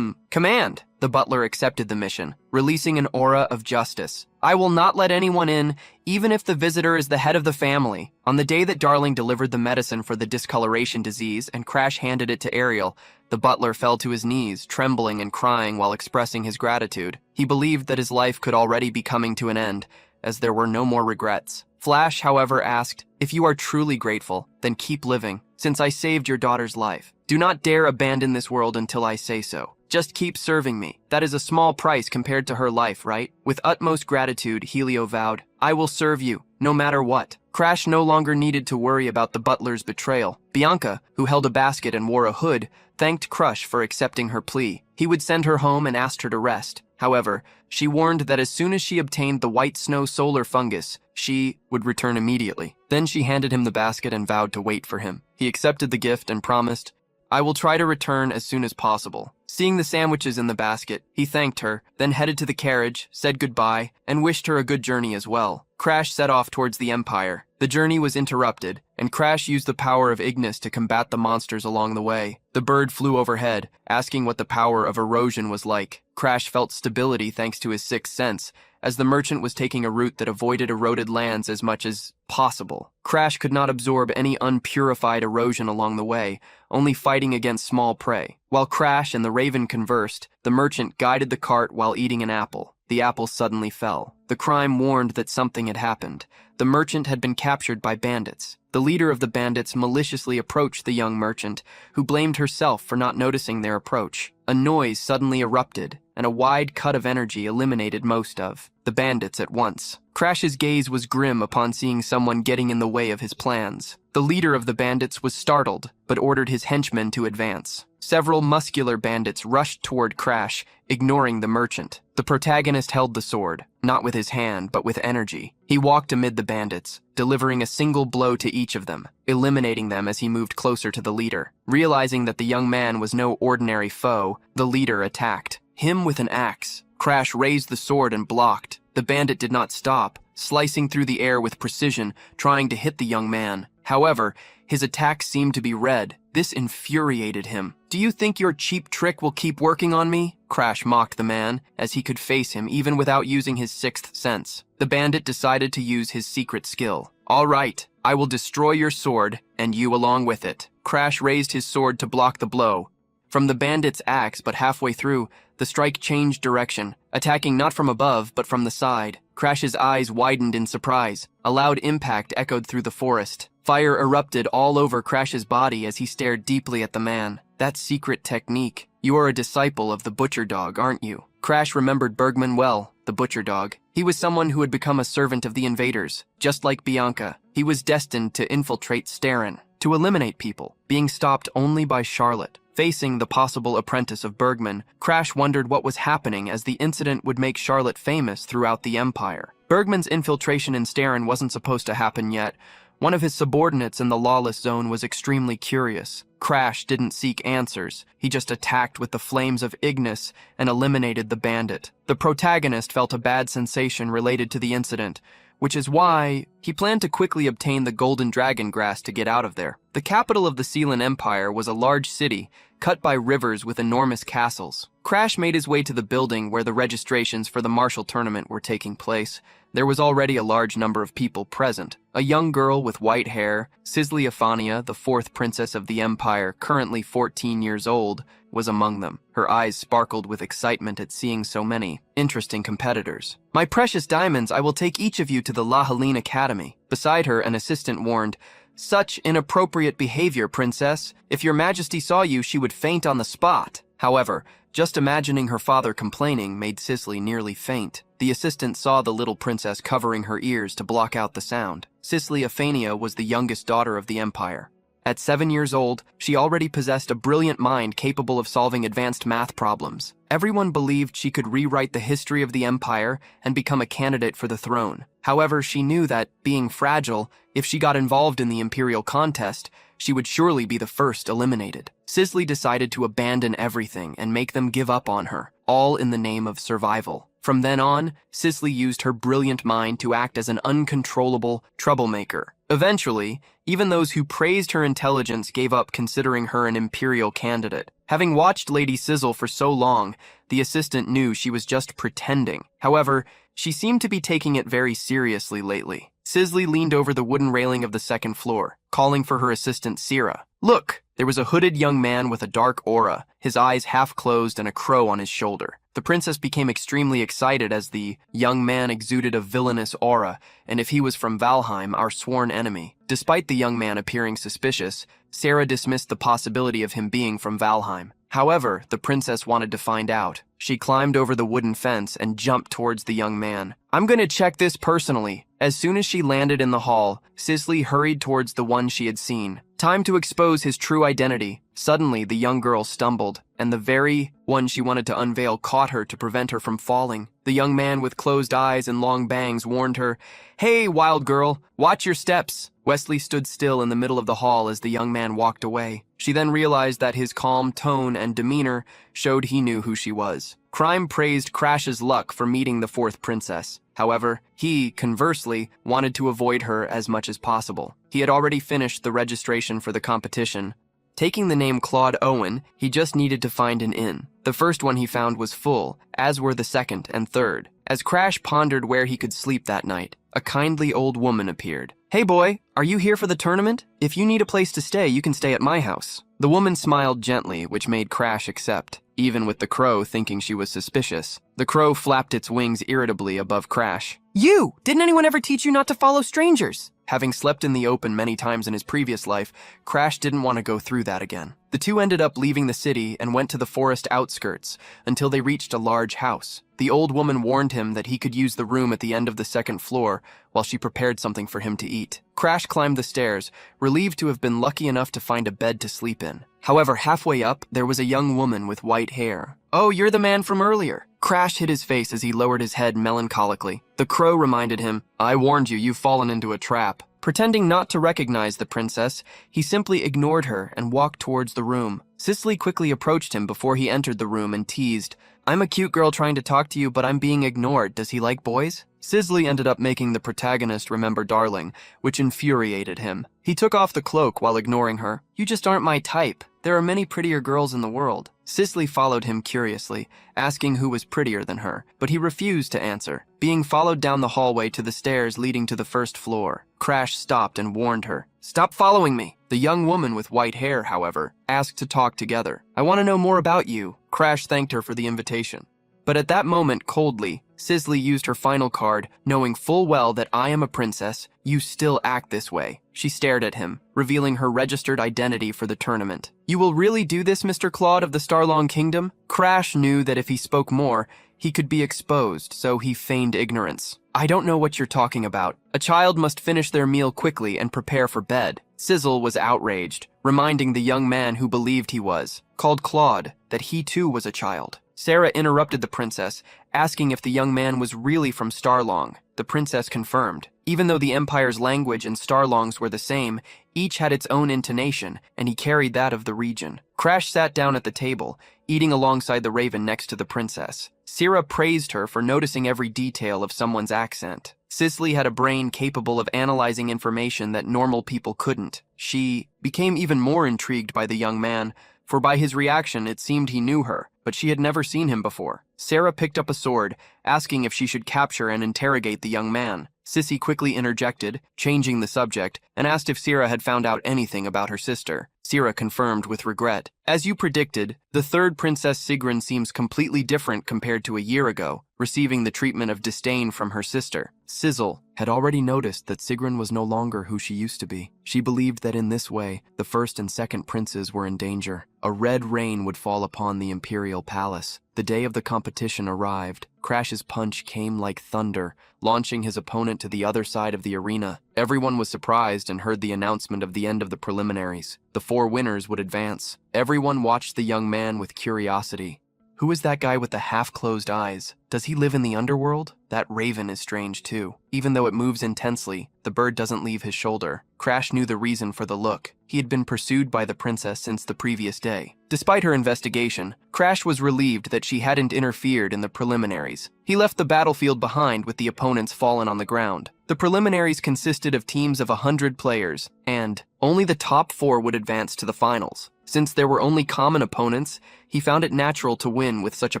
B: command, the butler accepted the mission, releasing an aura of justice. I will not let anyone in, even if the visitor is the head of the family. On the day that Darling delivered the medicine for the discoloration disease and Crash handed it to Ariel, the butler fell to his knees, trembling and crying while expressing his gratitude. He believed that his life could already be coming to an end, as there were no more regrets. Flash, however, asked, if you are truly grateful, then keep living, since I saved your daughter's life. Do not dare abandon this world until I say so. Just keep serving me. That is a small price compared to her life, right? With utmost gratitude, Helio vowed, I will serve you, no matter what. Crash no longer needed to worry about the butler's betrayal. Bianca, who held a basket and wore a hood, thanked Crush for accepting her plea. He would send her home and asked her to rest. However, she warned that as soon as she obtained the white snow solar fungus, she would return immediately. Then she handed him the basket and vowed to wait for him. He accepted the gift and promised, I will try to return as soon as possible. Seeing the sandwiches in the basket, he thanked her, then headed to the carriage, said goodbye, and wished her a good journey as well. Crash set off towards the Empire. The journey was interrupted, and Crash used the power of Ignis to combat the monsters along the way. The bird flew overhead, asking what the power of erosion was like. Crash felt stability thanks to his sixth sense, as the merchant was taking a route that avoided eroded lands as much as possible. Crash could not absorb any unpurified erosion along the way, only fighting against small prey. While Crash and the Raven conversed, the merchant guided the cart while eating an apple. The apple suddenly fell. The crime warned that something had happened. The merchant had been captured by bandits. The leader of the bandits maliciously approached the young merchant, who blamed herself for not noticing their approach. A noise suddenly erupted, and a wide cut of energy eliminated most of the bandits at once. Crash's gaze was grim upon seeing someone getting in the way of his plans. The leader of the bandits was startled, but ordered his henchmen to advance. Several muscular bandits rushed toward Crash, ignoring the merchant. The protagonist held the sword, not with his hand, but with energy. He walked amid the bandits, delivering a single blow to each of them, eliminating them as he moved closer to the leader. Realizing that the young man was no ordinary foe, the leader attacked him with an axe. Crash raised the sword and blocked. The bandit did not stop, slicing through the air with precision, trying to hit the young man. However, his attack seemed to be red. This infuriated him. Do you think your cheap trick will keep working on me? Crash mocked the man, as he could face him even without using his sixth sense. The bandit decided to use his secret skill. All right, I will destroy your sword, and you along with it. Crash raised his sword to block the blow from the bandit's axe, but halfway through, the strike changed direction, attacking not from above, but from the side. Crash's eyes widened in surprise. A loud impact echoed through the forest. Fire erupted all over Crash's body as he stared deeply at the man. That secret technique. You are a disciple of the butcher dog, aren't you? Crash remembered Bergman well, the butcher dog. He was someone who had become a servant of the invaders. Just like Bianca, he was destined to infiltrate Starin, to eliminate people, being stopped only by Charlotte. Facing the possible apprentice of Bergman, Crash wondered what was happening as the incident would make Charlotte famous throughout the Empire. Bergman's infiltration in Starin wasn't supposed to happen yet. One of his subordinates in the lawless zone was extremely curious. Crash didn't seek answers. He just attacked with the flames of Ignis and eliminated the bandit. The protagonist felt a bad sensation related to the incident, which is why he planned to quickly obtain the golden dragon grass to get out of there. The capital of the Sealan Empire was a large city, cut by rivers with enormous castles. Crash made his way to the building where the registrations for the martial tournament were taking place. There was already a large number of people present. A young girl with white hair, Cisleophania, the fourth princess of the empire, currently 14 years old, was among them. Her eyes sparkled with excitement at seeing so many interesting competitors. My precious diamonds, I will take each of you to the La Helene Academy. Beside her, an assistant warned, Such inappropriate behavior, princess. If your majesty saw you, she would faint on the spot. However, just imagining her father complaining made Cicely nearly faint. The assistant saw the little princess covering her ears to block out the sound. Cisleophania was the youngest daughter of the empire. At 7 years old, she already possessed a brilliant mind capable of solving advanced math problems. Everyone believed she could rewrite the history of the empire and become a candidate for the throne. However, she knew that, being fragile, if she got involved in the imperial contest, she would surely be the first eliminated. Cicely decided to abandon everything and make them give up on her, all in the name of survival. From then on, Cicely used her brilliant mind to act as an uncontrollable troublemaker. Eventually, even those who praised her intelligence gave up considering her an imperial candidate. Having watched Lady Sizzle for so long, the assistant knew she was just pretending. However, she seemed to be taking it very seriously lately. Cicely leaned over the wooden railing of the second floor, calling for her assistant Sira. Look! There was a hooded young man with a dark aura, his eyes half closed and a crow on his shoulder. The princess became extremely excited as the young man exuded a villainous aura, and if he was from Valheim, our sworn enemy. Despite the young man appearing suspicious, Sarah dismissed the possibility of him being from Valheim. However, the princess wanted to find out. She climbed over the wooden fence and jumped towards the young man. I'm going to check this personally. As soon as she landed in the hall, Cicely hurried towards the one she had seen. Time to expose his true identity. Suddenly, the young girl stumbled, and the very one she wanted to unveil caught her to prevent her from falling. The young man with closed eyes and long bangs warned her, Hey, wild girl, watch your steps. Wesley stood still in the middle of the hall as the young man walked away. She then realized that his calm tone and demeanor showed he knew who she was. Crime praised Crash's luck for meeting the fourth princess. However, he, conversely, wanted to avoid her as much as possible. He had already finished the registration for the competition. Taking the name Claude Owen, he just needed to find an inn. The first one he found was full, as were the second and third. As Crash pondered where he could sleep that night, a kindly old woman appeared. Hey boy, are you here for the tournament? If you need a place to stay, you can stay at my house. The woman smiled gently, which made Crash accept, even with the crow thinking she was suspicious. The crow flapped its wings irritably above Crash. You! Didn't anyone ever teach you not to follow strangers? Having slept in the open many times in his previous life, Crash didn't want to go through that again. The two ended up leaving the city and went to the forest outskirts until they reached a large house. The old woman warned him that he could use the room at the end of the second floor while she prepared something for him to eat. Crash climbed the stairs, relieved to have been lucky enough to find a bed to sleep in. However, halfway up, there was a young woman with white hair. Oh, you're the man from earlier. Crash hid his face as he lowered his head melancholically. The crow reminded him, I warned you, you've fallen into a trap. Pretending not to recognize the princess, he simply ignored her and walked towards the room. Cicely quickly approached him before he entered the room and teased, I'm a cute girl trying to talk to you, but I'm being ignored. Does he like boys? Cicely ended up making the protagonist remember Darling, which infuriated him. He took off the cloak while ignoring her. You just aren't my type. There are many prettier girls in the world. Cicely followed him curiously, asking who was prettier than her, but he refused to answer. Being followed down the hallway to the stairs leading to the first floor, Crash stopped and warned her. "Stop following me." The young woman with white hair, however, asked to talk together. "I want to know more about you." Crash thanked her for the invitation. But at that moment, coldly, Cicely used her final card, knowing full well that I am a princess, you still act this way. She stared at him, revealing her registered identity for the tournament. "You will really do this, Mr. Claude of the Starlong Kingdom?" Crash knew that if he spoke more, he could be exposed, so he feigned ignorance. "I don't know what you're talking about. A child must finish their meal quickly and prepare for bed." Sizzle was outraged, reminding the young man who believed he was, called Claude, that he too was a child. Sarah interrupted the princess, asking if the young man was really from Starlong. The princess confirmed. Even though the Empire's language and Starlong's were the same, each had its own intonation, and he carried that of the region. Crash sat down at the table, eating alongside the raven next to the princess. Sarah praised her for noticing every detail of someone's accent. Cicely had a brain capable of analyzing information that normal people couldn't. She became even more intrigued by the young man, for by his reaction it seemed he knew her, but she had never seen him before. Sarah picked up a sword, asking if she should capture and interrogate the young man. Sissy quickly interjected, changing the subject, and asked if Sarah had found out anything about her sister. Sarah confirmed with regret. "As you predicted, the third Princess Sigrun seems completely different compared to a year ago, receiving the treatment of disdain from her sister." Sizzle had already noticed that Sigrun was no longer who she used to be. She believed that in this way, the first and second princes were in danger. A red rain would fall upon the imperial palace. The day of the competition arrived. Crash's punch came like thunder, launching his opponent to the other side of the arena. Everyone was surprised and heard the announcement of the end of the preliminaries. The 4 winners would advance. Everyone watched the young man with curiosity. Who is that guy with the half-closed eyes? Does he live in the underworld? That raven is strange too. Even though it moves intensely, the bird doesn't leave his shoulder. Crash knew the reason for the look. He had been pursued by the princess since the previous day. Despite her investigation, Crash was relieved that she hadn't interfered in the preliminaries. He left the battlefield behind with the opponents fallen on the ground. The preliminaries consisted of teams of 100 players, and only the top 4 would advance to the finals. Since there were only common opponents, he found it natural to win with such a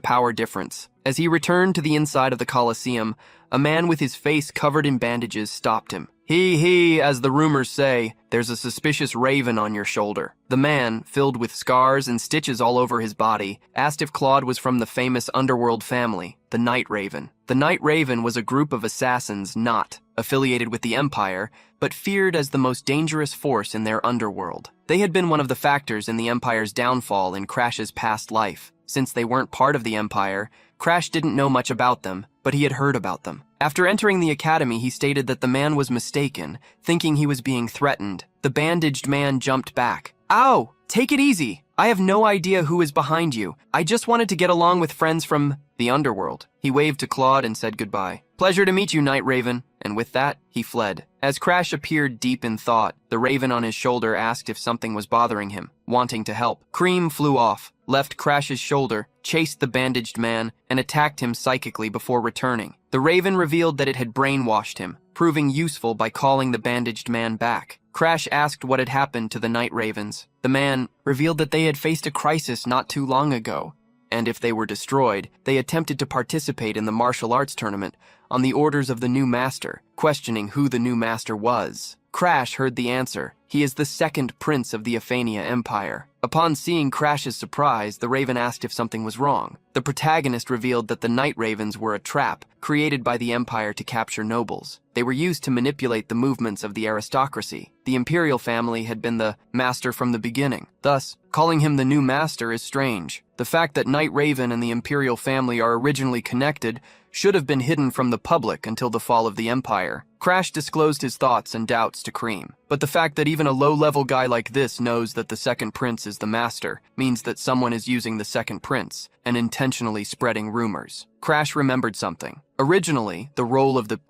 B: power difference. As he returned to the inside of the Colosseum, a man with his face covered in bandages stopped him. He, as the rumors say, there's a suspicious raven on your shoulder." The man, filled with scars and stitches all over his body, asked if Claude was from the famous underworld family, the Night Raven. The Night Raven was a group of assassins not affiliated with the Empire, but feared as the most dangerous force in their underworld. They had been one of the factors in the Empire's downfall in Crash's past life. Since they weren't part of the Empire, Crash didn't know much about them, but he had heard about them. After entering the academy, he stated that the man was mistaken, thinking he was being threatened. The bandaged man jumped back. "Ow! Take it easy. I have no idea who is behind you. I just wanted to get along with friends from the underworld." He waved to Claude and said goodbye. "Pleasure to meet you, Night Raven." And with that, he fled. As Crash appeared deep in thought, the raven on his shoulder asked if something was bothering him, wanting to help. Cream flew off, left Crash's shoulder, chased the bandaged man, and attacked him psychically before returning. The raven revealed that it had brainwashed him, proving useful by calling the bandaged man back. Crash asked what had happened to the Night Ravens. The man revealed that they had faced a crisis not too long ago, and if they were destroyed, they attempted to participate in the martial arts tournament on the orders of the new master, questioning who the new master was. Crash heard the answer. He is the second prince of the Aphania Empire. Upon seeing Crash's surprise, the raven asked if something was wrong. The protagonist revealed that the Night Ravens were a trap created by the Empire to capture nobles. They were used to manipulate the movements of the aristocracy. The imperial family had been the master from the beginning. Thus, calling him the new master is strange. The fact that Night Raven and the imperial family are originally connected should have been hidden from the public until the fall of the Empire. Crash disclosed his thoughts and doubts to Cream. But the fact that even a low-level guy like this knows that the second prince is the master means that someone is using the second prince and intentionally spreading rumors. Crash remembered something. Originally, the role of the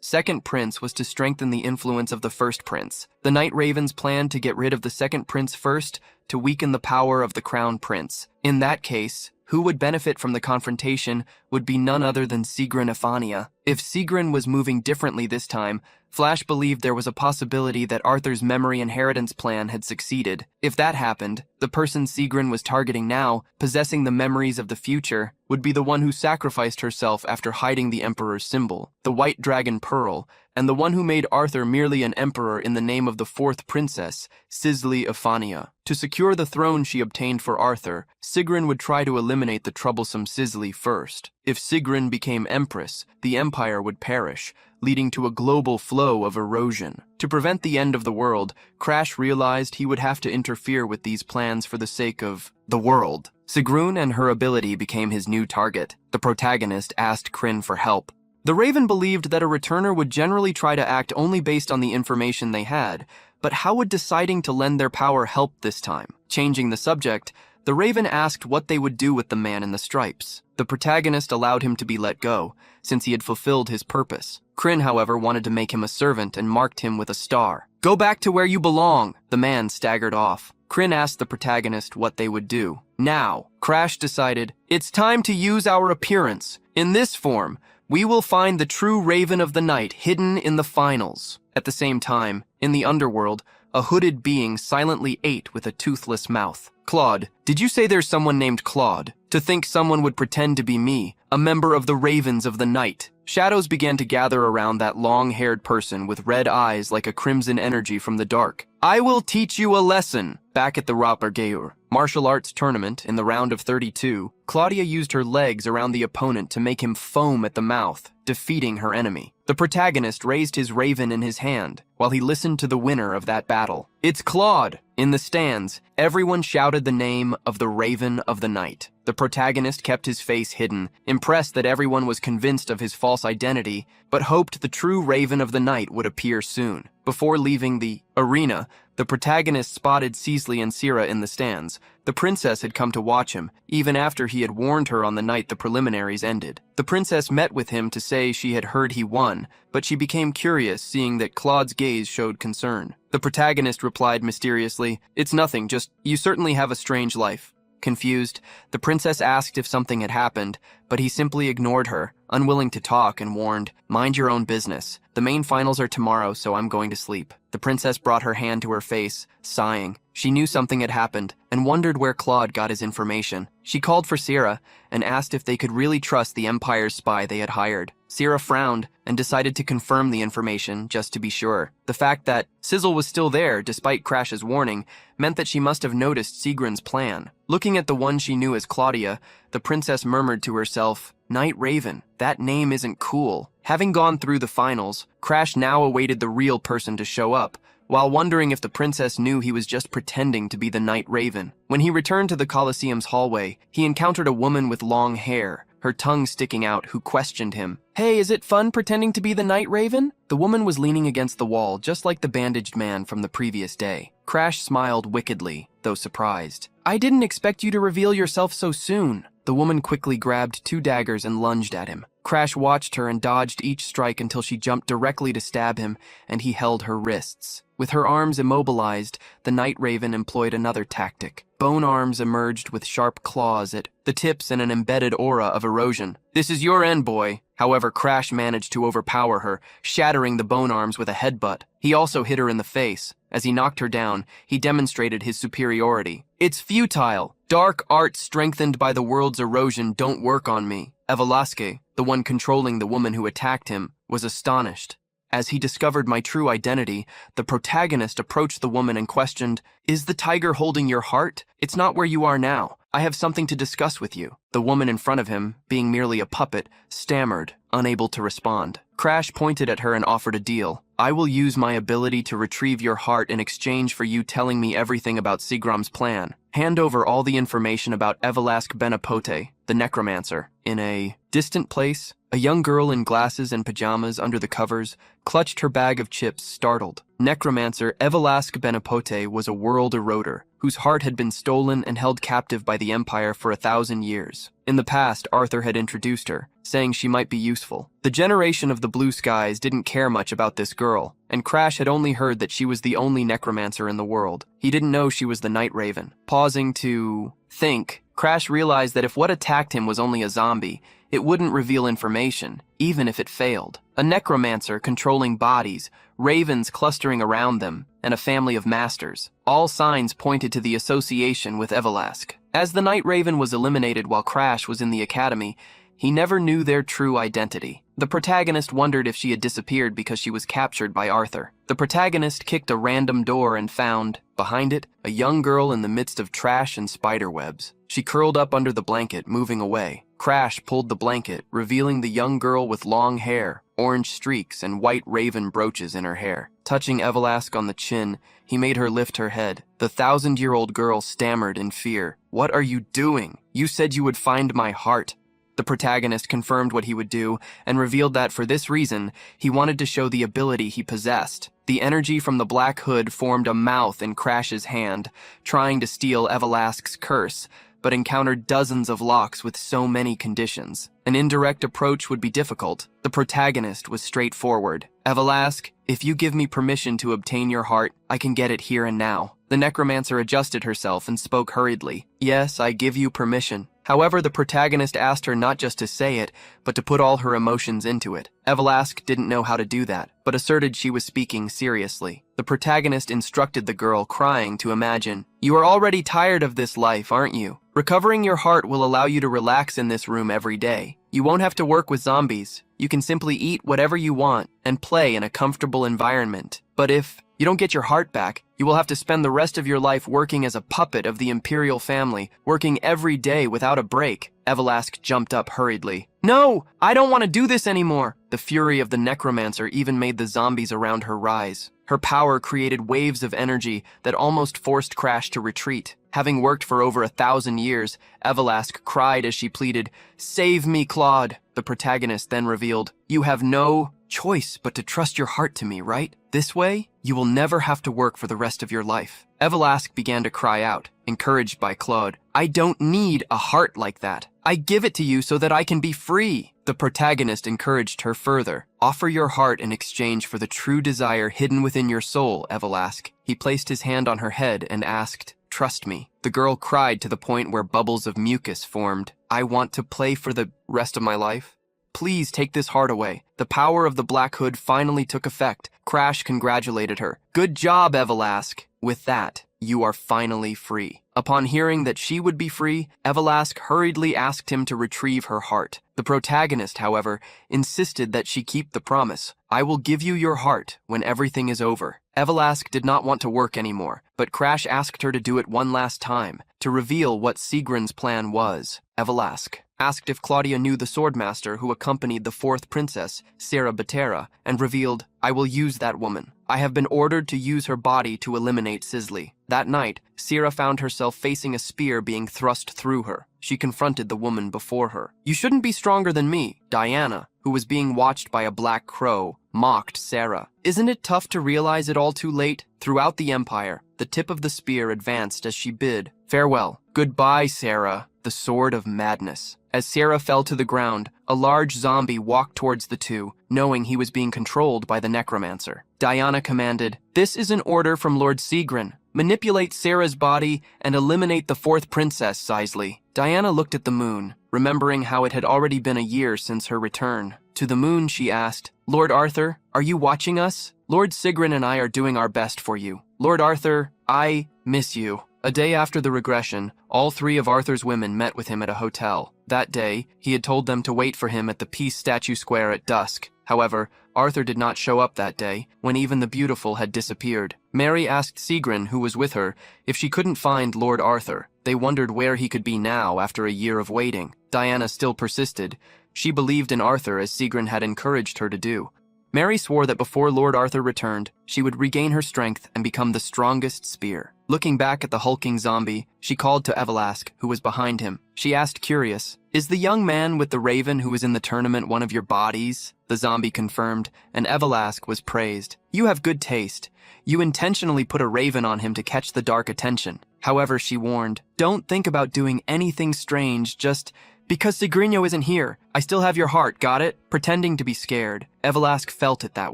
B: second prince was to strengthen the influence of the first prince. The Night Ravens planned to get rid of the second prince first to weaken the power of the crown prince. In that case, who would benefit from the confrontation would be none other than Sigrun Aphania. If Sigrun was moving differently this time, Flash believed there was a possibility that Arthur's memory inheritance plan had succeeded. If that happened, the person Sigrun was targeting now, possessing the memories of the future, would be the one who sacrificed herself after hiding the Emperor's symbol, the White Dragon Pearl, and the one who made Arthur merely an emperor in the name of the fourth princess, Sisley Ephania. To secure the throne she obtained for Arthur, Sigrun would try to eliminate the troublesome Sisley first. If Sigrun became empress, the empire would perish, leading to a global flow of erosion. To prevent the end of the world, Crash realized he would have to interfere with these plans for the sake of the world. Sigrun and her ability became his new target. The protagonist asked Kryn for help. The Raven believed that a returner would generally try to act only based on the information they had, but how would deciding to lend their power help this time? Changing the subject, the Raven asked what they would do with the man in the stripes. The protagonist allowed him to be let go, since he had fulfilled his purpose. Kryn, however, wanted to make him a servant and marked him with a star. "Go back to where you belong!" The man staggered off. Kryn asked the protagonist what they would do. Now, Crash decided, "It's time to use our appearance. In this form, we will find the true Raven of the Night hidden in the finals." At the same time, in the underworld, a hooded being silently ate with a toothless mouth. "Claude, did you say there's someone named Claude? To think someone would pretend to be me, a member of the Ravens of the Night." Shadows began to gather around that long-haired person with red eyes like a crimson energy from the dark. "I will teach you a lesson." Back at the Rappergeur martial arts tournament in the round of 32, Claudia used her legs around the opponent to make him foam at the mouth, defeating her enemy. The protagonist raised his raven in his hand while he listened to the winner of that battle. "It's Claude!" In the stands, everyone shouted the name of the Raven of the Night. The protagonist kept his face hidden, impressed that everyone was convinced of his false identity, but hoped the true Raven of the Night would appear soon. Before leaving the arena, the protagonist spotted Sisley and Sira in the stands. The princess had come to watch him, even after he had warned her on the night the preliminaries ended. The princess met with him to say she had heard he won, but she became curious seeing that Claude's gaze showed concern. The protagonist replied mysteriously, "It's nothing, just you certainly have a strange life." Confused, the princess asked if something had happened, but he simply ignored her, unwilling to talk, and warned, "Mind your own business. The main finals are tomorrow, so I'm going to sleep." The princess brought her hand to her face, sighing. She knew something had happened and wondered where Claude got his information. She called for Sira and asked if they could really trust the Empire's spy they had hired. Sira frowned and decided to confirm the information just to be sure. The fact that Sizzle was still there, despite Crash's warning, meant that she must have noticed Sigrun's plan. Looking at the one she knew as Claudia, the princess murmured to herself, "Night Raven, that name isn't cool." Having gone through the finals, Crash now awaited the real person to show up, while wondering if the princess knew he was just pretending to be the Night Raven. When he returned to the Colosseum's hallway, he encountered a woman with long hair, her tongue sticking out, who questioned him. "Hey, is it fun pretending to be the Night Raven?" The woman was leaning against the wall, just like the bandaged man from the previous day. Crash smiled wickedly, though surprised. "I didn't expect you to reveal yourself so soon." The woman quickly grabbed 2 daggers and lunged at him. Crash watched her and dodged each strike until she jumped directly to stab him, and he held her wrists. With her arms immobilized, the Night Raven employed another tactic. Bone arms emerged with sharp claws at the tips and an embedded aura of erosion. "This is your end, boy." However, Crash managed to overpower her, shattering the bone arms with a headbutt. He also hit her in the face. As he knocked her down, he demonstrated his superiority. "It's futile. Dark arts strengthened by the world's erosion don't work on me." Evalaske, the one controlling the woman who attacked him, was astonished. As he discovered my true identity, the protagonist approached the woman and questioned, "Is the tiger holding your heart? It's not where you are now. I have something to discuss with you." The woman in front of him, being merely a puppet, stammered, unable to respond. Crash pointed at her and offered a deal. "I will use my ability to retrieve your heart in exchange for you telling me everything about Sigram's plan. Hand over all the information about Evalask Benapote, the necromancer." In a distant place, a young girl in glasses and pajamas under the covers clutched her bag of chips, startled. Necromancer Evalask Benapote was a world eroder, whose heart had been stolen and held captive by the Empire for 1,000 years. In the past, Arthur had introduced her, saying she might be useful. The generation of the Blue Skies didn't care much about this girl, and Crash had only heard that she was the only necromancer in the world. He didn't know she was the Night Raven. Pausing to think, Crash realized that if what attacked him was only a zombie, it wouldn't reveal information, even if it failed. A necromancer controlling bodies, ravens clustering around them, and a family of masters. All signs pointed to the association with Evelask. As the Night Raven was eliminated while Crash was in the academy, he never knew their true identity. The protagonist wondered if she had disappeared because she was captured by Arthur. The protagonist kicked a random door and found, behind it, a young girl in the midst of trash and spider webs. She curled up under the blanket, moving away. Crash pulled the blanket, revealing the young girl with long hair, orange streaks, and white raven brooches in her hair. Touching Evelask on the chin, he made her lift her head. The 1,000-year-old girl stammered in fear. "What are you doing? You said you would find my heart." The protagonist confirmed what he would do and revealed that for this reason, he wanted to show the ability he possessed. The energy from the black hood formed a mouth in Crash's hand, trying to steal Evelask's curse, but encountered dozens of locks with so many conditions. An indirect approach would be difficult. The protagonist was straightforward. "Evelask, if you give me permission to obtain your heart, I can get it here and now." The necromancer adjusted herself and spoke hurriedly. "Yes, I give you permission." However, the protagonist asked her not just to say it, but to put all her emotions into it. Evelask didn't know how to do that, but asserted she was speaking seriously. The protagonist instructed the girl, crying, to imagine. "You are already tired of this life, aren't you? Recovering your heart will allow you to relax in this room every day. You won't have to work with zombies. You can simply eat whatever you want and play in a comfortable environment. But if you don't get your heart back, you will have to spend the rest of your life working as a puppet of the imperial family, working every day without a break." Evelask jumped up hurriedly. "No, I don't want to do this anymore." The fury of the necromancer even made the zombies around her rise. Her power created waves of energy that almost forced Crash to retreat. Having worked for over 1,000 years, Evelask cried as she pleaded, "Save me, Claude." The protagonist then revealed, "You have no choice but to trust your heart to me, right? This way, you will never have to work for the rest of your life." Evelask began to cry out, encouraged by Claude. "I don't need a heart like that. I give it to you so that I can be free." The protagonist encouraged her further. "Offer your heart in exchange for the true desire hidden within your soul, Evelask." He placed his hand on her head and asked, "Trust me." The girl cried to the point where bubbles of mucus formed. "I want to play for the rest of my life. Please take this heart away." The power of the Black Hood finally took effect. Crash congratulated her. "Good job, Evelask. With that, you are finally free." Upon hearing that she would be free, Evelask hurriedly asked him to retrieve her heart. The protagonist, however, insisted that she keep the promise. "I will give you your heart when everything is over." Evelask did not want to work anymore, but Crash asked her to do it one last time, to reveal what Sigrun's plan was. Evelask asked if Claudia knew the swordmaster who accompanied the fourth princess, Sarah Batera, and revealed, "I will use that woman. I have been ordered to use her body to eliminate Sisley." That night, Sarah found herself facing a spear being thrust through her. She confronted the woman before her. "You shouldn't be stronger than me." Diana, who was being watched by a black crow, mocked Sarah. "Isn't it tough to realize it all too late?" Throughout the Empire, the tip of the spear advanced as she bid, "Farewell. Goodbye, Sarah." The sword of madness. As Sarah fell to the ground, a large zombie walked towards the two, knowing he was being controlled by the necromancer. Diana commanded, "This is an order from Lord Sigrun. Manipulate Sarah's body and eliminate the fourth princess, Sisley." Diana looked at the moon, remembering how it had already been a year since her return. To the moon, she asked, "Lord Arthur, are you watching us? Lord Sigrun and I are doing our best for you. Lord Arthur, I miss you." A day after the regression, all three of Arthur's women met with him at a hotel. That day, he had told them to wait for him at the Peace Statue Square at dusk. However, Arthur did not show up that day, when even the beautiful had disappeared. Mary asked Sigrun, who was with her, if she couldn't find Lord Arthur. They wondered where he could be now after a year of waiting. Diana still persisted. She believed in Arthur as Sigrun had encouraged her to do. Mary swore that before Lord Arthur returned, she would regain her strength and become the strongest spear. Looking back at the hulking zombie, she called to Evelask, who was behind him. She asked, curious, "Is the young man with the raven who was in the tournament one of your bodies?" The zombie confirmed, and Evelask was praised. "You have good taste. You intentionally put a raven on him to catch the dark attention." However, she warned, "Don't think about doing anything strange, just Because Sigrinho isn't here. I still have your heart, got it? Pretending to be scared, Evelask felt it that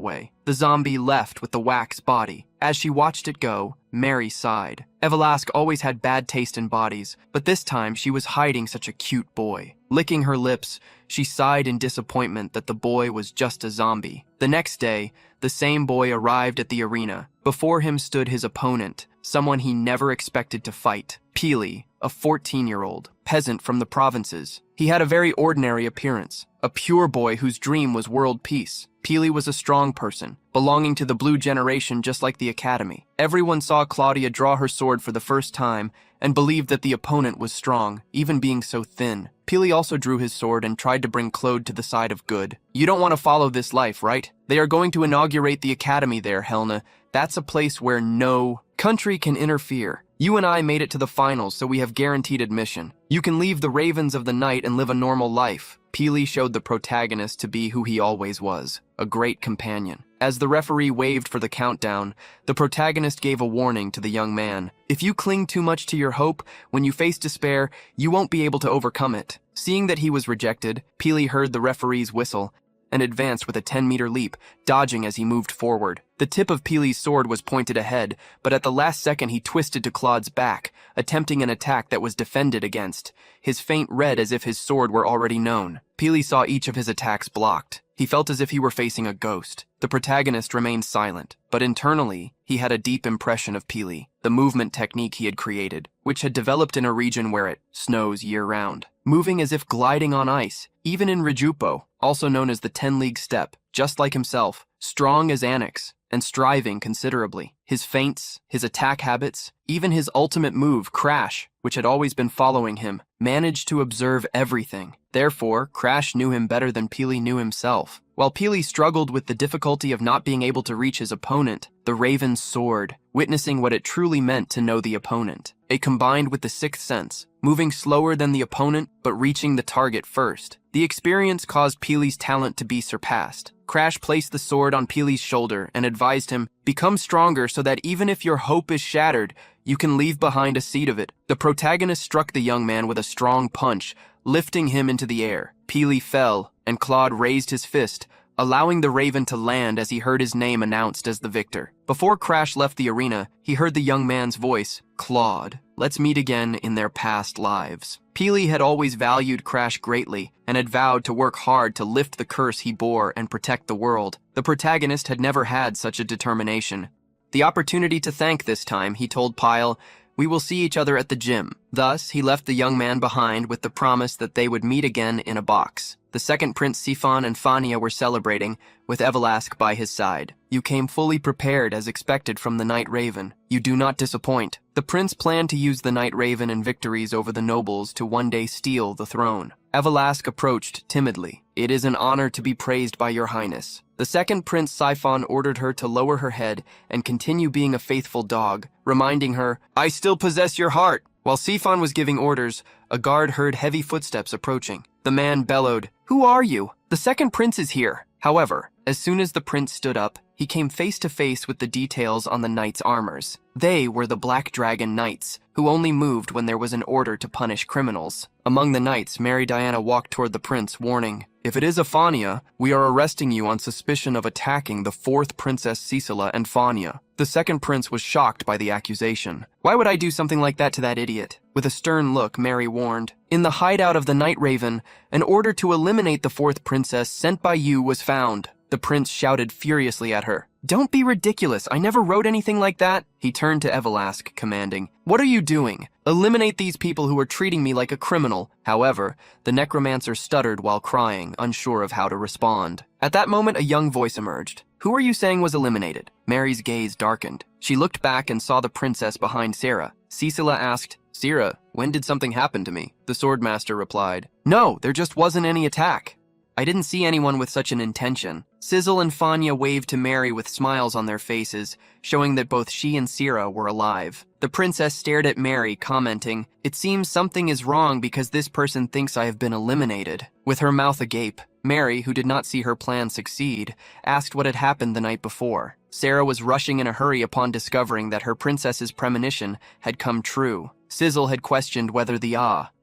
B: way. The zombie left with the wax body. As she watched it go, Mary sighed. Evelask always had bad taste in bodies, but this time she was hiding such a cute boy. Licking her lips, she sighed in disappointment that the boy was just a zombie. The next day, the same boy arrived at the arena. Before him stood his opponent, someone he never expected to fight. Peely, a 14-year-old peasant from the provinces. He had a very ordinary appearance, a pure boy whose dream was world peace. Peely was a strong person, belonging to the blue generation just like the academy. Everyone saw Claudia draw her sword for the first time and believed that the opponent was strong, even being so thin. Peely also drew his sword and tried to bring Claude to the side of good. You don't want to follow this life, right? They are going to inaugurate the academy there, Helena. That's a place where no country can interfere. You and I made it to the finals, so we have guaranteed admission. You can leave the Ravens of the Night and live a normal life. Peely showed the protagonist to be who he always was, a great companion. As the referee waved for the countdown, the protagonist gave a warning to the young man. If you cling too much to your hope, when you face despair, you won't be able to overcome it. Seeing that he was rejected, Peely heard the referee's whistle and advanced with a 10-meter leap, dodging as he moved forward. The tip of Peely's sword was pointed ahead, but at the last second he twisted to Claude's back, attempting an attack that was defended against. His feint read as if his sword were already known. Peely saw each of his attacks blocked. He felt as if he were facing a ghost. The protagonist remained silent, but internally, he had a deep impression of Peely, the movement technique he had created, which had developed in a region where it snows year-round. Moving as if gliding on ice, even in Rejupo, also known as the 10-league step, just like himself, strong as Anax, and striving considerably. His feints, his attack habits, even his ultimate move, Crash, which had always been following him, managed to observe everything. Therefore, Crash knew him better than Peely knew himself. While Peely struggled with the difficulty of not being able to reach his opponent, the Raven soared, witnessing what it truly meant to know the opponent. It combined with the sixth sense, moving slower than the opponent, but reaching the target first. The experience caused Peely's talent to be surpassed. Crash placed the sword on Peely's shoulder and advised him, become stronger so that even if your hope is shattered, you can leave behind a seed of it. The protagonist struck the young man with a strong punch, lifting him into the air. Peely fell, and Claude raised his fist, allowing the Raven to land as he heard his name announced as the victor. Before Crash left the arena, he heard the young man's voice, Claude, let's meet again in their past lives. Peely had always valued Crash greatly and had vowed to work hard to lift the curse he bore and protect the world. The protagonist had never had such a determination. The opportunity to thank this time, he told Pyle, we will see each other at the gym. Thus, he left the young man behind with the promise that they would meet again in a box. The second Prince Sifon and Fania were celebrating, with Evelask by his side. You came fully prepared as expected from the Night Raven. You do not disappoint. The prince planned to use the Night Raven and victories over the nobles to one day steal the throne. Evelask approached timidly. It is an honor to be praised by your highness. The second Prince Sifon ordered her to lower her head and continue being a faithful dog, reminding her, I still possess your heart. While Sifon was giving orders, a guard heard heavy footsteps approaching. The man bellowed, who are you? The second prince is here. However, as soon as the prince stood up, he came face to face with the details on the knight's armors. They were the Black Dragon Knights, who only moved when there was an order to punish criminals. Among the knights, Mary Diana walked toward the prince, warning, if it is Afania, we are arresting you on suspicion of attacking the fourth Princess Cecilla and Fania. The second prince was shocked by the accusation. Why would I do something like that to that idiot? With a stern look, Mary warned, in the hideout of the Night Raven, an order to eliminate the fourth princess sent by you was found. The prince shouted furiously at her. Don't be ridiculous, I never wrote anything like that. He turned to Evelask, commanding, what are you doing? Eliminate these people who are treating me like a criminal. However, the necromancer stuttered while crying, unsure of how to respond. At that moment, a young voice emerged. Who are you saying was eliminated? Mary's gaze darkened. She looked back and saw the princess behind Sarah. Cecilla asked, Sarah, when did something happen to me? The swordmaster replied, no, there just wasn't any attack. I didn't see anyone with such an intention. Sizzle and Fania waved to Mary with smiles on their faces, showing that both she and Sira were alive. The princess stared at Mary, commenting, it seems something is wrong because this person thinks I have been eliminated. With her mouth agape, Mary, who did not see her plan succeed, asked what had happened the night before. Sarah was rushing in a hurry upon discovering that her princess's premonition had come true. Sizzle had questioned whether the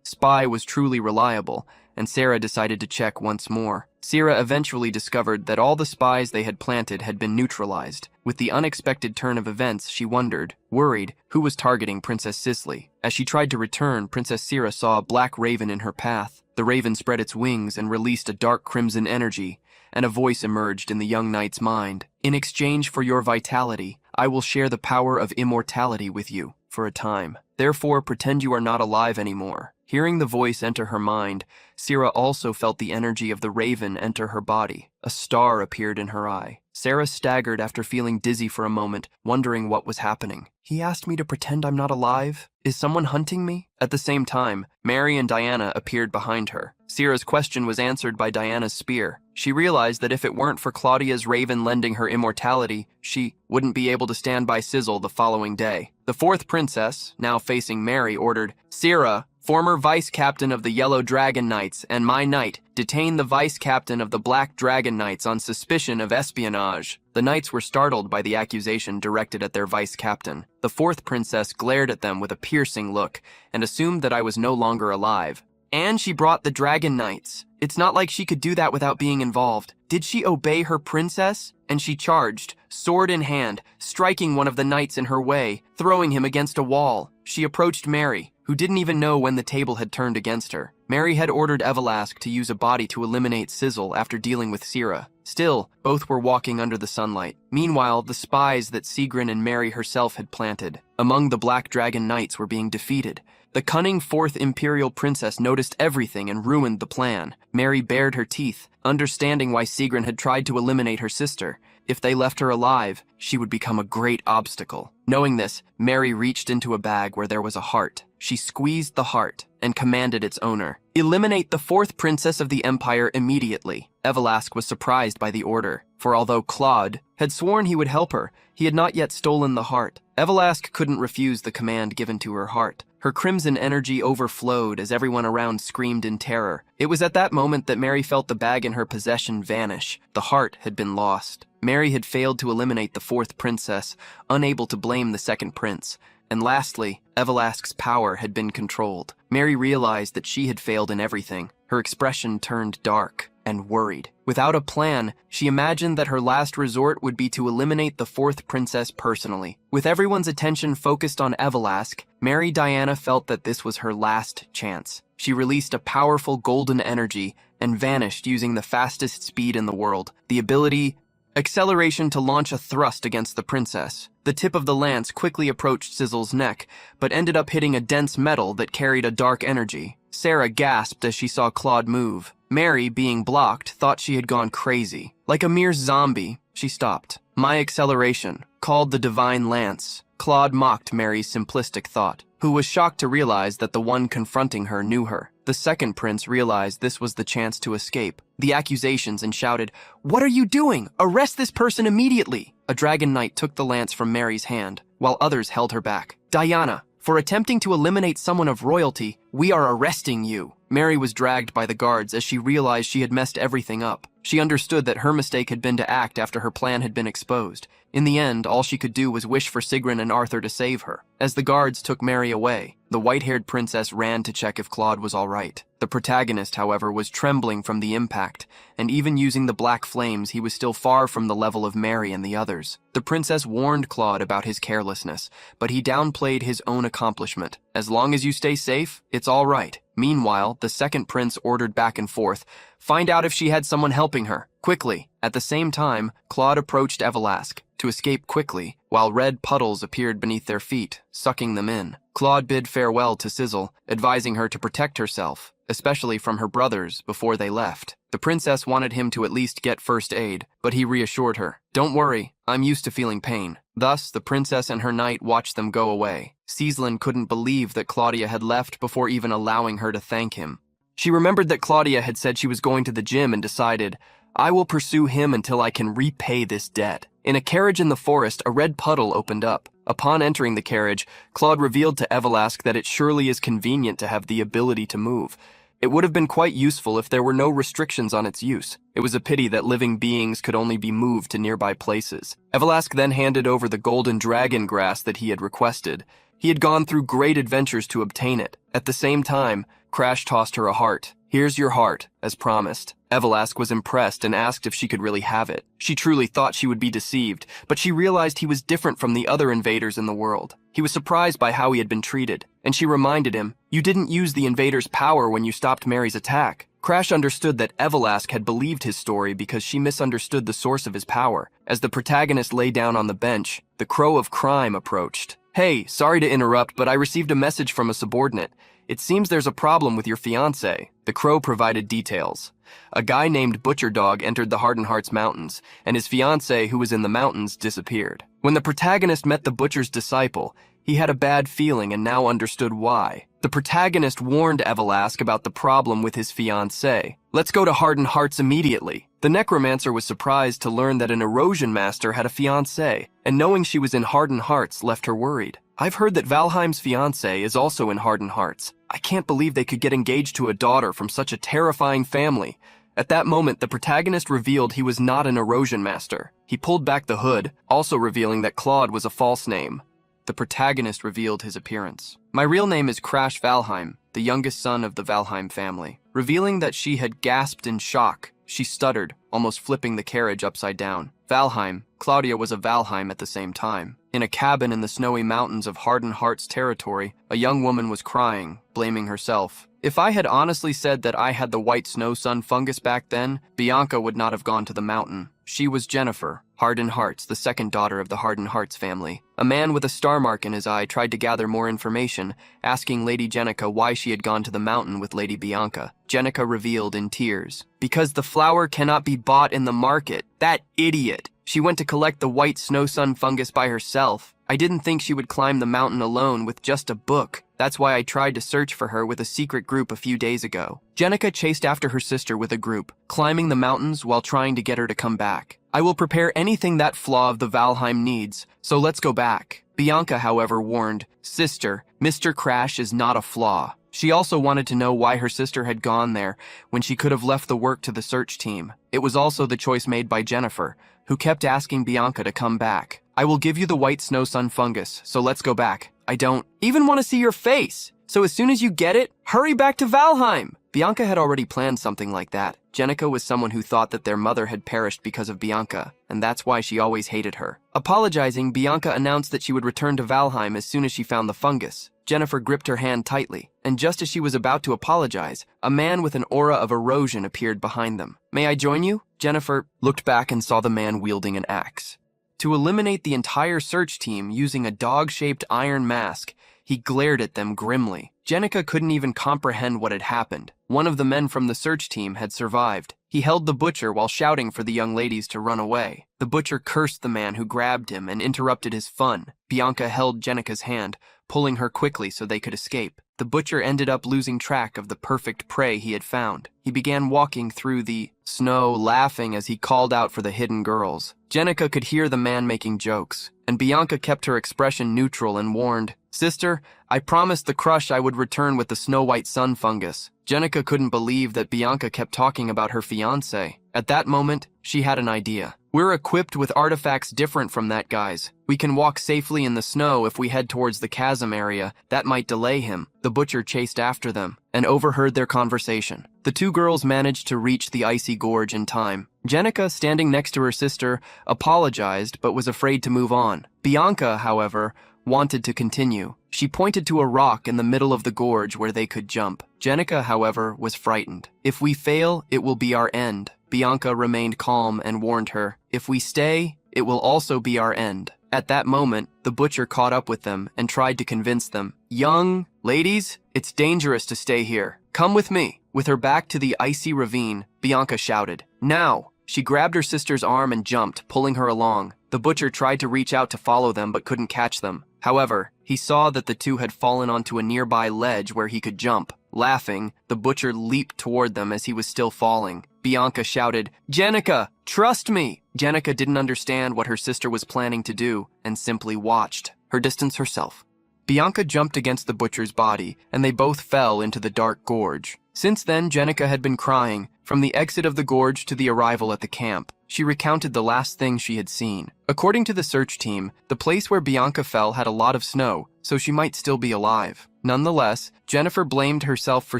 B: spy was truly reliable, and Sarah decided to check once more. Sarah eventually discovered that all the spies they had planted had been neutralized. With the unexpected turn of events, she wondered, worried, who was targeting Princess Sisley. As she tried to return, Princess Sarah saw a black raven in her path. The raven spread its wings and released a dark crimson energy, and a voice emerged in the young knight's mind. In exchange for your vitality, I will share the power of immortality with you for a time. Therefore, pretend you are not alive anymore. Hearing the voice enter her mind, Sarah also felt the energy of the raven enter her body. A star appeared in her eye. Sarah staggered after feeling dizzy for a moment, wondering what was happening. He asked me to pretend I'm not alive? Is someone hunting me? At the same time, Mary and Diana appeared behind her. Sarah's question was answered by Diana's spear. She realized that if it weren't for Claudia's raven lending her immortality, she wouldn't be able to stand by Sizzle the following day. The fourth princess, now facing Mary, ordered, Sarah, former vice captain of the Yellow Dragon Knights, and my knight, detain the vice captain of the Black Dragon Knights on suspicion of espionage. The knights were startled by the accusation directed at their vice captain. The fourth princess glared at them with a piercing look and assumed that I was no longer alive. And she brought the Dragon Knights. It's not like she could do that without being involved. Did she obey her princess? And she charged, sword in hand, striking one of the knights in her way, throwing him against a wall. She approached Mary, who didn't even know when the table had turned against her. Mary had ordered Evelask to use a body to eliminate Sizzle after dealing with Sarah. Still, both were walking under the sunlight. Meanwhile, the spies that Sigrun and Mary herself had planted among the Black Dragon Knights were being defeated. The cunning fourth imperial princess noticed everything and ruined the plan. Mary bared her teeth, understanding why Sigrun had tried to eliminate her sister. If they left her alive, she would become a great obstacle. Knowing this, Mary reached into a bag where there was a heart. She squeezed the heart and commanded its owner, eliminate the fourth princess of the empire immediately. Evelask was surprised by the order, for although Claude had sworn he would help her, he had not yet stolen the heart. Evelask couldn't refuse the command given to her heart. Her crimson energy overflowed as everyone around screamed in terror. It was at that moment that Mary felt the bag in her possession vanish. The heart had been lost. Mary had failed to eliminate the fourth princess, unable to blame the second prince. And lastly, Evelask's power had been controlled. Mary realized that she had failed in everything. Her expression turned dark and worried. Without a plan, she imagined that her last resort would be to eliminate the fourth princess personally. With everyone's attention focused on Evelask, Mary Diana felt that this was her last chance. She released a powerful golden energy and vanished using the fastest speed in the world, the ability acceleration to launch a thrust against the princess. The tip of the lance quickly approached Sizzle's neck, but ended up hitting a dense metal that carried a dark energy. Sarah gasped as she saw Claude move. Mary, being blocked, thought she had gone crazy. Like a mere zombie, she stopped. My acceleration, called the Divine Lance. Claude mocked Mary's simplistic thought, who was shocked to realize that the one confronting her knew her. The second prince realized this was the chance to escape the accusations and shouted, "What are you doing? Arrest this person immediately!" A dragon knight took the lance from Mary's hand, while others held her back. Diana, for attempting to eliminate someone of royalty, we are arresting you. Mary was dragged by the guards as she realized she had messed everything up. She understood that her mistake had been to act after her plan had been exposed. In the end, all she could do was wish for Sigrun and Arthur to save her. As the guards took Mary away, the white-haired princess ran to check if Claude was all right. The protagonist, however, was trembling from the impact, and even using the black flames, he was still far from the level of Mary and the others. The princess warned Claude about his carelessness, but he downplayed his own accomplishment. As long as you stay safe, it's all right. Meanwhile, the second prince ordered back and forth, find out if she had someone helping her, quickly. At the same time, Claude approached Evelask to escape quickly, while red puddles appeared beneath their feet, sucking them in. Claude bid farewell to Sizzle, advising her to protect herself, especially from her brothers, before they left. The princess wanted him to at least get first aid, but he reassured her, "Don't worry, I'm used to feeling pain." Thus, the princess and her knight watched them go away. Sislin couldn't believe that Claudia had left before even allowing her to thank him. She remembered that Claudia had said she was going to the gym and decided, I will pursue him until I can repay this debt. In a carriage in the forest, a red puddle opened up. Upon entering the carriage, Claude revealed to Evelask that it surely is convenient to have the ability to move. It would have been quite useful if there were no restrictions on its use. It was a pity that living beings could only be moved to nearby places. Evelask then handed over the golden dragon grass that he had requested. He had gone through great adventures to obtain it. At the same time, Crash tossed her a heart. Here's your heart, as promised. Evelask was impressed and asked if she could really have it. She truly thought she would be deceived, but she realized he was different from the other invaders in the world. He was surprised by how he had been treated, and she reminded him, "You didn't use the invader's power when you stopped Mary's attack." Crash understood that Evelask had believed his story because she misunderstood the source of his power. As the protagonist lay down on the bench, the crow of crime approached. "Hey, sorry to interrupt, but I received a message from a subordinate. It seems there's a problem with your fiancé." The crow provided details. A guy named Butcher Dog entered the Hardened Hearts Mountains, and his fiancé, who was in the mountains, disappeared. When the protagonist met the butcher's disciple, he had a bad feeling and now understood why. The protagonist warned Evelask about the problem with his fiancé. "Let's go to Hardened Hearts immediately." The necromancer was surprised to learn that an erosion master had a fiancé, and knowing she was in Hardened Hearts left her worried. "I've heard that Valheim's fiancé is also in Hardened Hearts. I can't believe they could get engaged to a daughter from such a terrifying family." At that moment, the protagonist revealed he was not an erosion master. He pulled back the hood, also revealing that Claude was a false name. The protagonist revealed his appearance. "My real name is Crash Valheim, the youngest son of the Valheim family." Revealing that she had gasped in shock, she stuttered, almost flipping the carriage upside down. Valheim, Claudia was a Valheim at the same time. In a cabin in the snowy mountains of Hardened Hearts territory, a young woman was crying, blaming herself. If I had honestly said that I had the white snow sun fungus back then, Bianca would not have gone to the mountain. She was Jennifer, Hardened Hearts, the second daughter of the Hardened Hearts family. A man with a star mark in his eye tried to gather more information, asking Lady Jenica why she had gone to the mountain with Lady Bianca. Jenica revealed in tears, "Because the flower cannot be bought in the market. That idiot. She went to collect the white snow sun fungus by herself. I didn't think she would climb the mountain alone with just a book. That's why I tried to search for her with a secret group a few days ago." Jenica chased after her sister with a group, climbing the mountains while trying to get her to come back. "I will prepare anything that flaw of the Valheim needs, so let's go back." Bianca, however, warned, "Sister, Mr. Crash is not a flaw." She also wanted to know why her sister had gone there when she could have left the work to the search team. It was also the choice made by Jennifer, who kept asking Bianca to come back. "I will give you the white snow sun fungus, so let's go back. I don't even want to see your face. So as soon as you get it, hurry back to Valheim." Bianca had already planned something like that. Jenica was someone who thought that their mother had perished because of Bianca, and that's why she always hated her. Apologizing, Bianca announced that she would return to Valheim as soon as she found the fungus. Jennifer gripped her hand tightly, and just as she was about to apologize, a man with an aura of erosion appeared behind them. "May I join you?" Jennifer looked back and saw the man wielding an axe. To eliminate the entire search team using a dog-shaped iron mask, he glared at them grimly. Jenica couldn't even comprehend what had happened. One of the men from the search team had survived. He held the butcher while shouting for the young ladies to run away. The butcher cursed the man who grabbed him and interrupted his fun. Bianca held Jenica's hand, pulling her quickly so they could escape. The butcher ended up losing track of the perfect prey he had found. He began walking through the snow, laughing as he called out for the hidden girls. Jenica could hear the man making jokes, and Bianca kept her expression neutral and warned, "Sister, I promised the crush I would return with the snow-white sun fungus." Jenica couldn't believe that Bianca kept talking about her fiancé. At that moment, she had an idea. "We're equipped with artifacts different from that guy's. We can walk safely in the snow if we head towards the chasm area. That might delay him." The butcher chased after them and overheard their conversation. The two girls managed to reach the icy gorge in time. Jenica, standing next to her sister, apologized but was afraid to move on. Bianca, however, wanted to continue. She pointed to a rock in the middle of the gorge where they could jump. Jenica, however, was frightened. "If we fail, it will be our end." Bianca remained calm and warned her, "If we stay, it will also be our end." At that moment, the butcher caught up with them and tried to convince them. "Young ladies, it's dangerous to stay here. Come with me." With her back to the icy ravine, Bianca shouted, "Now!" She grabbed her sister's arm and jumped, pulling her along. The butcher tried to reach out to follow them but couldn't catch them. However, he saw that the two had fallen onto a nearby ledge where he could jump. Laughing, the butcher leaped toward them as he was still falling. Bianca shouted, "Jenica, trust me!" Jenica didn't understand what her sister was planning to do and simply watched her distance herself. Bianca jumped against the butcher's body, and they both fell into the dark gorge. Since then, Jenica had been crying, from the exit of the gorge to the arrival at the camp. She recounted the last thing she had seen. According to the search team, the place where Bianca fell had a lot of snow, so she might still be alive. Nonetheless, Jennifer blamed herself for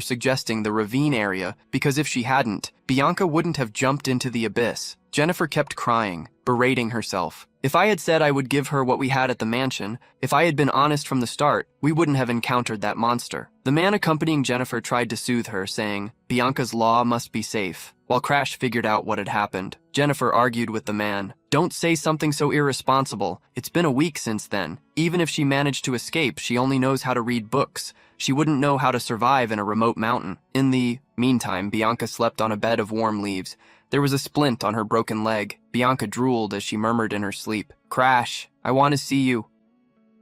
B: suggesting the ravine area because if she hadn't, Bianca wouldn't have jumped into the abyss. Jennifer kept crying, berating herself. If I had said I would give her what we had at the mansion, if I had been honest from the start, we wouldn't have encountered that monster. The man accompanying Jennifer tried to soothe her, saying, Bianca's law must be safe. While Crash figured out what had happened, Jennifer argued with the man. Don't say something so irresponsible. It's been a week since then. Even if she managed to escape, she only knows how to read books. She wouldn't know how to survive in a remote mountain. In the meantime, Bianca slept on a bed of warm leaves. There was a splint on her broken leg. Bianca drooled as she murmured in her sleep, Crash, I want to see you.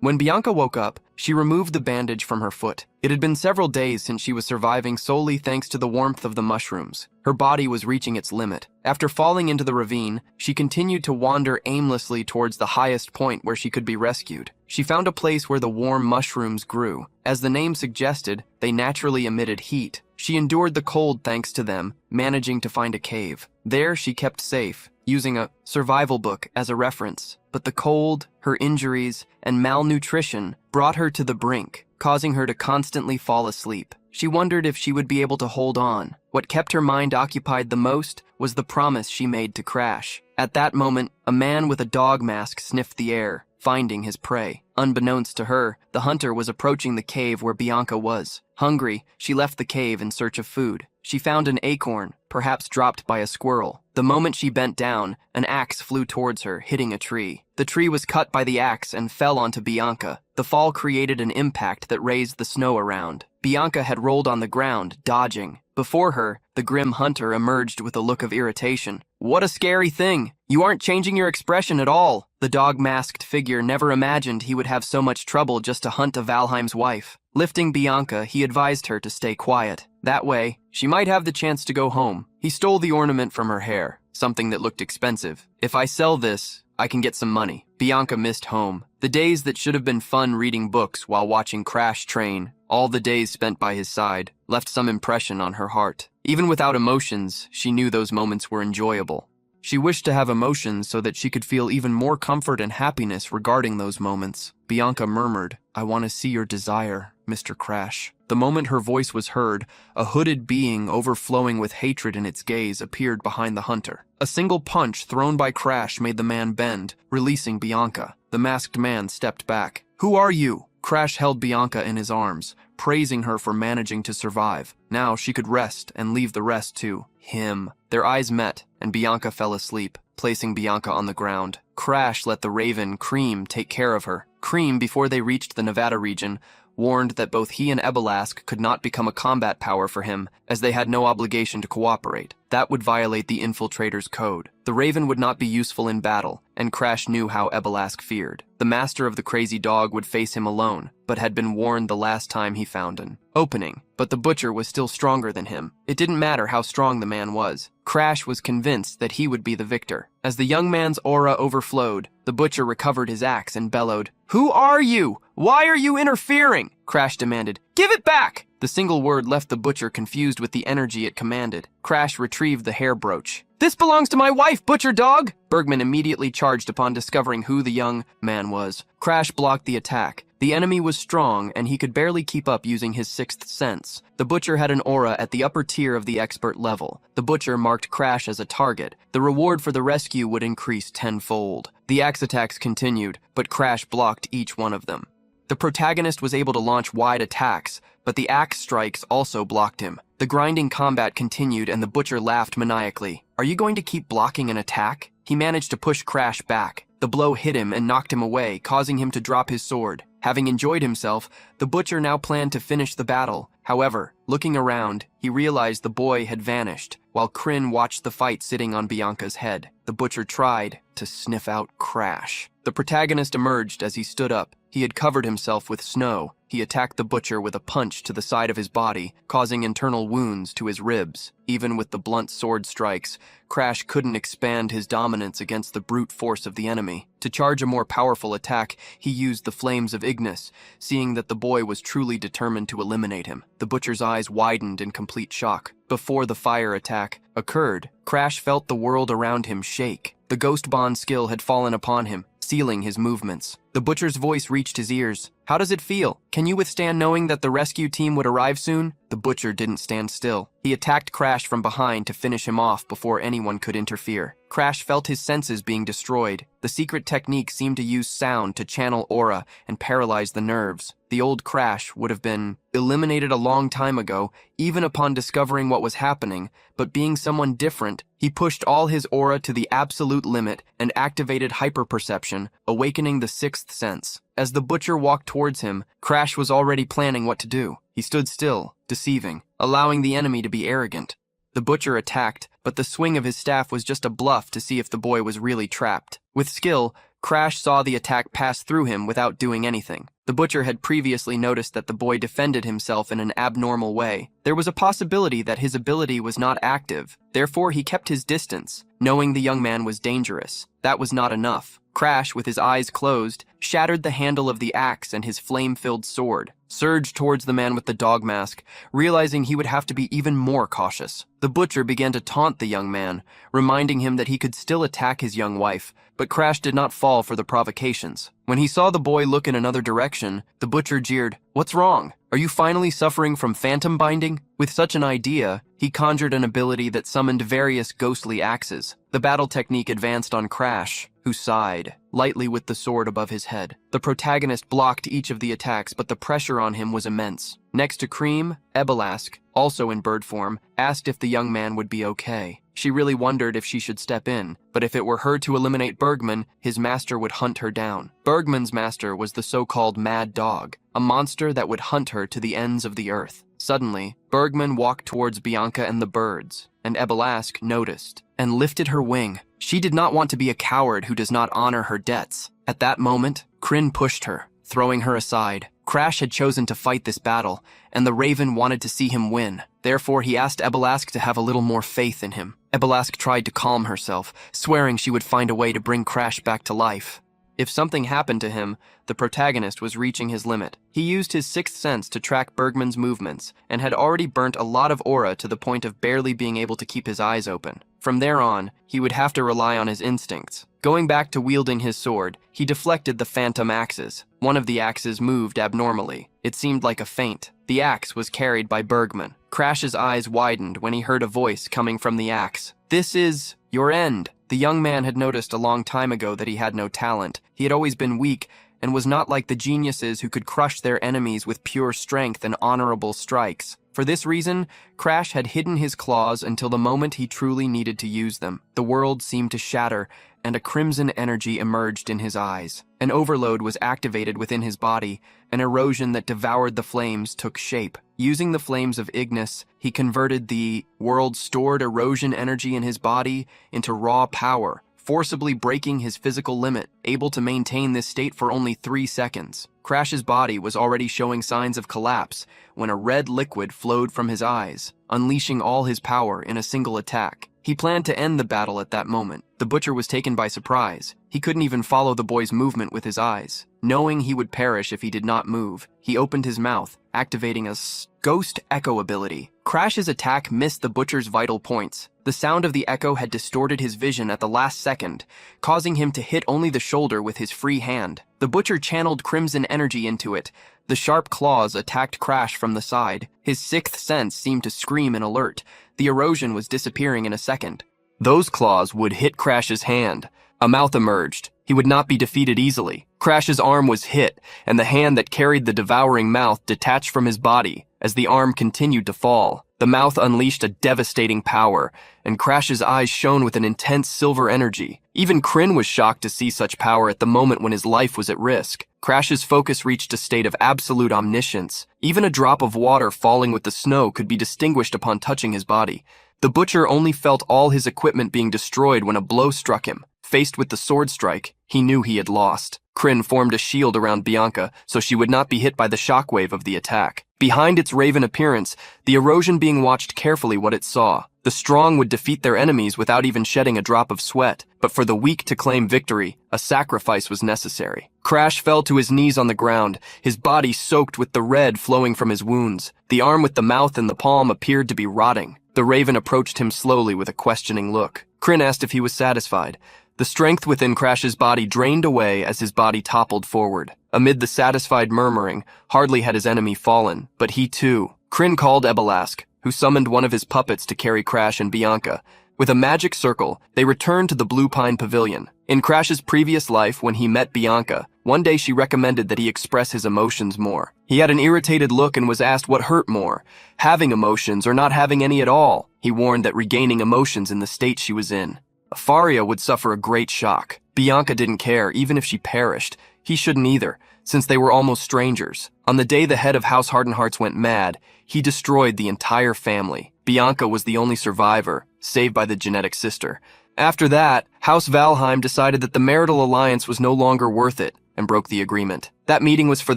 B: When Bianca woke up, she removed the bandage from her foot. It had been several days since she was surviving solely thanks to the warmth of the mushrooms. Her body was reaching its limit. After falling into the ravine, she continued to wander aimlessly towards the highest point where she could be rescued. She found a place where the warm mushrooms grew. As the name suggested, they naturally emitted heat. She endured the cold thanks to them, managing to find a cave. There she kept safe, using a survival book as a reference. But the cold, her injuries, and malnutrition brought her to the brink, causing her to constantly fall asleep. She wondered if she would be able to hold on. What kept her mind occupied the most was the promise she made to Crash. At that moment, a man with a dog mask sniffed the air, finding his prey. Unbeknownst to her, the hunter was approaching the cave where Bianca was. Hungry, she left the cave in search of food. She found an acorn, perhaps dropped by a squirrel. The moment she bent down, an axe flew towards her, hitting a tree. The tree was cut by the axe and fell onto Bianca. The fall created an impact that raised the snow around. Bianca had rolled on the ground, dodging. Before her, the grim hunter emerged with a look of irritation. What a scary thing! You aren't changing your expression at all. The dog-masked figure never imagined he would have so much trouble just to hunt a Valheim's wife. Lifting Bianca, he advised her to stay quiet. That way, she might have the chance to go home. He stole the ornament from her hair, something that looked expensive. If I sell this, I can get some money. Bianca missed home. The days that should have been fun reading books while watching Crash train, all the days spent by his side, left some impression on her heart. Even without emotions, she knew those moments were enjoyable. She wished to have emotions so that she could feel even more comfort and happiness regarding those moments. Bianca murmured, I want to see your desire, Mr. Crash. The moment her voice was heard, a hooded being overflowing with hatred in its gaze appeared behind the hunter. A single punch thrown by Crash made the man bend, releasing Bianca. The masked man stepped back. Who are you? Crash held Bianca in his arms, praising her for managing to survive. Now she could rest and leave the rest to him. Their eyes met, and Bianca fell asleep, placing Bianca on the ground. Crash let the raven, Cream, take care of her. Cream, before they reached the Nevada region, warned that both he and Ebelask could not become a combat power for him, as they had no obligation to cooperate. That would violate the Infiltrator's code. The Raven would not be useful in battle, and Crash knew how Ebelask feared. The master of the crazy dog would face him alone, but had been warned the last time he found an opening. But the butcher was still stronger than him. It didn't matter how strong the man was. Crash was convinced that he would be the victor. As the young man's aura overflowed, the butcher recovered his axe and bellowed, Who are you? Why are you interfering? Crash demanded. Give it back! The single word left the butcher confused with the energy it commanded. Crash retrieved the hair brooch. This belongs to my wife, butcher dog! Bergman immediately charged upon discovering who the young man was. Crash blocked the attack. The enemy was strong, and he could barely keep up using his sixth sense. The butcher had an aura at the upper tier of the expert level. The butcher marked Crash as a target. The reward for the rescue would increase tenfold. The axe attacks continued, but Crash blocked each one of them. The protagonist was able to launch wide attacks, but the axe strikes also blocked him. The grinding combat continued, and the butcher laughed maniacally. Are you going to keep blocking an attack? He managed to push Crash back. The blow hit him and knocked him away, causing him to drop his sword. Having enjoyed himself, the butcher now planned to finish the battle. However, looking around, he realized the boy had vanished, while Kryn watched the fight sitting on Bianca's head. The butcher tried to sniff out Crash. The protagonist emerged as he stood up. He had covered himself with snow. He attacked the butcher with a punch to the side of his body, causing internal wounds to his ribs. Even with the blunt sword strikes, Crash couldn't expand his dominance against the brute force of the enemy. To charge a more powerful attack, he used the flames of Ignis, seeing that the boy was truly determined to eliminate him. The butcher's eyes widened in complete shock. Before the fire attack occurred, Crash felt the world around him shake. The Ghost Bond skill had fallen upon him, sealing his movements. The butcher's voice reached his ears. How does it feel? Can you withstand knowing that the rescue team would arrive soon? The butcher didn't stand still. He attacked Crash from behind to finish him off before anyone could interfere. Crash felt his senses being destroyed. The secret technique seemed to use sound to channel aura and paralyze the nerves. The old Crash would have been eliminated a long time ago, even upon discovering what was happening, but being someone different, he pushed all his aura to the absolute limit and activated hyperperception, awakening the sixth sense. As the butcher walked towards him, Crash was already planning what to do. He stood still, deceiving, allowing the enemy to be arrogant. The butcher attacked, but the swing of his staff was just a bluff to see if the boy was really trapped. With skill, Crash saw the attack pass through him without doing anything. The butcher had previously noticed that the boy defended himself in an abnormal way. There was a possibility that his ability was not active, therefore he kept his distance, knowing the young man was dangerous. That was not enough. Crash, with his eyes closed, shattered the handle of the axe and his flame-filled sword, surged towards the man with the dog mask, realizing he would have to be even more cautious. The butcher began to taunt the young man, reminding him that he could still attack his young wife, but Crash did not fall for the provocations. When he saw the boy look in another direction, the butcher jeered, "What's wrong? Are you finally suffering from phantom binding?" With such an idea, he conjured an ability that summoned various ghostly axes. The battle technique advanced on Crash, who sighed, lightly with the sword above his head. The protagonist blocked each of the attacks, but the pressure on him was immense. Next to Cream, Ebelask, also in bird form, asked if the young man would be okay. She really wondered if she should step in, but if it were her to eliminate Bergman, his master would hunt her down. Bergman's master was the so-called Mad Dog, a monster that would hunt her to the ends of the earth. Suddenly, Bergman walked towards Bianca and the birds, and Ebelask noticed and lifted her wing. She did not want to be a coward who does not honor her debts. At that moment, Kryn pushed her, throwing her aside. Crash had chosen to fight this battle, and the Raven wanted to see him win. Therefore, he asked Ebelask to have a little more faith in him. Ebelask tried to calm herself, swearing she would find a way to bring Crash back to life. If something happened to him, the protagonist was reaching his limit. He used his sixth sense to track Bergman's movements, and had already burnt a lot of aura to the point of barely being able to keep his eyes open. From there on, he would have to rely on his instincts. Going back to wielding his sword, he deflected the phantom axes. One of the axes moved abnormally. It seemed like a feint. The axe was carried by Bergman. Crash's eyes widened when he heard a voice coming from the axe. "This is your end." The young man had noticed a long time ago that he had no talent. He had always been weak and was not like the geniuses who could crush their enemies with pure strength and honorable strikes. For this reason, Crash had hidden his claws until the moment he truly needed to use them. The world seemed to shatter, and a crimson energy emerged in his eyes. An overload was activated within his body. An erosion that devoured the flames took shape. Using the flames of Ignis, he converted the world's stored erosion energy in his body into raw power, forcibly breaking his physical limit, able to maintain this state for only 3 seconds. Crash's body was already showing signs of collapse when a red liquid flowed from his eyes, unleashing all his power in a single attack. He planned to end the battle at that moment. The butcher was taken by surprise. He couldn't even follow the boy's movement with his eyes. Knowing he would perish if he did not move, he opened his mouth, activating a ghost echo ability. Crash's attack missed the butcher's vital points. The sound of the echo had distorted his vision at the last second, causing him to hit only the shoulder with his free hand. The butcher channeled crimson energy into it. The sharp claws attacked Crash from the side. His sixth sense seemed to scream in alert. The erosion was disappearing in a second. Those claws would hit Crash's hand. A mouth emerged. He would not be defeated easily. Crash's arm was hit, and the hand that carried the devouring mouth detached from his body. As the arm continued to fall, the mouth unleashed a devastating power, and Crash's eyes shone with an intense silver energy. Even Kryn was shocked to see such power at the moment when his life was at risk. Crash's focus reached a state of absolute omniscience. Even a drop of water falling with the snow could be distinguished upon touching his body. The butcher only felt all his equipment being destroyed when a blow struck him. Faced with the sword strike, he knew he had lost. Kryn formed a shield around Bianca so she would not be hit by the shockwave of the attack. Behind its raven appearance, the erosion being watched carefully what it saw. The strong would defeat their enemies without even shedding a drop of sweat, but for the weak to claim victory, a sacrifice was necessary. Crash fell to his knees on the ground, his body soaked with the red flowing from his wounds. The arm with the mouth and the palm appeared to be rotting. The raven approached him slowly with a questioning look. Kryn asked if he was satisfied. The strength within Crash's body drained away as his body toppled forward. Amid the satisfied murmuring, hardly had his enemy fallen, but he too. Kryn called Ebelask, who summoned one of his puppets to carry Crash and Bianca. With a magic circle, they returned to the Blue Pine Pavilion. In Crash's previous life, when he met Bianca, one day she recommended that he express his emotions more. He had an irritated look and was asked what hurt more, having emotions or not having any at all. He warned that regaining emotions in the state she was in, Afaria would suffer a great shock. Bianca didn't care, even if she perished. He shouldn't either, since they were almost strangers. On the day the head of House Hardenhearts went mad, he destroyed the entire family. Bianca was the only survivor, saved by the genetic sister. After that, House Valheim decided that the marital alliance was no longer worth it and broke the agreement. That meeting was for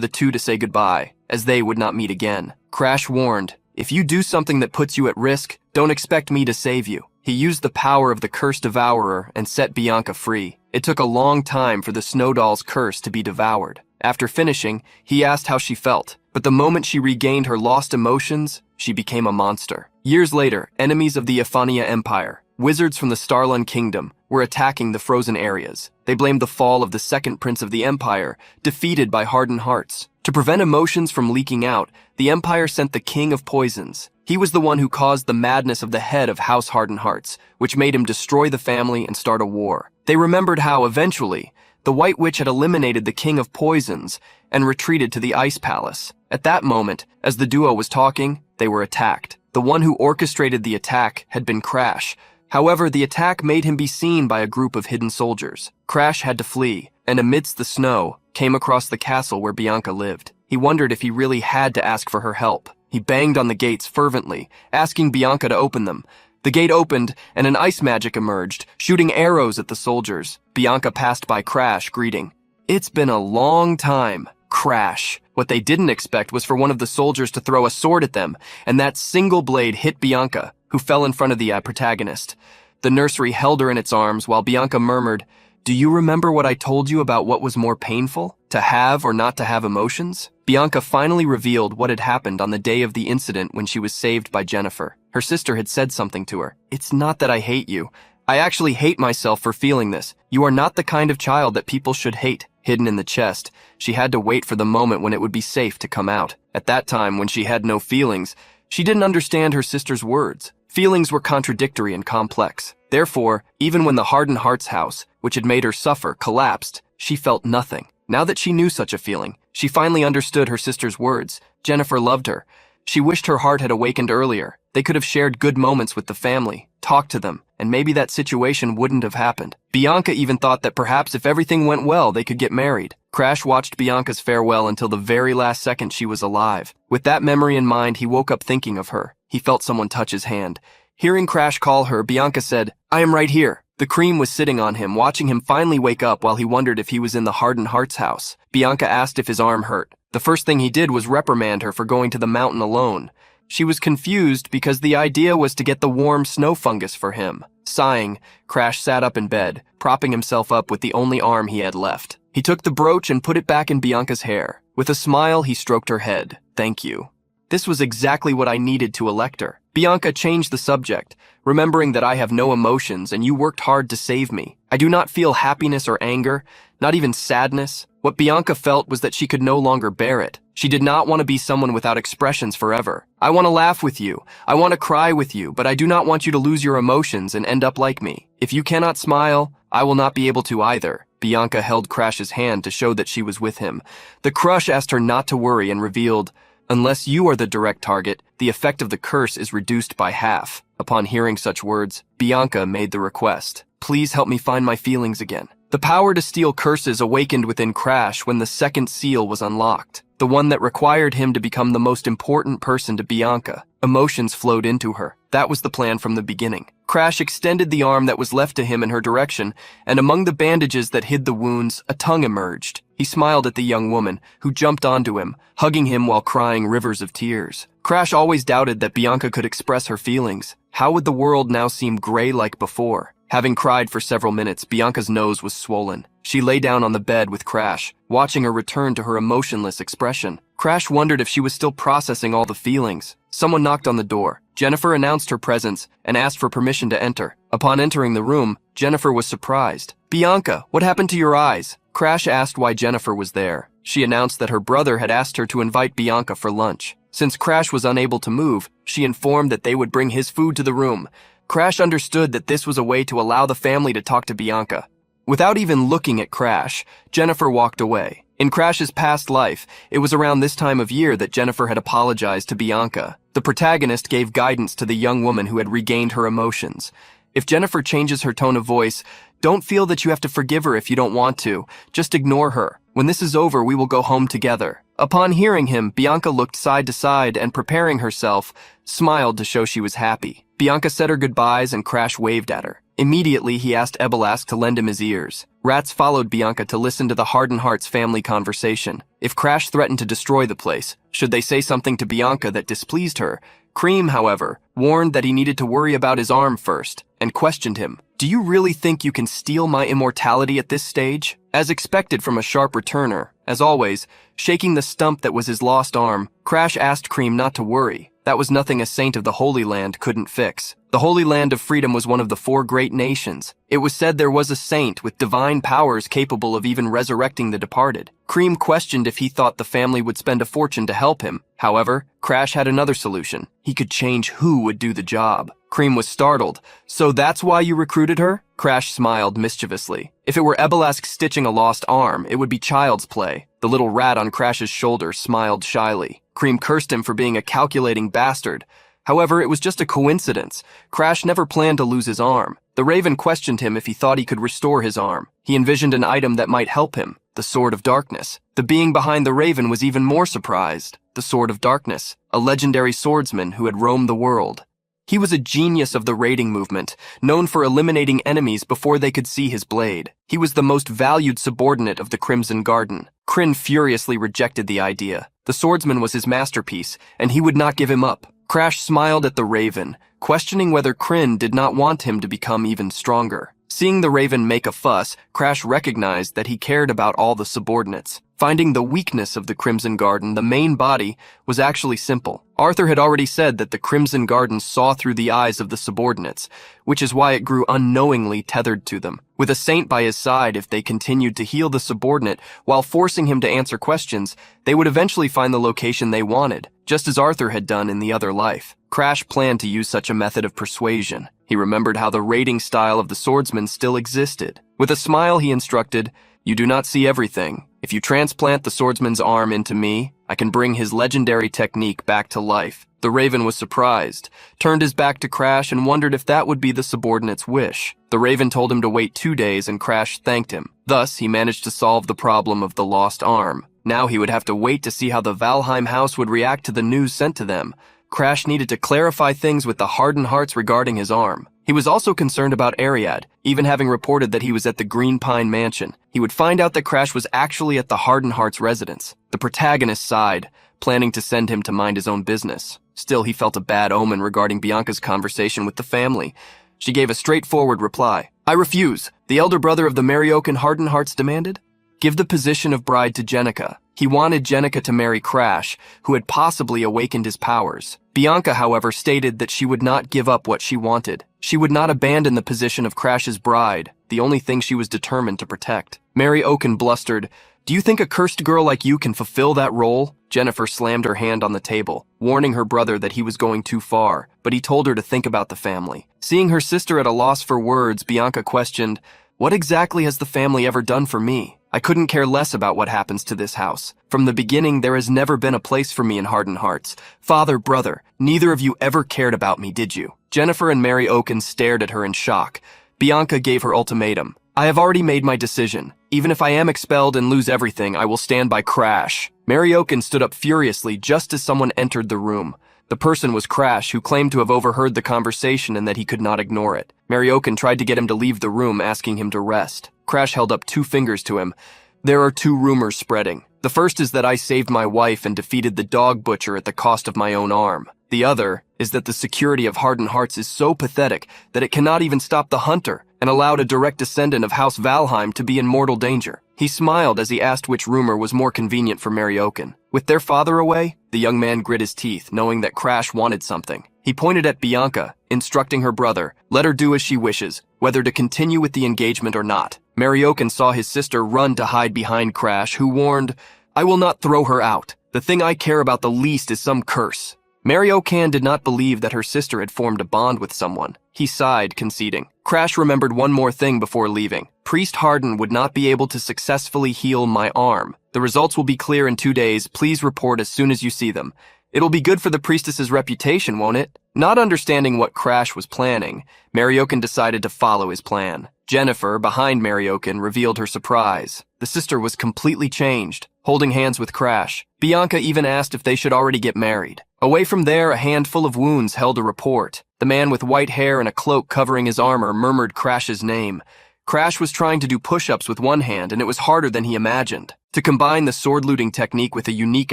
B: the two to say goodbye, as they would not meet again. Crash warned, "If you do something that puts you at risk, don't expect me to save you." He used the power of the Cursed Devourer and set Bianca free. It took a long time for the Snow Doll's curse to be devoured. After finishing, he asked how she felt, but the moment she regained her lost emotions, she became a monster. Years later, enemies of the Ephania Empire, wizards from the Starlun Kingdom, were attacking the frozen areas. They blamed the fall of the second prince of the empire, defeated by hardened hearts. To prevent emotions from leaking out, the empire sent the King of Poisons. He was the one who caused the madness of the head of House Hardened Hearts, which made him destroy the family and start a war. They remembered how, eventually, the White Witch had eliminated the King of Poisons and retreated to the Ice Palace. At that moment, as the duo was talking, they were attacked. The one who orchestrated the attack had been Crash. However, the attack made him be seen by a group of hidden soldiers. Crash had to flee, and amidst the snow, came across the castle where Bianca lived. He wondered if he really had to ask for her help. He banged on the gates fervently, asking Bianca to open them. The gate opened, and an ice magic emerged, shooting arrows at the soldiers. Bianca passed by Crash, greeting, "It's been a long time, Crash." What they didn't expect was for one of the soldiers to throw a sword at them, and that single blade hit Bianca, who fell in front of the protagonist. The nursery held her in its arms while Bianca murmured, "Do you remember what I told you about what was more painful, to have or not to have emotions?" Bianca finally revealed what had happened on the day of the incident when she was saved by Jennifer. Her sister had said something to her. "It's not that I hate you. I actually hate myself for feeling this. You are not the kind of child that people should hate." Hidden in the chest, she had to wait for the moment when it would be safe to come out. At that time, when she had no feelings, she didn't understand her sister's words. Feelings were contradictory and complex. Therefore, even when the Hardened Hearts house, which had made her suffer, collapsed, she felt nothing. Now that she knew such a feeling, she finally understood her sister's words. Jennifer loved her. She wished her heart had awakened earlier. They could have shared good moments with the family, talked to them, and maybe that situation wouldn't have happened. Bianca even thought that perhaps if everything went well, they could get married. Crash watched Bianca's farewell until the very last second she was alive. With that memory in mind, he woke up thinking of her. He felt someone touch his hand. Hearing Crash call her, Bianca said, "I am right here." The cream was sitting on him, watching him finally wake up while he wondered if he was in the Hardened Hearts house. Bianca asked if his arm hurt. The first thing he did was reprimand her for going to the mountain alone. She was confused because the idea was to get the warm snow fungus for him. Sighing, Crash sat up in bed, propping himself up with the only arm he had left. He took the brooch and put it back in Bianca's hair. With a smile, he stroked her head. "Thank you. This was exactly what I needed to elect her." Bianca changed the subject, remembering that I have no emotions and you worked hard to save me. I do not feel happiness or anger, not even sadness. What Bianca felt was that she could no longer bear it. She did not want to be someone without expressions forever. "I want to laugh with you. I want to cry with you, but I do not want you to lose your emotions and end up like me. If you cannot smile, I will not be able to either." Bianca held Crash's hand to show that she was with him. The crush asked her not to worry and revealed, "Unless you are the direct target, the effect of the curse is reduced by half." Upon hearing such words, Bianca made the request, "Please help me find my feelings again." The power to steal curses awakened within Crash when the second seal was unlocked, the one that required him to become the most important person to Bianca. Emotions flowed into her. That was the plan from the beginning. Crash extended the arm that was left to him in her direction, and among the bandages that hid the wounds, a tongue emerged. He smiled at the young woman, who jumped onto him, hugging him while crying rivers of tears. Crash always doubted that Bianca could express her feelings. How would the world now seem gray like before? Having cried for several minutes, Bianca's nose was swollen. She lay down on the bed with Crash, watching her return to her emotionless expression. Crash wondered if she was still processing all the feelings. Someone knocked on the door. Jennifer announced her presence and asked for permission to enter. Upon entering the room, Jennifer was surprised. "Bianca, what happened to your eyes?" Crash asked why Jennifer was there. She announced that her brother had asked her to invite Bianca for lunch. Since Crash was unable to move, she informed that they would bring his food to the room. Crash understood that this was a way to allow the family to talk to Bianca. Without even looking at Crash, Jennifer walked away. In Crash's past life, it was around this time of year that Jennifer had apologized to Bianca. The protagonist gave guidance to the young woman who had regained her emotions. If Jennifer changes her tone of voice, don't feel that you have to forgive her if you don't want to. Just ignore her. When this is over, we will go home together. Upon hearing him, Bianca looked side to side and, preparing herself, smiled to show she was happy. Bianca said her goodbyes and Crash waved at her. Immediately, he asked Ebelask to lend him his ears. Rats followed Bianca to listen to the Harden Hearts family conversation. If Crash threatened to destroy the place, should they say something to Bianca that displeased her? Cream, however, warned that he needed to worry about his arm first, and questioned him. "Do you really think you can steal my immortality at this stage?" As expected from a sharp returner, as always, shaking the stump that was his lost arm, Crash asked Cream not to worry. That was nothing a saint of the Holy Land couldn't fix. The Holy Land of Freedom was one of the 4 great nations. It was said there was a saint with divine powers capable of even resurrecting the departed. Cream questioned if he thought the family would spend a fortune to help him. However, Crash had another solution. He could change who would do the job. Cream was startled. "So that's why you recruited her?" Crash smiled mischievously. If it were Ebelask stitching a lost arm, it would be child's play. The little rat on Crash's shoulder smiled shyly. Cream cursed him for being a calculating bastard. However, it was just a coincidence. Crash never planned to lose his arm. The Raven questioned him if he thought he could restore his arm. He envisioned an item that might help him, the Sword of Darkness. The being behind the Raven was even more surprised. The Sword of Darkness, a legendary swordsman who had roamed the world. He was a genius of the raiding movement, known for eliminating enemies before they could see his blade. He was the most valued subordinate of the Crimson Garden. Kryn furiously rejected the idea. The swordsman was his masterpiece, and he would not give him up. Crash smiled at the Raven, questioning whether Kryn did not want him to become even stronger. Seeing the Raven make a fuss, Crash recognized that he cared about all the subordinates. Finding the weakness of the Crimson Garden, the main body, was actually simple. Arthur had already said that the Crimson Garden saw through the eyes of the subordinates, which is why it grew unknowingly tethered to them. With a saint by his side, if they continued to heal the subordinate while forcing him to answer questions, they would eventually find the location they wanted, just as Arthur had done in the other life. Crash planned to use such a method of persuasion. He remembered how the raiding style of the swordsman still existed. With a smile, he instructed, "You do not see everything. If you transplant the swordsman's arm into me, I can bring his legendary technique back to life." The Raven was surprised, turned his back to Crash, and wondered if that would be the subordinate's wish. The Raven told him to wait 2 days, and Crash thanked him. Thus, he managed to solve the problem of the lost arm. Now he would have to wait to see how the Valheim house would react to the news sent to them. Crash needed to clarify things with the Harden Hearts regarding his arm. He was also concerned about Ariad, even having reported that he was at the Green Pine Mansion. He would find out that Crash was actually at the Harden Hearts residence. The protagonist sighed, planning to send him to mind his own business. Still, he felt a bad omen regarding Bianca's conversation with the family. She gave a straightforward reply. "I refuse," the elder brother of the Mariokan Harden Hearts demanded. "Give the position of bride to Jenica." He wanted Jenica to marry Crash, who had possibly awakened his powers. Bianca, however, stated that she would not give up what she wanted. She would not abandon the position of Crash's bride, the only thing she was determined to protect. Mary Oaken blustered, "Do you think a cursed girl like you can fulfill that role?" Jennifer slammed her hand on the table, warning her brother that he was going too far, but he told her to think about the family. Seeing her sister at a loss for words, Bianca questioned, "What exactly has the family ever done for me? I couldn't care less about what happens to this house. From the beginning, there has never been a place for me in Harden Hearts. Father, brother, neither of you ever cared about me, did you?" Jennifer and Mary Oaken stared at her in shock. Bianca gave her ultimatum. "I have already made my decision. Even if I am expelled and lose everything, I will stand by Crash." Mary Oaken stood up furiously just as someone entered the room. The person was Crash, who claimed to have overheard the conversation and that he could not ignore it. Mary Oaken tried to get him to leave the room, asking him to rest. Crash held up 2 fingers to him. "There are 2 rumors spreading. The first is that I saved my wife and defeated the dog butcher at the cost of my own arm. The other is that the security of Harden Hearts is so pathetic that it cannot even stop the hunter. and allowed a direct descendant of House Valheim to be in mortal danger. He smiled as he asked which rumor was more convenient for Mariokin. With their father away, the young man grit his teeth, knowing that Crash wanted something. He pointed at Bianca, instructing her brother, let her do as she wishes, whether to continue with the engagement or not. Mariokin saw his sister run to hide behind Crash, who warned, I will not throw her out. The thing I care about the least is some curse. Mariokin did not believe that her sister had formed a bond with someone. He sighed, conceding. Crash remembered one more thing before leaving. Priest Harden would not be able to successfully heal my arm. The results will be clear in 2 days. Please report as soon as you see them. It'll be good for the priestess's reputation, won't it? Not understanding what Crash was planning, Mariokin decided to follow his plan. Jennifer, behind Mariokin, revealed her surprise. The sister was completely changed, holding hands with Crash. Bianca even asked if they should already get married. Away from there, a handful of wounds held a report. The man with white hair and a cloak covering his armor murmured Crash's name. Crash was trying to do push-ups with one hand, and it was harder than he imagined. To combine the sword-looting technique with a unique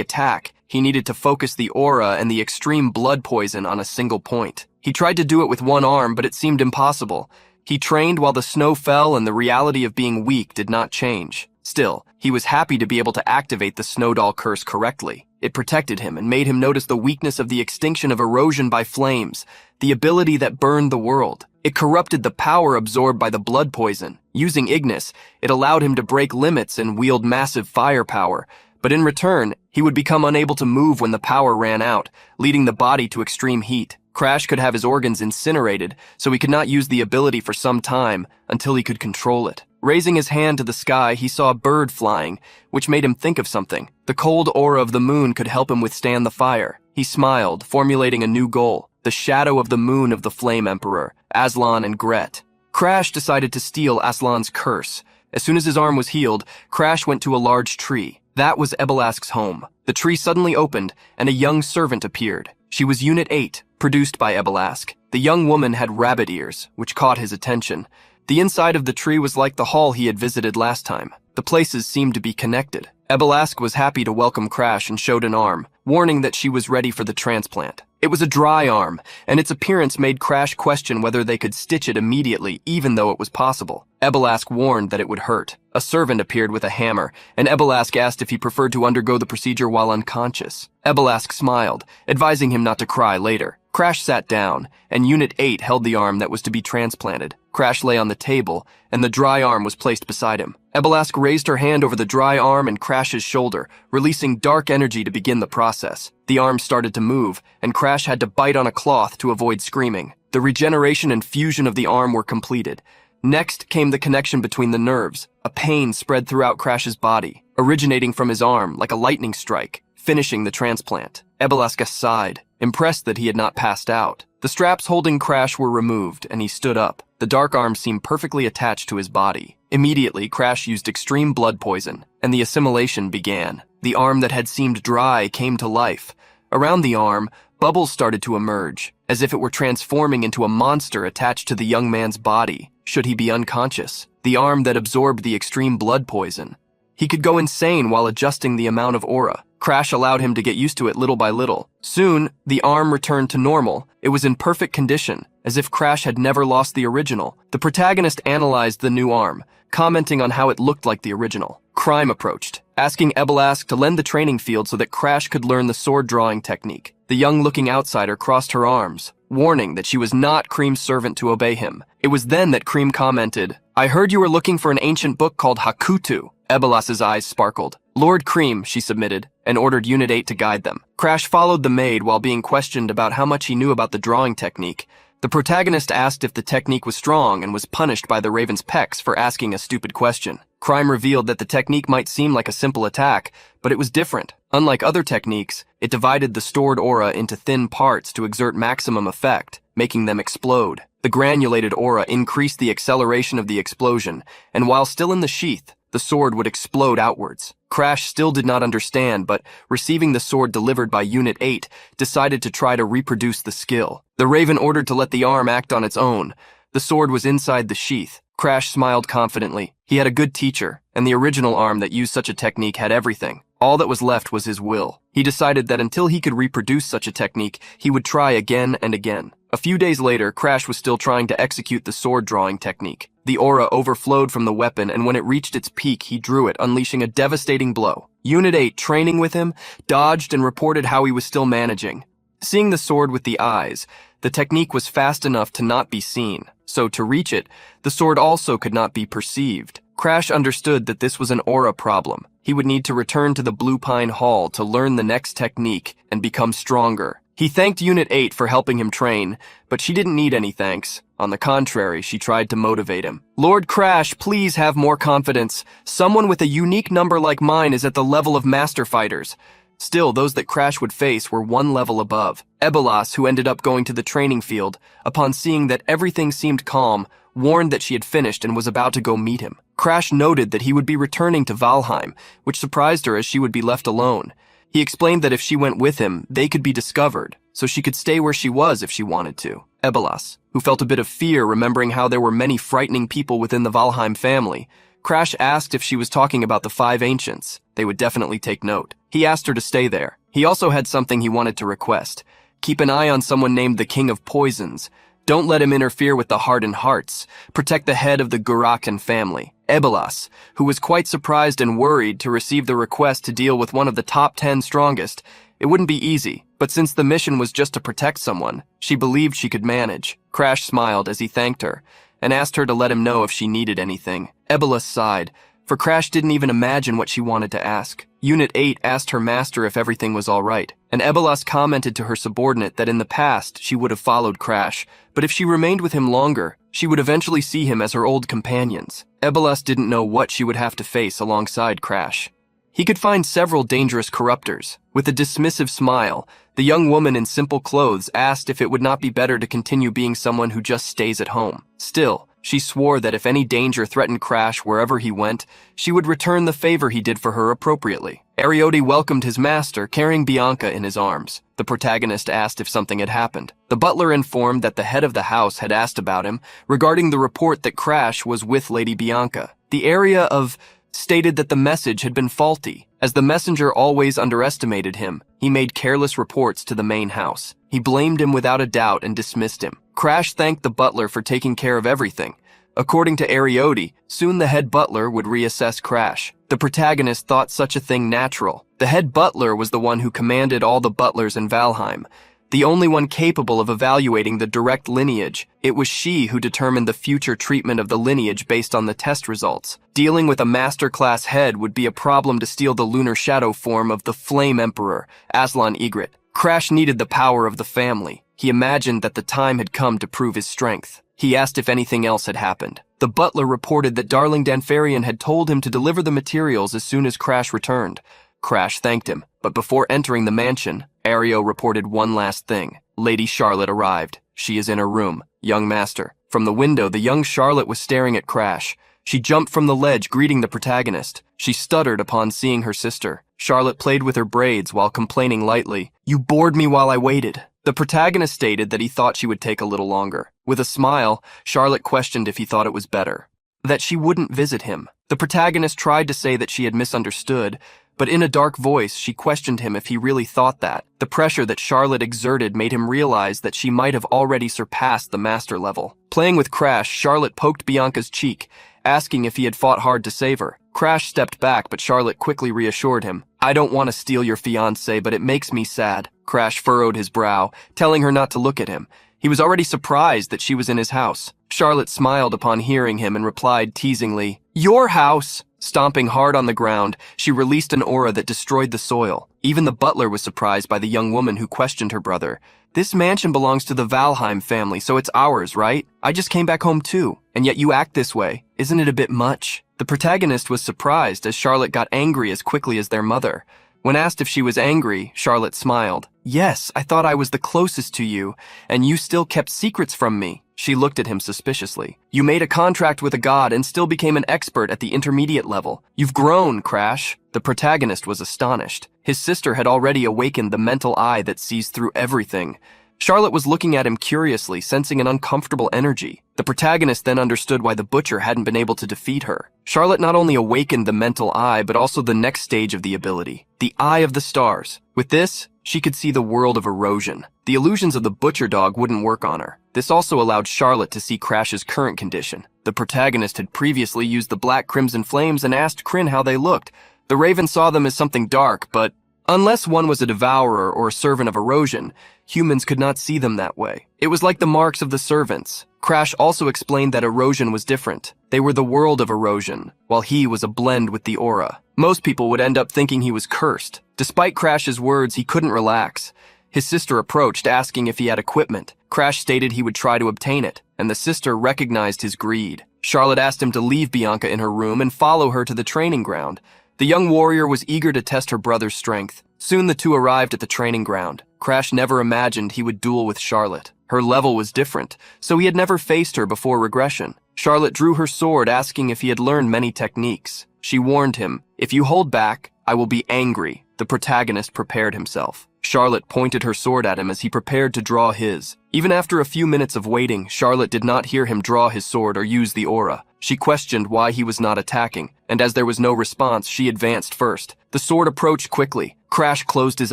B: attack, he needed to focus the aura and the extreme blood poison on a single point. He tried to do it with one arm, but it seemed impossible. He trained while the snow fell, and the reality of being weak did not change. Still, he was happy to be able to activate the Snowdoll curse correctly. It protected him and made him notice the weakness of the extinction of erosion by flames, the ability that burned the world. It corrupted the power absorbed by the blood poison. Using Ignis, it allowed him to break limits and wield massive firepower, but in return, he would become unable to move when the power ran out, leading the body to extreme heat. Crash could have his organs incinerated, so he could not use the ability for some time until he could control it. Raising his hand to the sky, he saw a bird flying, which made him think of something. The cold aura of the moon could help him withstand the fire. He smiled, formulating a new goal, the shadow of the moon of the Flame Emperor, Aslan and Gret. Crash decided to steal Aslan's curse. As soon as his arm was healed, Crash went to a large tree. That was Ebelask's home. The tree suddenly opened, and a young servant appeared. She was Unit 8, produced by Ebelask. The young woman had rabbit ears, which caught his attention. The inside of the tree was like the hall he had visited last time. The places seemed to be connected. Ebelask was happy to welcome Crash and showed an arm, warning that she was ready for the transplant. It was a dry arm, and its appearance made Crash question whether they could stitch it immediately, even though it was possible. Ebelask warned that it would hurt. A servant appeared with a hammer, and Ebelask asked if he preferred to undergo the procedure while unconscious. Ebelask smiled, advising him not to cry later. Crash sat down, and Unit 8 held the arm that was to be transplanted. Crash lay on the table, and the dry arm was placed beside him. Ebelask raised her hand over the dry arm and Crash's shoulder, releasing dark energy to begin the process. The arm started to move, and Crash had to bite on a cloth to avoid screaming. The regeneration and fusion of the arm were completed. Next came the connection between the nerves. A pain spread throughout Crash's body, originating from his arm like a lightning strike, finishing the transplant. Ebelask sighed, impressed that he had not passed out. The straps holding Crash were removed, and he stood up. The dark arm seemed perfectly attached to his body. Immediately, Crash used extreme blood poison, and the assimilation began. The arm that had seemed dry came to life. Around the arm, bubbles started to emerge, as if it were transforming into a monster attached to the young man's body, should he be unconscious. The arm that absorbed the extreme blood poison. He could go insane while adjusting the amount of aura. Crash allowed him to get used to it little by little. Soon, the arm returned to normal. It was in perfect condition, as if Crash had never lost the original. The protagonist analyzed the new arm, commenting on how it looked like the original. Crime approached, asking Ebelask to lend the training field so that Crash could learn the sword drawing technique. The young-looking outsider crossed her arms, warning that she was not Cream's servant to obey him. It was then that Cream commented, I heard you were looking for an ancient book called Hakutu. Ebelask's eyes sparkled. Lord Cream, she submitted, and ordered Unit 8 to guide them. Crash followed the maid while being questioned about how much he knew about the drawing technique. The protagonist asked if the technique was strong and was punished by the Raven's Pecs for asking a stupid question. Crime revealed that the technique might seem like a simple attack, but it was different. Unlike other techniques, it divided the stored aura into thin parts to exert maximum effect, making them explode. The granulated aura increased the acceleration of the explosion, and while still in the sheath, the sword would explode outwards. Crash still did not understand, but receiving the sword delivered by Unit 8, decided to try to reproduce the skill. The Raven ordered to let the arm act on its own. The sword was inside the sheath. Crash smiled confidently. He had a good teacher, and the original arm that used such a technique had everything. All that was left was his will. He decided that until he could reproduce such a technique, he would try again and again. A few days later, Crash was still trying to execute the sword drawing technique. The aura overflowed from the weapon, and when it reached its peak, he drew it, unleashing a devastating blow. Unit 8, training with him, dodged and reported how he was still managing. Seeing the sword with the eyes, the technique was fast enough to not be seen, so to reach it, the sword also could not be perceived. Crash understood that this was an aura problem. He would need to return to the Blue Pine Hall to learn the next technique and become stronger. He thanked Unit 8 for helping him train, but she didn't need any thanks. On the contrary, she tried to motivate him. Lord Crash, please have more confidence. Someone with a unique number like mine is at the level of master fighters. Still, those that Crash would face were one level above. Ebelas, who ended up going to the training field, upon seeing that everything seemed calm, warned that she had finished and was about to go meet him. Crash noted that he would be returning to Valheim, which surprised her as she would be left alone. He explained that if she went with him, they could be discovered, so she could stay where she was if she wanted to. Ebelas, who felt a bit of fear remembering how there were many frightening people within the Valheim family, Crash asked if she was talking about the 5 ancients. They would definitely take note. He asked her to stay there. He also had something he wanted to request. Keep an eye on someone named the King of Poisons. Don't let him interfere with the Hardened Hearts. Protect the head of the Gurakan family. Ebelas, who was quite surprised and worried to receive the request to deal with one of the top 10 strongest. It wouldn't be easy, but since the mission was just to protect someone, she believed she could manage. Crash smiled as he thanked her and asked her to let him know if she needed anything. Ebelas sighed, for Crash didn't even imagine what she wanted to ask. Unit 8 asked her master if everything was all right, and Ebelas commented to her subordinate that in the past she would have followed Crash, but if she remained with him longer, she would eventually see him as her old companions. Ebelas didn't know what she would have to face alongside Crash. He could find several dangerous corruptors. With a dismissive smile, the young woman in simple clothes asked if it would not be better to continue being someone who just stays at home. Still, she swore that if any danger threatened Crash wherever he went, she would return the favor he did for her appropriately. Ariode welcomed his master, carrying Bianca in his arms. The protagonist asked if something had happened. The butler informed that the head of the house had asked about him regarding the report that Crash was with Lady Bianca. The area of stated that the message had been faulty. As the messenger always underestimated him, he made careless reports to the main house. He blamed him without a doubt and dismissed him. Crash thanked the butler for taking care of everything. According to Ariode, soon the head butler would reassess Crash. The protagonist thought such a thing natural. The head butler was the one who commanded all the butlers in Valheim, the only one capable of evaluating the direct lineage. It was she who determined the future treatment of the lineage based on the test results. Dealing with a master-class head would be a problem to steal the lunar shadow form of the Flame Emperor, Aslan Ygritte. Crash needed the power of the family. He imagined that the time had come to prove his strength. He asked if anything else had happened. The butler reported that Darling Danfarian had told him to deliver the materials as soon as Crash returned. Crash thanked him, but before entering the mansion, Ario reported one last thing. Lady Charlotte arrived. She is in her room. Young master. From the window, the young Charlotte was staring at Crash. She jumped from the ledge, greeting the protagonist. She stuttered upon seeing her sister. Charlotte played with her braids while complaining lightly. "You bored me while I waited." The protagonist stated that he thought she would take a little longer. With a smile, Charlotte questioned if he thought it was better that she wouldn't visit him. The protagonist tried to say that she had misunderstood, but in a dark voice, she questioned him if he really thought that. The pressure that Charlotte exerted made him realize that she might have already surpassed the master level. Playing with Crash, Charlotte poked Bianca's cheek, asking if he had fought hard to save her. Crash stepped back, but Charlotte quickly reassured him. "I don't want to steal your fiancé, but it makes me sad." Crash furrowed his brow, telling her not to look at him. He was already surprised that she was in his house. Charlotte smiled upon hearing him and replied teasingly, "Your house!" Stomping hard on the ground, she released an aura that destroyed the soil. Even the butler was surprised by the young woman who questioned her brother. "This mansion belongs to the Valheim family, so it's ours, right? I just came back home too, and yet you act this way. Isn't it a bit much?" The protagonist was surprised as Charlotte got angry as quickly as their mother. When asked if she was angry, Charlotte smiled. "Yes, I thought I was the closest to you, and you still kept secrets from me." She looked at him suspiciously. "You made a contract with a god and still became an expert at the intermediate level. You've grown, Crash." The protagonist was astonished. His sister had already awakened the mental eye that sees through everything. Charlotte was looking at him curiously, sensing an uncomfortable energy. The protagonist then understood why the butcher hadn't been able to defeat her. Charlotte not only awakened the mental eye, but also the next stage of the ability, the Eye of the Stars. With this, she could see the world of erosion. The illusions of the butcher dog wouldn't work on her. This also allowed Charlotte to see Crash's current condition. The protagonist had previously used the black crimson flames and asked Kryn how they looked. The Raven saw them as something dark, but unless one was a devourer or a servant of erosion, humans could not see them that way. It was like the marks of the servants. Crash also explained that erosion was different. They were the world of erosion, while he was a blend with the aura. Most people would end up thinking he was cursed. Despite Crash's words, he couldn't relax. His sister approached, asking if he had equipment. Crash stated he would try to obtain it, and the sister recognized his greed. Charlotte asked him to leave Bianca in her room and follow her to the training ground. The young warrior was eager to test her brother's strength. Soon the two arrived at the training ground. Crash never imagined he would duel with Charlotte. Her level was different, so he had never faced her before regression. Charlotte drew her sword, asking if he had learned many techniques. She warned him, "If you hold back, I will be angry." The protagonist prepared himself. Charlotte pointed her sword at him as he prepared to draw his. Even after a few minutes of waiting, Charlotte did not hear him draw his sword or use the aura. She questioned why he was not attacking, and as there was no response, she advanced first. The sword approached quickly. Crash closed his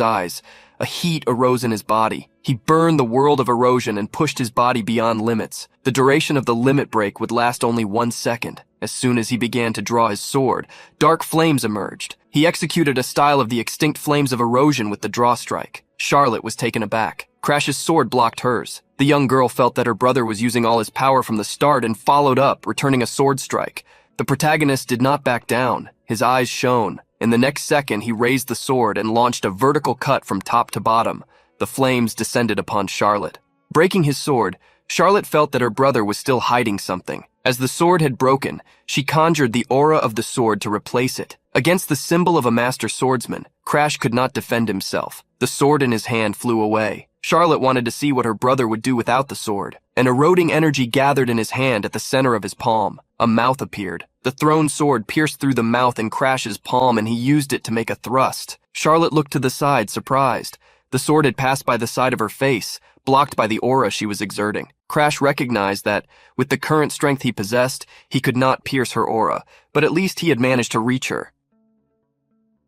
B: eyes. A heat arose in his body. He burned the world of erosion and pushed his body beyond limits. The duration of the limit break would last only 1 second. As soon as he began to draw his sword, dark flames emerged. He executed a style of the extinct flames of erosion with the draw strike. Charlotte was taken aback. Crash's sword blocked hers. The young girl felt that her brother was using all his power from the start and followed up, returning a sword strike. The protagonist did not back down. His eyes shone. In the next second, he raised the sword and launched a vertical cut from top to bottom. The flames descended upon Charlotte. Breaking his sword, Charlotte felt that her brother was still hiding something. As the sword had broken, she conjured the aura of the sword to replace it. Against the symbol of a master swordsman, Crash could not defend himself. The sword in his hand flew away. Charlotte wanted to see what her brother would do without the sword. An eroding energy gathered in his hand at the center of his palm. A mouth appeared. The thrown sword pierced through the mouth in Crash's palm, and he used it to make a thrust. Charlotte looked to the side, surprised. The sword had passed by the side of her face, blocked by the aura she was exerting. Crash recognized that, with the current strength he possessed, he could not pierce her aura, but at least he had managed to reach her.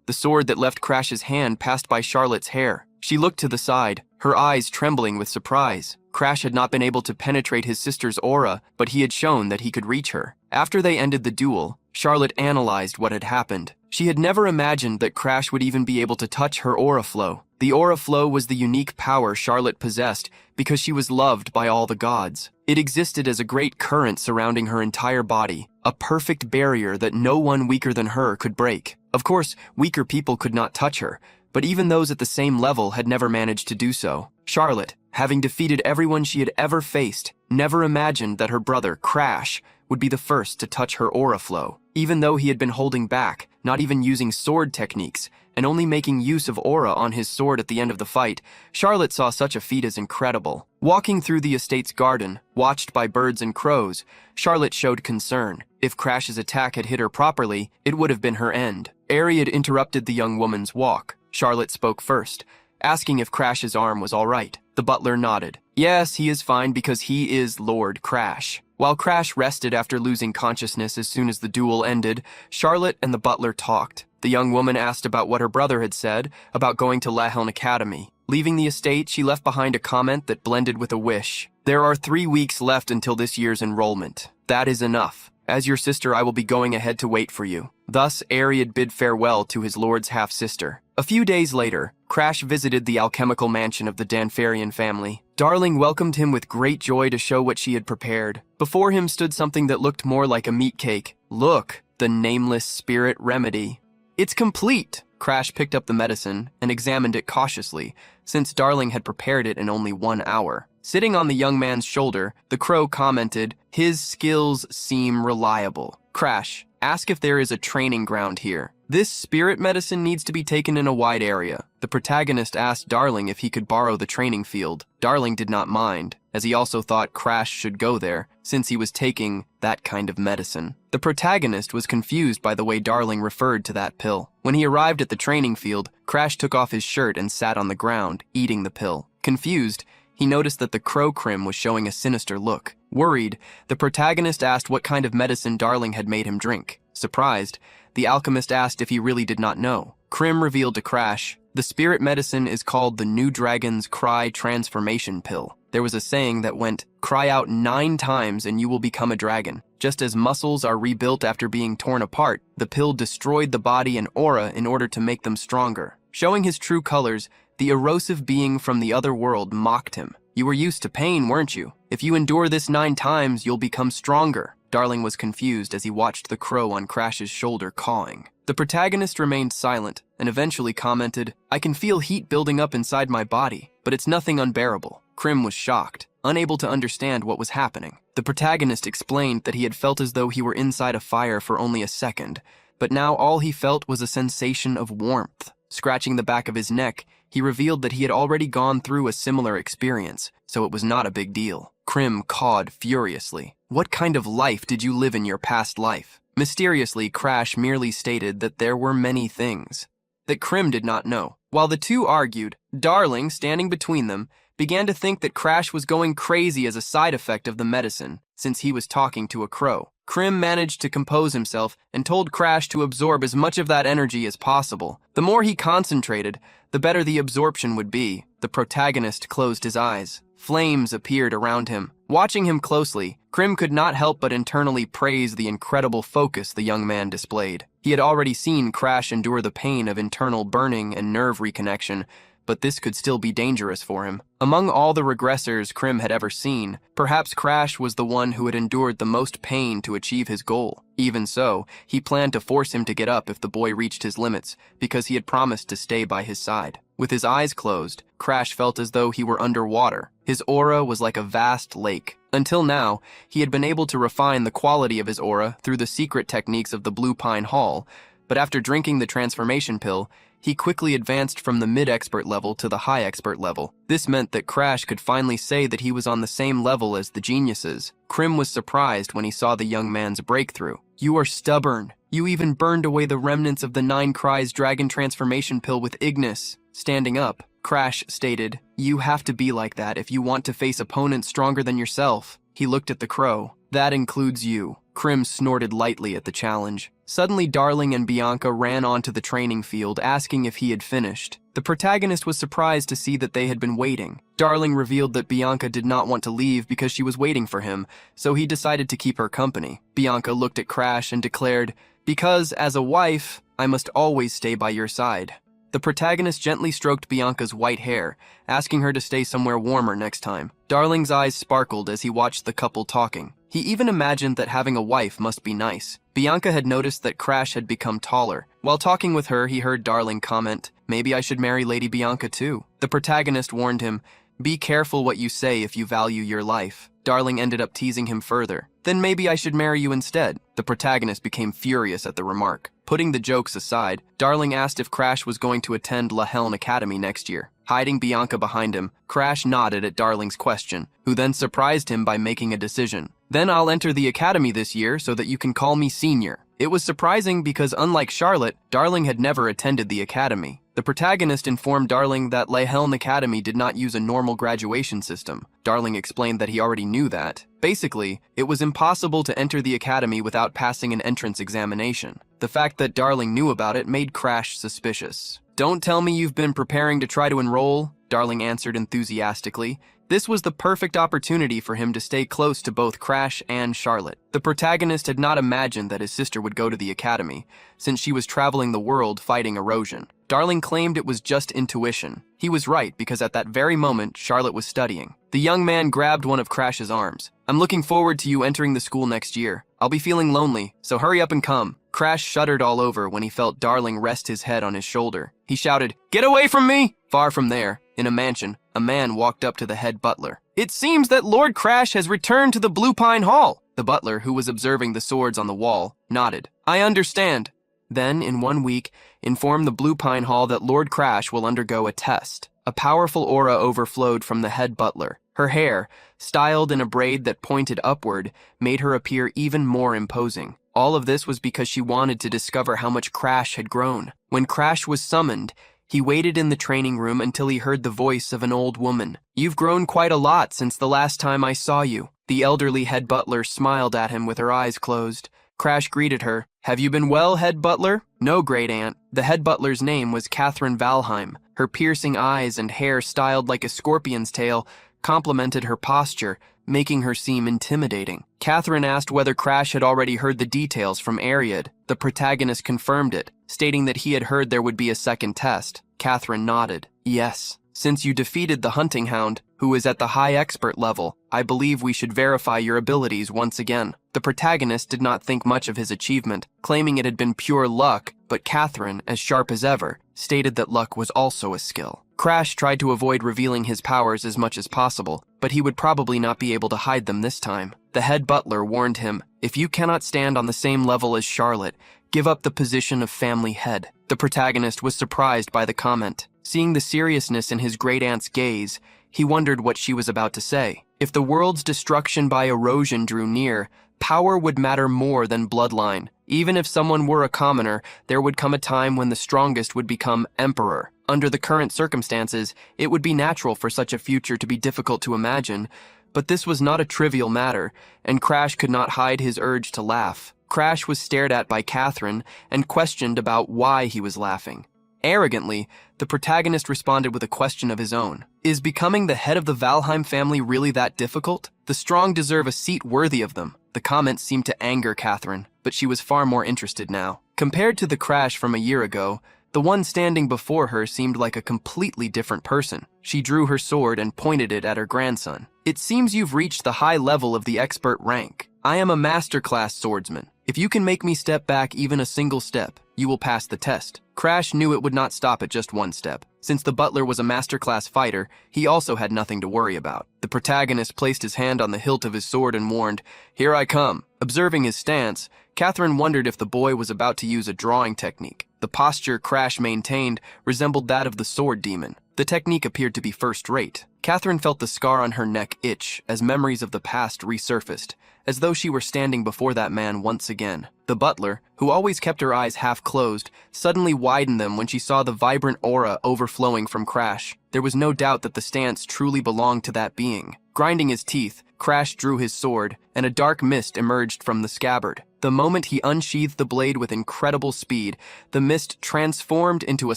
B: The sword that left Crash's hand passed by Charlotte's hair. She looked to the side, her eyes trembling with surprise. Crash had not been able to penetrate his sister's aura, but he had shown that he could reach her. After they ended the duel, Charlotte analyzed what had happened. She had never imagined that Crash would even be able to touch her aura flow. The aura flow was the unique power Charlotte possessed because she was loved by all the gods. It existed as a great current surrounding her entire body, a perfect barrier that no one weaker than her could break. Of course, weaker people could not touch her, but even those at the same level had never managed to do so. Charlotte, having defeated everyone she had ever faced, never imagined that her brother, Crash, would be the first to touch her aura flow. Even though he had been holding back, not even using sword techniques, and only making use of aura on his sword at the end of the fight, Charlotte saw such a feat as incredible. Walking through the estate's garden, watched by birds and crows, Charlotte showed concern. If Crash's attack had hit her properly, it would have been her end. Ari had interrupted the young woman's walk. Charlotte spoke first, asking if Crash's arm was all right. The butler nodded. Yes, he is fine because he is Lord Crash. While Crash rested after losing consciousness as soon as the duel ended, Charlotte and the butler talked. The young woman asked about what her brother had said about going to Laheln Academy. Leaving the estate, she left behind a comment that blended with a wish. There are 3 weeks left until this year's enrollment. That is enough. As your sister, I will be going ahead to wait for you. Thus, Ariad bid farewell to his lord's half-sister. A few days later, Crash visited the alchemical mansion of the Danfarian family. Darling welcomed him with great joy to show what she had prepared. Before him stood something that looked more like a meat cake. Look, the nameless spirit remedy. It's complete! Crash picked up the medicine and examined it cautiously, since Darling had prepared it in only 1 hour. Sitting on the young man's shoulder, the crow commented, his skills seem reliable. Crash, ask if there is a training ground here. This spirit medicine needs to be taken in a wide area. The protagonist asked Darling if he could borrow the training field. Darling did not mind, as he also thought Crash should go there, since he was taking that kind of medicine. The protagonist was confused by the way Darling referred to that pill. When he arrived at the training field, Crash took off his shirt and sat on the ground, eating the pill. Confused, he noticed that the crow Krim was showing a sinister look. Worried, the protagonist asked what kind of medicine Darling had made him drink. Surprised, the alchemist asked if he really did not know. Krim revealed to Crash, the spirit medicine is called the New Dragon's Cry Transformation Pill. There was a saying that went, cry out 9 times and you will become a dragon. Just as muscles are rebuilt after being torn apart, the pill destroyed the body and aura in order to make them stronger. Showing his true colors, the erosive being from the other world mocked him. You were used to pain, weren't you? If you endure this 9 times, you'll become stronger. Darling was confused as he watched the crow on Crash's shoulder cawing. The protagonist remained silent and eventually commented, I can feel heat building up inside my body, but it's nothing unbearable. Krim was shocked, unable to understand what was happening. The protagonist explained that he had felt as though he were inside a fire for only a second, but now all he felt was a sensation of warmth. Scratching the back of his neck, he revealed that he had already gone through a similar experience, so it was not a big deal. Krim cawed furiously. What kind of life did you live in your past life? Mysteriously, Crash merely stated that there were many things that Krim did not know. While the two argued, Darling, standing between them, began to think that Crash was going crazy as a side effect of the medicine, since he was talking to a crow. Krim managed to compose himself and told Crash to absorb as much of that energy as possible. The more he concentrated, the better the absorption would be. The protagonist closed his eyes. Flames appeared around him. Watching him closely, Krim could not help but internally praise the incredible focus the young man displayed. He had already seen Crash endure the pain of internal burning and nerve reconnection, but this could still be dangerous for him. Among all the regressors Krim had ever seen, perhaps Crash was the one who had endured the most pain to achieve his goal. Even so, he planned to force him to get up if the boy reached his limits, because he had promised to stay by his side. With his eyes closed, Crash felt as though he were underwater. His aura was like a vast lake. Until now, he had been able to refine the quality of his aura through the secret techniques of the Blue Pine Hall, but after drinking the transformation pill, he quickly advanced from the mid-expert level to the high-expert level. This meant that Crash could finally say that he was on the same level as the geniuses. Krim was surprised when he saw the young man's breakthrough. You are stubborn. You even burned away the remnants of the 9 Cries Dragon transformation pill with Ignis. Standing up, Crash stated, you have to be like that if you want to face opponents stronger than yourself. He looked at the crow. That includes you. Krim snorted lightly at the challenge. Suddenly, Darling and Bianca ran onto the training field, asking if he had finished. The protagonist was surprised to see that they had been waiting. Darling revealed that Bianca did not want to leave because she was waiting for him, so he decided to keep her company. Bianca looked at Crash and declared, because, as a wife, I must always stay by your side. The protagonist gently stroked Bianca's white hair, asking her to stay somewhere warmer next time. Darling's eyes sparkled as he watched the couple talking. He even imagined that having a wife must be nice. Bianca had noticed that Crash had become taller. While talking with her, he heard Darling comment, maybe I should marry Lady Bianca too. The protagonist warned him, be careful what you say if you value your life. Darling ended up teasing him further. Then maybe I should marry you instead. The protagonist became furious at the remark. Putting the jokes aside, Darling asked if Crash was going to attend La Helm Academy next year. Hiding Bianca behind him, Crash nodded at Darling's question, who then surprised him by making a decision. Then I'll enter the academy this year so that you can call me senior. It was surprising because unlike Charlotte, Darling had never attended the academy. The protagonist informed Darling that La Helm Academy did not use a normal graduation system. Darling explained that he already knew that. Basically, it was impossible to enter the academy without passing an entrance examination. The fact that Darling knew about it made Crash suspicious. Don't tell me you've been preparing to try to enroll, Darling answered enthusiastically. This was the perfect opportunity for him to stay close to both Crash and Charlotte. The protagonist had not imagined that his sister would go to the academy, since she was traveling the world fighting erosion. Darling claimed it was just intuition. He was right because at that very moment, Charlotte was studying. The young man grabbed one of Crash's arms. I'm looking forward to you entering the school next year. I'll be feeling lonely, so hurry up and come. Crash shuddered all over when he felt Darling rest his head on his shoulder. He shouted, Get away from me! Far from there, in a mansion, a man walked up to the head butler. It seems that Lord Crash has returned to the Blue Pine Hall. The butler, who was observing the swords on the wall, nodded. I understand. Then, in 1 week, inform the Blue Pine Hall that Lord Crash will undergo a test. A powerful aura overflowed from the head butler. Her hair, styled in a braid that pointed upward, made her appear even more imposing. All of this was because she wanted to discover how much Crash had grown. When Crash was summoned, He waited in the training room until he heard the voice of an old woman. "You've grown quite a lot since the last time I saw you." The elderly head butler smiled at him with her eyes closed. Crash greeted her. "Have you been well, head butler?" "No, great aunt." The head butler's name was Catherine Valheim. Her piercing eyes and hair styled like a scorpion's tail complemented her posture, making her seem intimidating. Catherine asked whether Crash had already heard the details from Ariad. The protagonist confirmed it, stating that he had heard there would be a second test. Catherine nodded. "Yes. Since you defeated the hunting hound, who is at the high expert level, I believe we should verify your abilities once again." The protagonist did not think much of his achievement, claiming it had been pure luck, but Catherine, as sharp as ever, stated that luck was also a skill. Crash tried to avoid revealing his powers as much as possible, but he would probably not be able to hide them this time. The head butler warned him, "If you cannot stand on the same level as Charlotte, give up the position of family head." The protagonist was surprised by the comment. Seeing the seriousness in his great-aunt's gaze, he wondered what she was about to say. If the world's destruction by erosion drew near, power would matter more than bloodline. Even if someone were a commoner, there would come a time when the strongest would become emperor. Under the current circumstances, it would be natural for such a future to be difficult to imagine, but this was not a trivial matter, and Crash could not hide his urge to laugh. Crash was stared at by Catherine and questioned about why he was laughing. Arrogantly, the protagonist responded with a question of his own. Is becoming the head of the Valheim family really that difficult? The strong deserve a seat worthy of them. The comment seemed to anger Catherine, but she was far more interested now. Compared to the Crash from a year ago, the one standing before her seemed like a completely different person. She drew her sword and pointed it at her grandson. "It seems you've reached the high level of the expert rank. I am a masterclass swordsman. If you can make me step back even a single step, you will pass the test." Crash knew it would not stop at just one step. Since the butler was a masterclass fighter, he also had nothing to worry about. The protagonist placed his hand on the hilt of his sword and warned, "Here I come." Observing his stance, Catherine wondered if the boy was about to use a drawing technique. The posture Crash maintained resembled that of the sword demon. The technique appeared to be first-rate. Catherine felt the scar on her neck itch as memories of the past resurfaced, as though she were standing before that man once again. The butler, who always kept her eyes half closed, suddenly widened them when she saw the vibrant aura overflowing from Crash. There was no doubt that the stance truly belonged to that being. Grinding his teeth, Crash drew his sword, and a dark mist emerged from the scabbard. The moment he unsheathed the blade with incredible speed, the mist transformed into a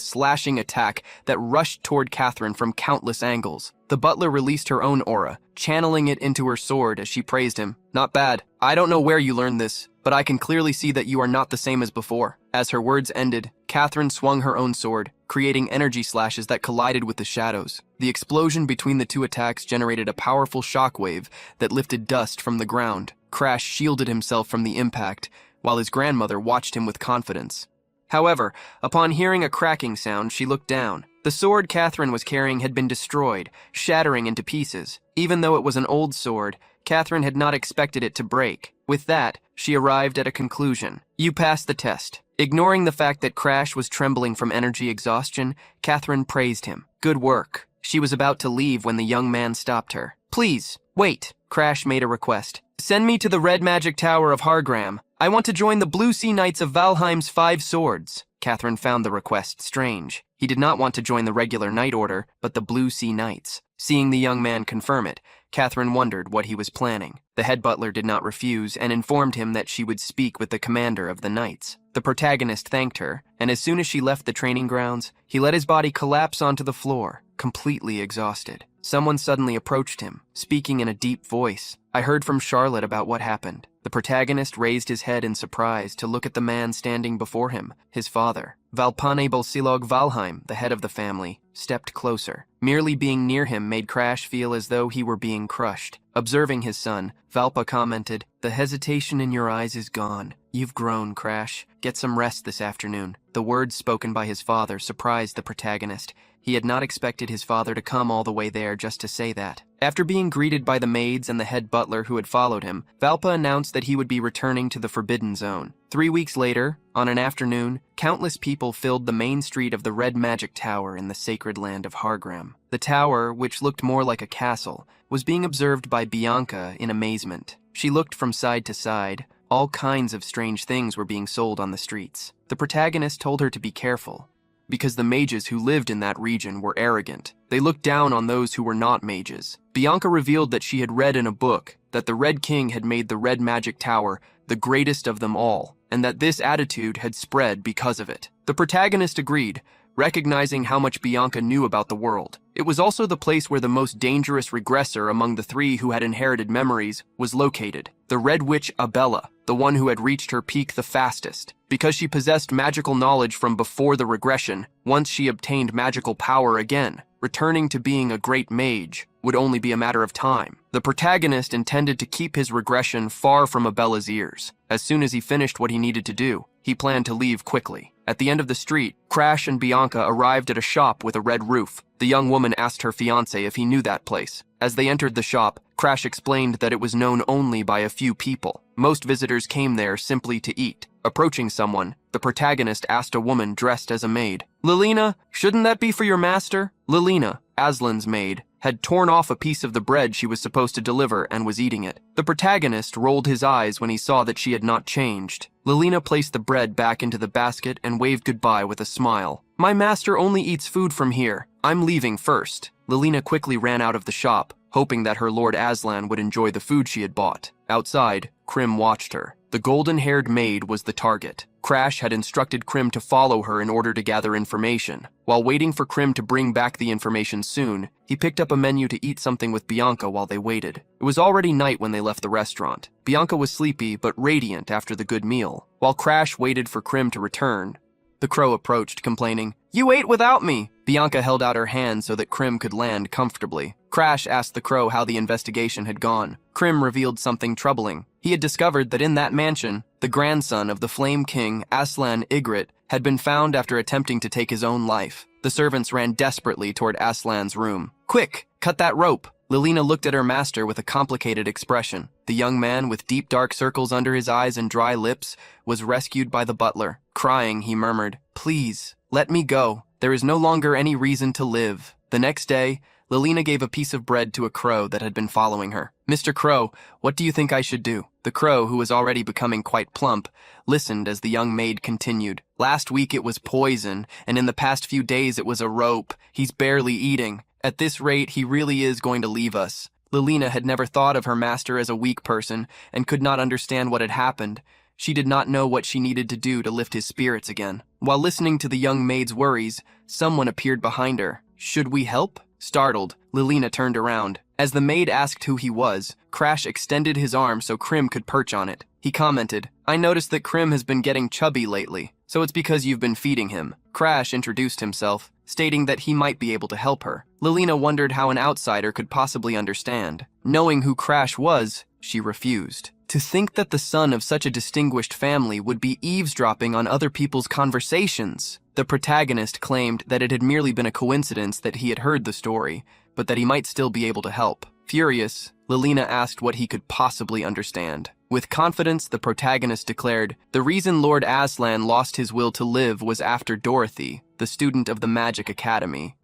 B: slashing attack that rushed toward Catherine from countless angles. The butler released her own aura, channeling it into her sword as she praised him. "Not bad. I don't know where you learned this, but I can clearly see that you are not the same as before." As her words ended, Catherine swung her own sword, creating energy slashes that collided with the shadows. The explosion between the two attacks generated a powerful shockwave that lifted dust from the ground. Crash shielded himself from the impact, while his grandmother watched him with confidence. However, upon hearing a cracking sound, she looked down. The sword Catherine was carrying had been destroyed, shattering into pieces. Even though it was an old sword, Catherine had not expected it to break. With that, she arrived at a conclusion. "You passed the test." Ignoring the fact that Crash was trembling from energy exhaustion, Catherine praised him. "Good work." She was about to leave when the young man stopped her. "Please, wait." Crash made a request. "Send me to the Red Magic Tower of Hargram. I want to join the Blue Sea Knights of Valheim's 5 Swords." Catherine found the request strange. He did not want to join the regular Knight Order, but the Blue Sea Knights. Seeing the young man confirm it, Catherine wondered what he was planning. The head butler did not refuse and informed him that she would speak with the commander of the Knights. The protagonist thanked her, and as soon as she left the training grounds, he let his body collapse onto the floor, completely exhausted. Someone suddenly approached him, speaking in a deep voice. "I heard from Charlotte about what happened." The protagonist raised his head in surprise to look at the man standing before him, his father. Valpane Bolsilog Valheim, the head of the family, stepped closer. Merely being near him made Crash feel as though he were being crushed. Observing his son, Valpa commented, "The hesitation in your eyes is gone. You've grown, Crash. Get some rest this afternoon." The words spoken by his father surprised the protagonist. He had not expected his father to come all the way there just to say that. After being greeted by the maids and the head butler who had followed him, Valpa announced that he would be returning to the Forbidden Zone. 3 weeks later, on an afternoon, countless people filled the main street of the Red Magic Tower in the sacred land of Hargram. The tower, which looked more like a castle, was being observed by Bianca in amazement. She looked from side to side. All kinds of strange things were being sold on the streets. The protagonist told her to be careful. because the mages who lived in that region were arrogant. They looked down on those who were not mages. Bianca revealed that she had read in a book that the Red King had made the Red Magic Tower the greatest of them all, and that this attitude had spread because of it. The protagonist agreed, recognizing how much Bianca knew about the world. It was also the place where the most dangerous regressor among the three who had inherited memories was located, the Red Witch Abella, the one who had reached her peak the fastest. Because she possessed magical knowledge from before the regression, once she obtained magical power again, returning to being a great mage would only be a matter of time. The protagonist intended to keep his regression far from Abella's ears. As soon as he finished what he needed to do, he planned to leave quickly. At the end of the street, Crash and Bianca arrived at a shop with a red roof. The young woman asked her fiancé if he knew that place. As they entered the shop, Crash explained that it was known only by a few people. Most visitors came there simply to eat. Approaching someone, the protagonist asked a woman dressed as a maid, "Lilina, shouldn't that be for your master?" Lilina, Aslan's maid, had torn off a piece of the bread she was supposed to deliver and was eating it. The protagonist rolled his eyes when he saw that she had not changed. Lilina placed the bread back into the basket and waved goodbye with a smile. "My master only eats food from here. I'm leaving first." Lilina quickly ran out of the shop, hoping that her Lord Aslan would enjoy the food she had bought. Outside, Krim watched her. The golden-haired maid was the target. Crash had instructed Krim to follow her in order to gather information. While waiting for Krim to bring back the information soon, he picked up a menu to eat something with Bianca while they waited. It was already night when they left the restaurant. Bianca was sleepy but radiant after the good meal. While Crash waited for Krim to return, the crow approached, complaining, "You ate without me!" Bianca held out her hand so that Krim could land comfortably. Crash asked the crow how the investigation had gone. Krim revealed something troubling. He had discovered that in that mansion, the grandson of the Flame King, Aslan Ygritte, had been found after attempting to take his own life. The servants ran desperately toward Aslan's room. "Quick, cut that rope!" Lilina looked at her master with a complicated expression. The young man, with deep dark circles under his eyes and dry lips, was rescued by the butler. Crying, he murmured, "Please, let me go. There is no longer any reason to live." The next day, Lilina gave a piece of bread to a crow that had been following her. "Mr. Crow, what do you think I should do?" The crow, who was already becoming quite plump, listened as the young maid continued. "Last week it was poison, and in the past few days it was a rope. He's barely eating. At this rate, he really is going to leave us." Lilina had never thought of her master as a weak person and could not understand what had happened. She did not know what she needed to do to lift his spirits again. While listening to the young maid's worries, someone appeared behind her. "Should we help?" Startled, Lilina turned around. As the maid asked who he was, Crash extended his arm so Krim could perch on it. He commented, "I noticed that Krim has been getting chubby lately, so it's because you've been feeding him." Crash introduced himself, stating that he might be able to help her. Lilina wondered how an outsider could possibly understand. Knowing who Crash was, she refused. To think that the son of such a distinguished family would be eavesdropping on other people's conversations. The protagonist claimed that it had merely been a coincidence that he had heard the story, but that he might still be able to help. Furious, Lilina asked what he could possibly understand. With confidence, the protagonist declared, "The reason Lord Aslan lost his will to live was after Dorothy, the student of the Magic Academy,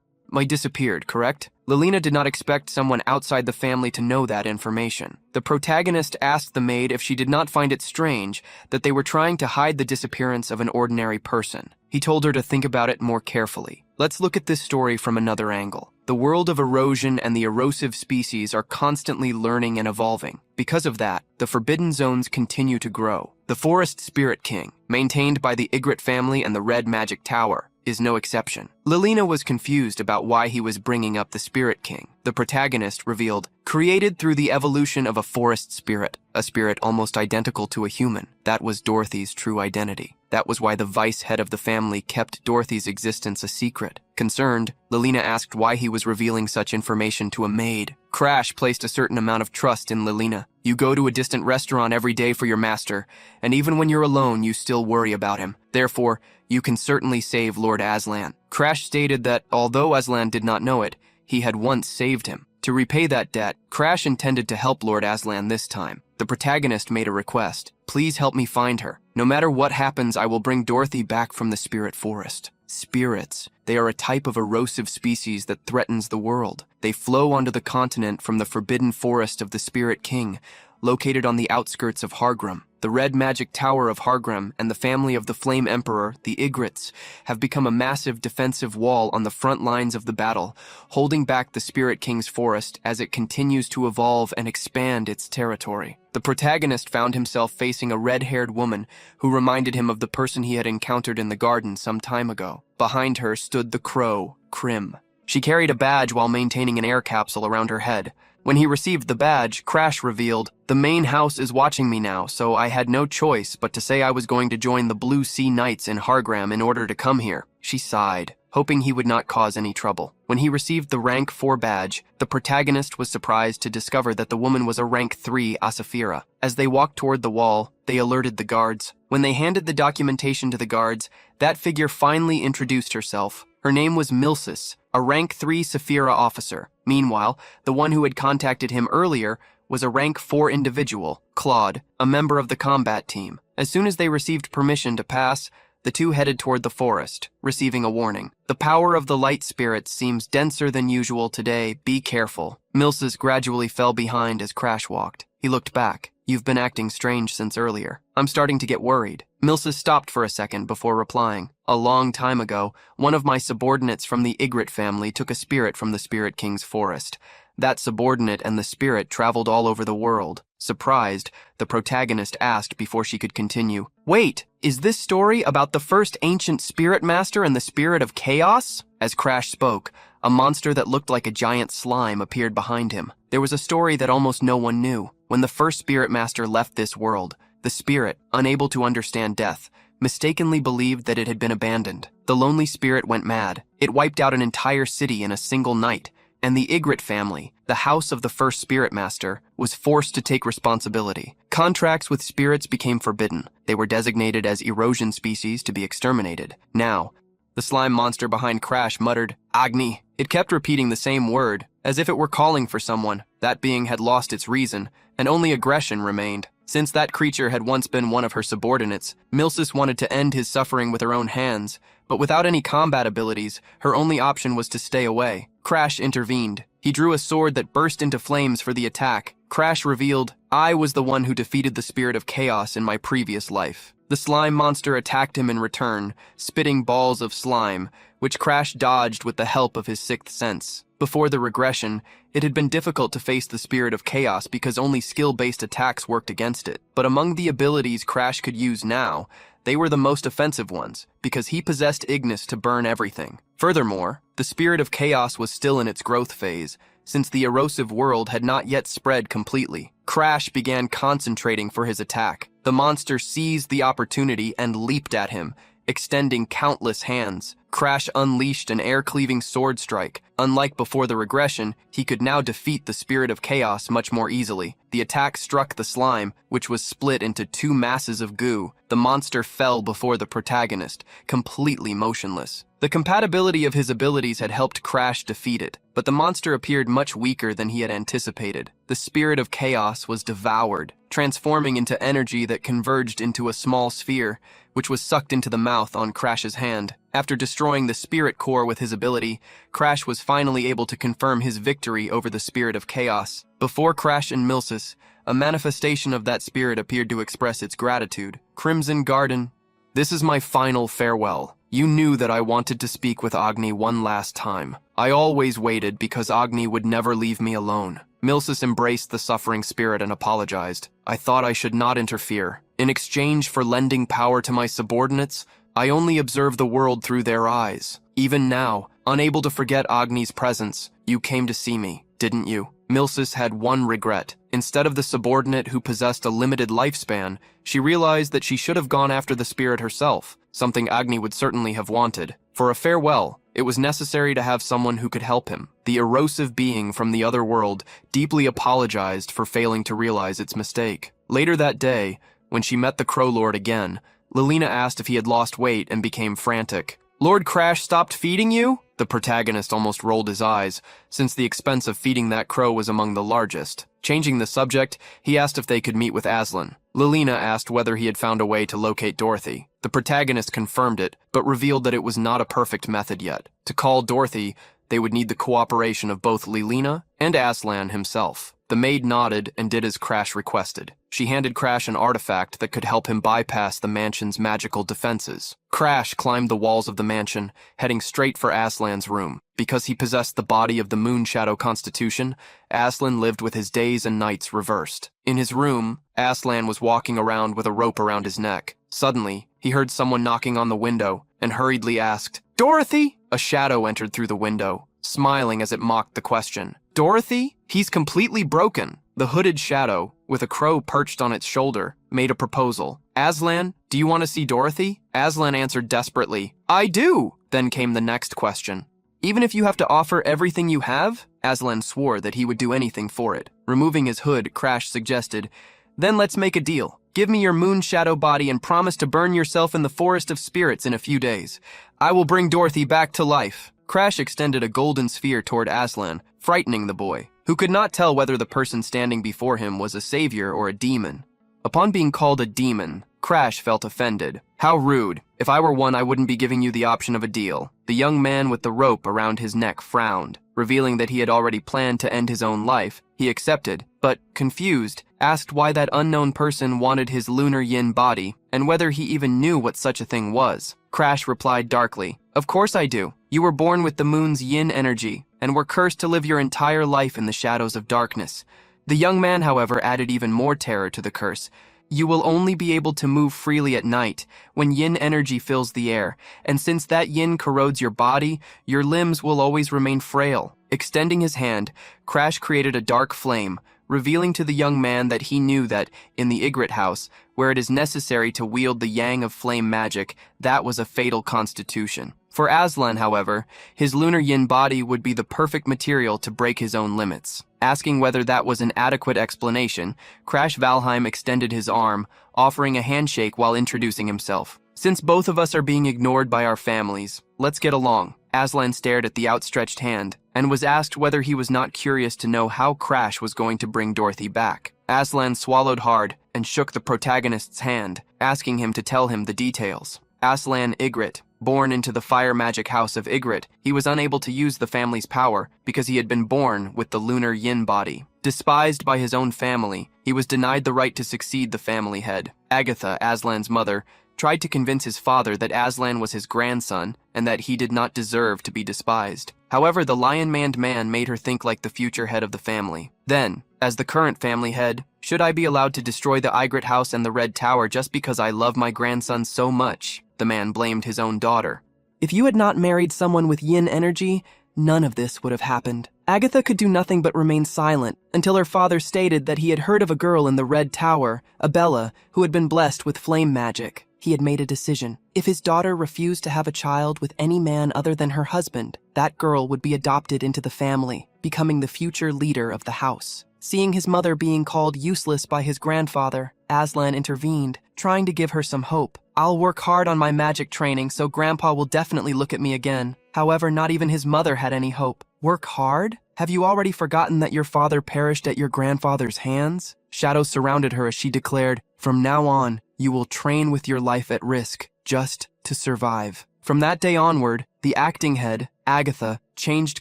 B: disappeared, correct?" Lilina did not expect someone outside the family to know that information. The protagonist asked the maid if she did not find it strange that they were trying to hide the disappearance of an ordinary person. He told her to think about it more carefully. Let's look at this story from another angle. The world of erosion and the erosive species are constantly learning and evolving. Because of that, the forbidden zones continue to grow. The Forest Spirit King, maintained by the Ygritte family and the Red Magic Tower, is no exception. Lilina was confused about why he was bringing up the Spirit King. The protagonist revealed, created through the evolution of a forest spirit, a spirit almost identical to a human. That was Dorothy's true identity. That was why the vice head of the family kept Dorothy's existence a secret. Concerned, Lilina asked why he was revealing such information to a maid. Crash placed a certain amount of trust in Lilina. You go to a distant restaurant every day for your master, and even when you're alone, you still worry about him. Therefore, you can certainly save Lord Aslan. Crash stated that, although Aslan did not know it, he had once saved him. To repay that debt, Crash intended to help Lord Aslan this time. The protagonist made a request. "Please help me find her. No matter what happens, I will bring Dorothy back from the spirit forest." Spirits. They are a type of erosive species that threatens the world. They flow onto the continent from the forbidden forest of the Spirit King, located on the outskirts of Hargrim. The Red Magic Tower of Hargrim and the family of the Flame Emperor, the Igrits, have become a massive defensive wall on the front lines of the battle, holding back the Spirit King's forest as it continues to evolve and expand its territory. The protagonist found himself facing a red-haired woman who reminded him of the person he had encountered in the garden some time ago. Behind her stood the crow, Krim. She carried a badge while maintaining an air capsule around her head. When he received the badge, Crash revealed, "The main house is watching me now, so I had no choice but to say I was going to join the Blue Sea Knights in Hargram in order to come here." She sighed, hoping he would not cause any trouble. When he received the rank 4 badge, the protagonist was surprised to discover that the woman was a rank 3 Asafira. As they walked toward the wall, they alerted the guards. When they handed the documentation to the guards, that figure finally introduced herself. Her name was Milsis, a rank 3 Saphira officer. Meanwhile, the one who had contacted him earlier was a rank 4 individual, Claude, a member of the combat team. As soon as they received permission to pass, the two headed toward the forest, receiving a warning. "The power of the light spirits seems denser than usual today. Be careful." Milsis gradually fell behind as Crash walked. He looked back. "You've been acting strange since earlier. I'm starting to get worried." Milsis stopped for a second before replying. "A long time ago, one of my subordinates from the Igrit family took a spirit from the Spirit King's forest. That subordinate and the spirit traveled all over the world." Surprised, the protagonist asked before she could continue, "Wait, is this story about the first ancient spirit master and the spirit of chaos?" As Crash spoke, a monster that looked like a giant slime appeared behind him. There was a story that almost no one knew. When the first spirit master left this world, the spirit, unable to understand death, mistakenly believed that it had been abandoned. The lonely spirit went mad. It wiped out an entire city in a single night, and the Igrit family, the house of the first spirit master, was forced to take responsibility. Contracts with spirits became forbidden. They were designated as erosion species to be exterminated. Now, the slime monster behind Crash muttered, "Agni." It kept repeating the same word, as if it were calling for someone. That being had lost its reason, and only aggression remained. Since that creature had once been one of her subordinates, Milsis wanted to end his suffering with her own hands, but without any combat abilities, her only option was to stay away. Crash intervened. He drew a sword that burst into flames for the attack. Crash revealed, "I was the one who defeated the spirit of chaos in my previous life." The slime monster attacked him in return, spitting balls of slime, which Crash dodged with the help of his sixth sense. Before the regression, it had been difficult to face the spirit of chaos because only skill-based attacks worked against it. But among the abilities Crash could use now, they were the most offensive ones, because he possessed Ignis to burn everything. Furthermore, the spirit of chaos was still in its growth phase, since the erosive world had not yet spread completely. Crash began concentrating for his attack. The monster seized the opportunity and leaped at him, extending countless hands. Crash unleashed an air-cleaving sword strike. Unlike before the regression, he could now defeat the spirit of chaos much more easily. The attack struck the slime, which was split into two masses of goo. The monster fell before the protagonist, completely motionless. The compatibility of his abilities had helped Crash defeat it, but the monster appeared much weaker than he had anticipated. The spirit of chaos was devoured, transforming into energy that converged into a small sphere, which was sucked into the mouth on Crash's hand. After destroying the spirit core with his ability, Crash was finally able to confirm his victory over the spirit of chaos. Before Crash and Milsis, a manifestation of that spirit appeared to express its gratitude. "Crimson Garden, this is my final farewell. You knew that I wanted to speak with Agni one last time. I always waited because Agni would never leave me alone." Milsis embraced the suffering spirit and apologized. "I thought I should not interfere. In exchange for lending power to my subordinates, I only observe the world through their eyes. Even now, unable to forget Agni's presence, you came to see me, didn't you?" Milsis had one regret. Instead of the subordinate who possessed a limited lifespan, she realized that she should have gone after the spirit herself, something Agni would certainly have wanted. For a farewell, it was necessary to have someone who could help him. The erosive being from the other world deeply apologized for failing to realize its mistake. Later that day, when she met the Crow Lord again, Lilina asked if he had lost weight and became frantic. "Lord Crash stopped feeding you?" The protagonist almost rolled his eyes, since the expense of feeding that crow was among the largest. Changing the subject, he asked if they could meet with Aslan. Lilina asked whether he had found a way to locate Dorothy. The protagonist confirmed it, but revealed that it was not a perfect method yet. To call Dorothy, they would need the cooperation of both Lilina and Aslan himself. The maid nodded and did as Crash requested. She handed Crash an artifact that could help him bypass the mansion's magical defenses. Crash climbed the walls of the mansion, heading straight for Aslan's room. Because he possessed the body of the Moon Shadow Constitution, Aslan lived with his days and nights reversed. In his room, Aslan was walking around with a rope around his neck. Suddenly, he heard someone knocking on the window and hurriedly asked, "Dorothy?" A shadow entered through the window, smiling as it mocked the question. "Dorothy? He's completely broken." The hooded shadow, with a crow perched on its shoulder, made a proposal. "Aslan, do you want to see Dorothy?" Aslan answered desperately, "I do." Then came the next question. "Even if you have to offer everything you have?" Aslan swore that he would do anything for it. Removing his hood, Crash suggested, "Then let's make a deal. Give me your moon shadow body and promise to burn yourself in the forest of spirits in a few days. I will bring Dorothy back to life." Crash extended a golden sphere toward Aslan, frightening the boy, who could not tell whether the person standing before him was a savior or a demon. Upon being called a demon, Crash felt offended. "How rude. If I were one, I wouldn't be giving you the option of a deal." The young man with the rope around his neck frowned, revealing that he had already planned to end his own life. He accepted, but, confused, asked why that unknown person wanted his lunar yin body, and whether he even knew what such a thing was. Crash replied darkly, "Of course I do. You were born with the moon's yin energy, and were cursed to live your entire life in the shadows of darkness." The young man, however, added even more terror to the curse. "You will only be able to move freely at night, when yin energy fills the air, and since that yin corrodes your body, your limbs will always remain frail." Extending his hand, Crash created a dark flame, revealing to the young man that he knew that, in the Ygritte house, where it is necessary to wield the yang of flame magic, that was a fatal constitution. For Aslan, however, his lunar yin body would be the perfect material to break his own limits. Asking whether that was an adequate explanation, Crash Valheim extended his arm, offering a handshake while introducing himself. "Since both of us are being ignored by our families, let's get along." Aslan stared at the outstretched hand, and was asked whether he was not curious to know how Crash was going to bring Dorothy back. Aslan swallowed hard and shook the protagonist's hand, asking him to tell him the details. Aslan Ygritte, born into the fire magic house of Ygritte, he was unable to use the family's power because he had been born with the lunar yin body. Despised by his own family, he was denied the right to succeed the family head. Agatha, Aslan's mother, tried to convince his father that Aslan was his grandson and that he did not deserve to be despised. However, the lion-maned man made her think like the future head of the family. Then, as the current family head, should I be allowed to destroy the Ygritte house and the Red Tower just because I love my grandson so much? The man blamed his own daughter.
C: If you had not married someone with yin energy, none of this would have happened. Agatha could do nothing but remain silent until her father stated that he had heard of a girl in the Red Tower, Abella, who had been blessed with flame magic. He had made a decision. If his daughter refused to have a child with any man other than her husband, that girl would be adopted into the family, becoming the future leader of the house. Seeing his mother being called useless by his grandfather, Aslan intervened, trying to give her some hope. "I'll work hard on my magic training so Grandpa will definitely look at me again." However, not even his mother had any hope. "Work hard? Have you already forgotten that your father perished at your grandfather's hands?" Shadows surrounded her as she declared, "From now on, you will train with your life at risk, just to survive." From that day onward, the acting head, Agatha, changed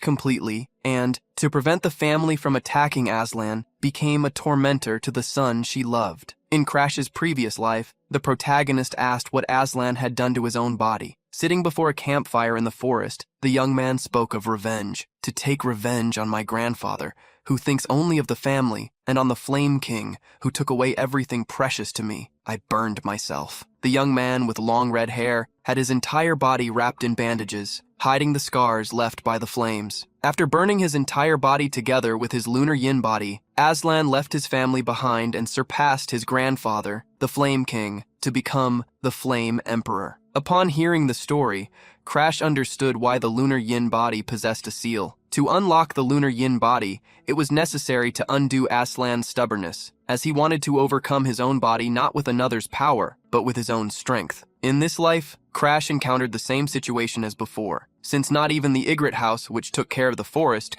C: completely and, to prevent the family from attacking Aslan, became a tormentor to the son she loved. In Crash's previous life, the protagonist asked what Aslan had done to his own body. Sitting before a campfire in the forest, the young man spoke of revenge. "To take revenge on my grandfather, who thinks only of the family, and on the Flame King, who took away everything precious to me. I burned myself." The young man with long red hair had his entire body wrapped in bandages, hiding the scars left by the flames. After burning his entire body together with his lunar yin body, Aslan left his family behind and surpassed his grandfather, the Flame King, to become the Flame Emperor. Upon hearing the story, Crash understood why the lunar yin body possessed a seal. To unlock the lunar yin body, it was necessary to undo Aslan's stubbornness, as he wanted to overcome his own body not with another's power, but with his own strength. In this life, Crash encountered the same situation as before, since not even the Ygritte house, which took care of the forest,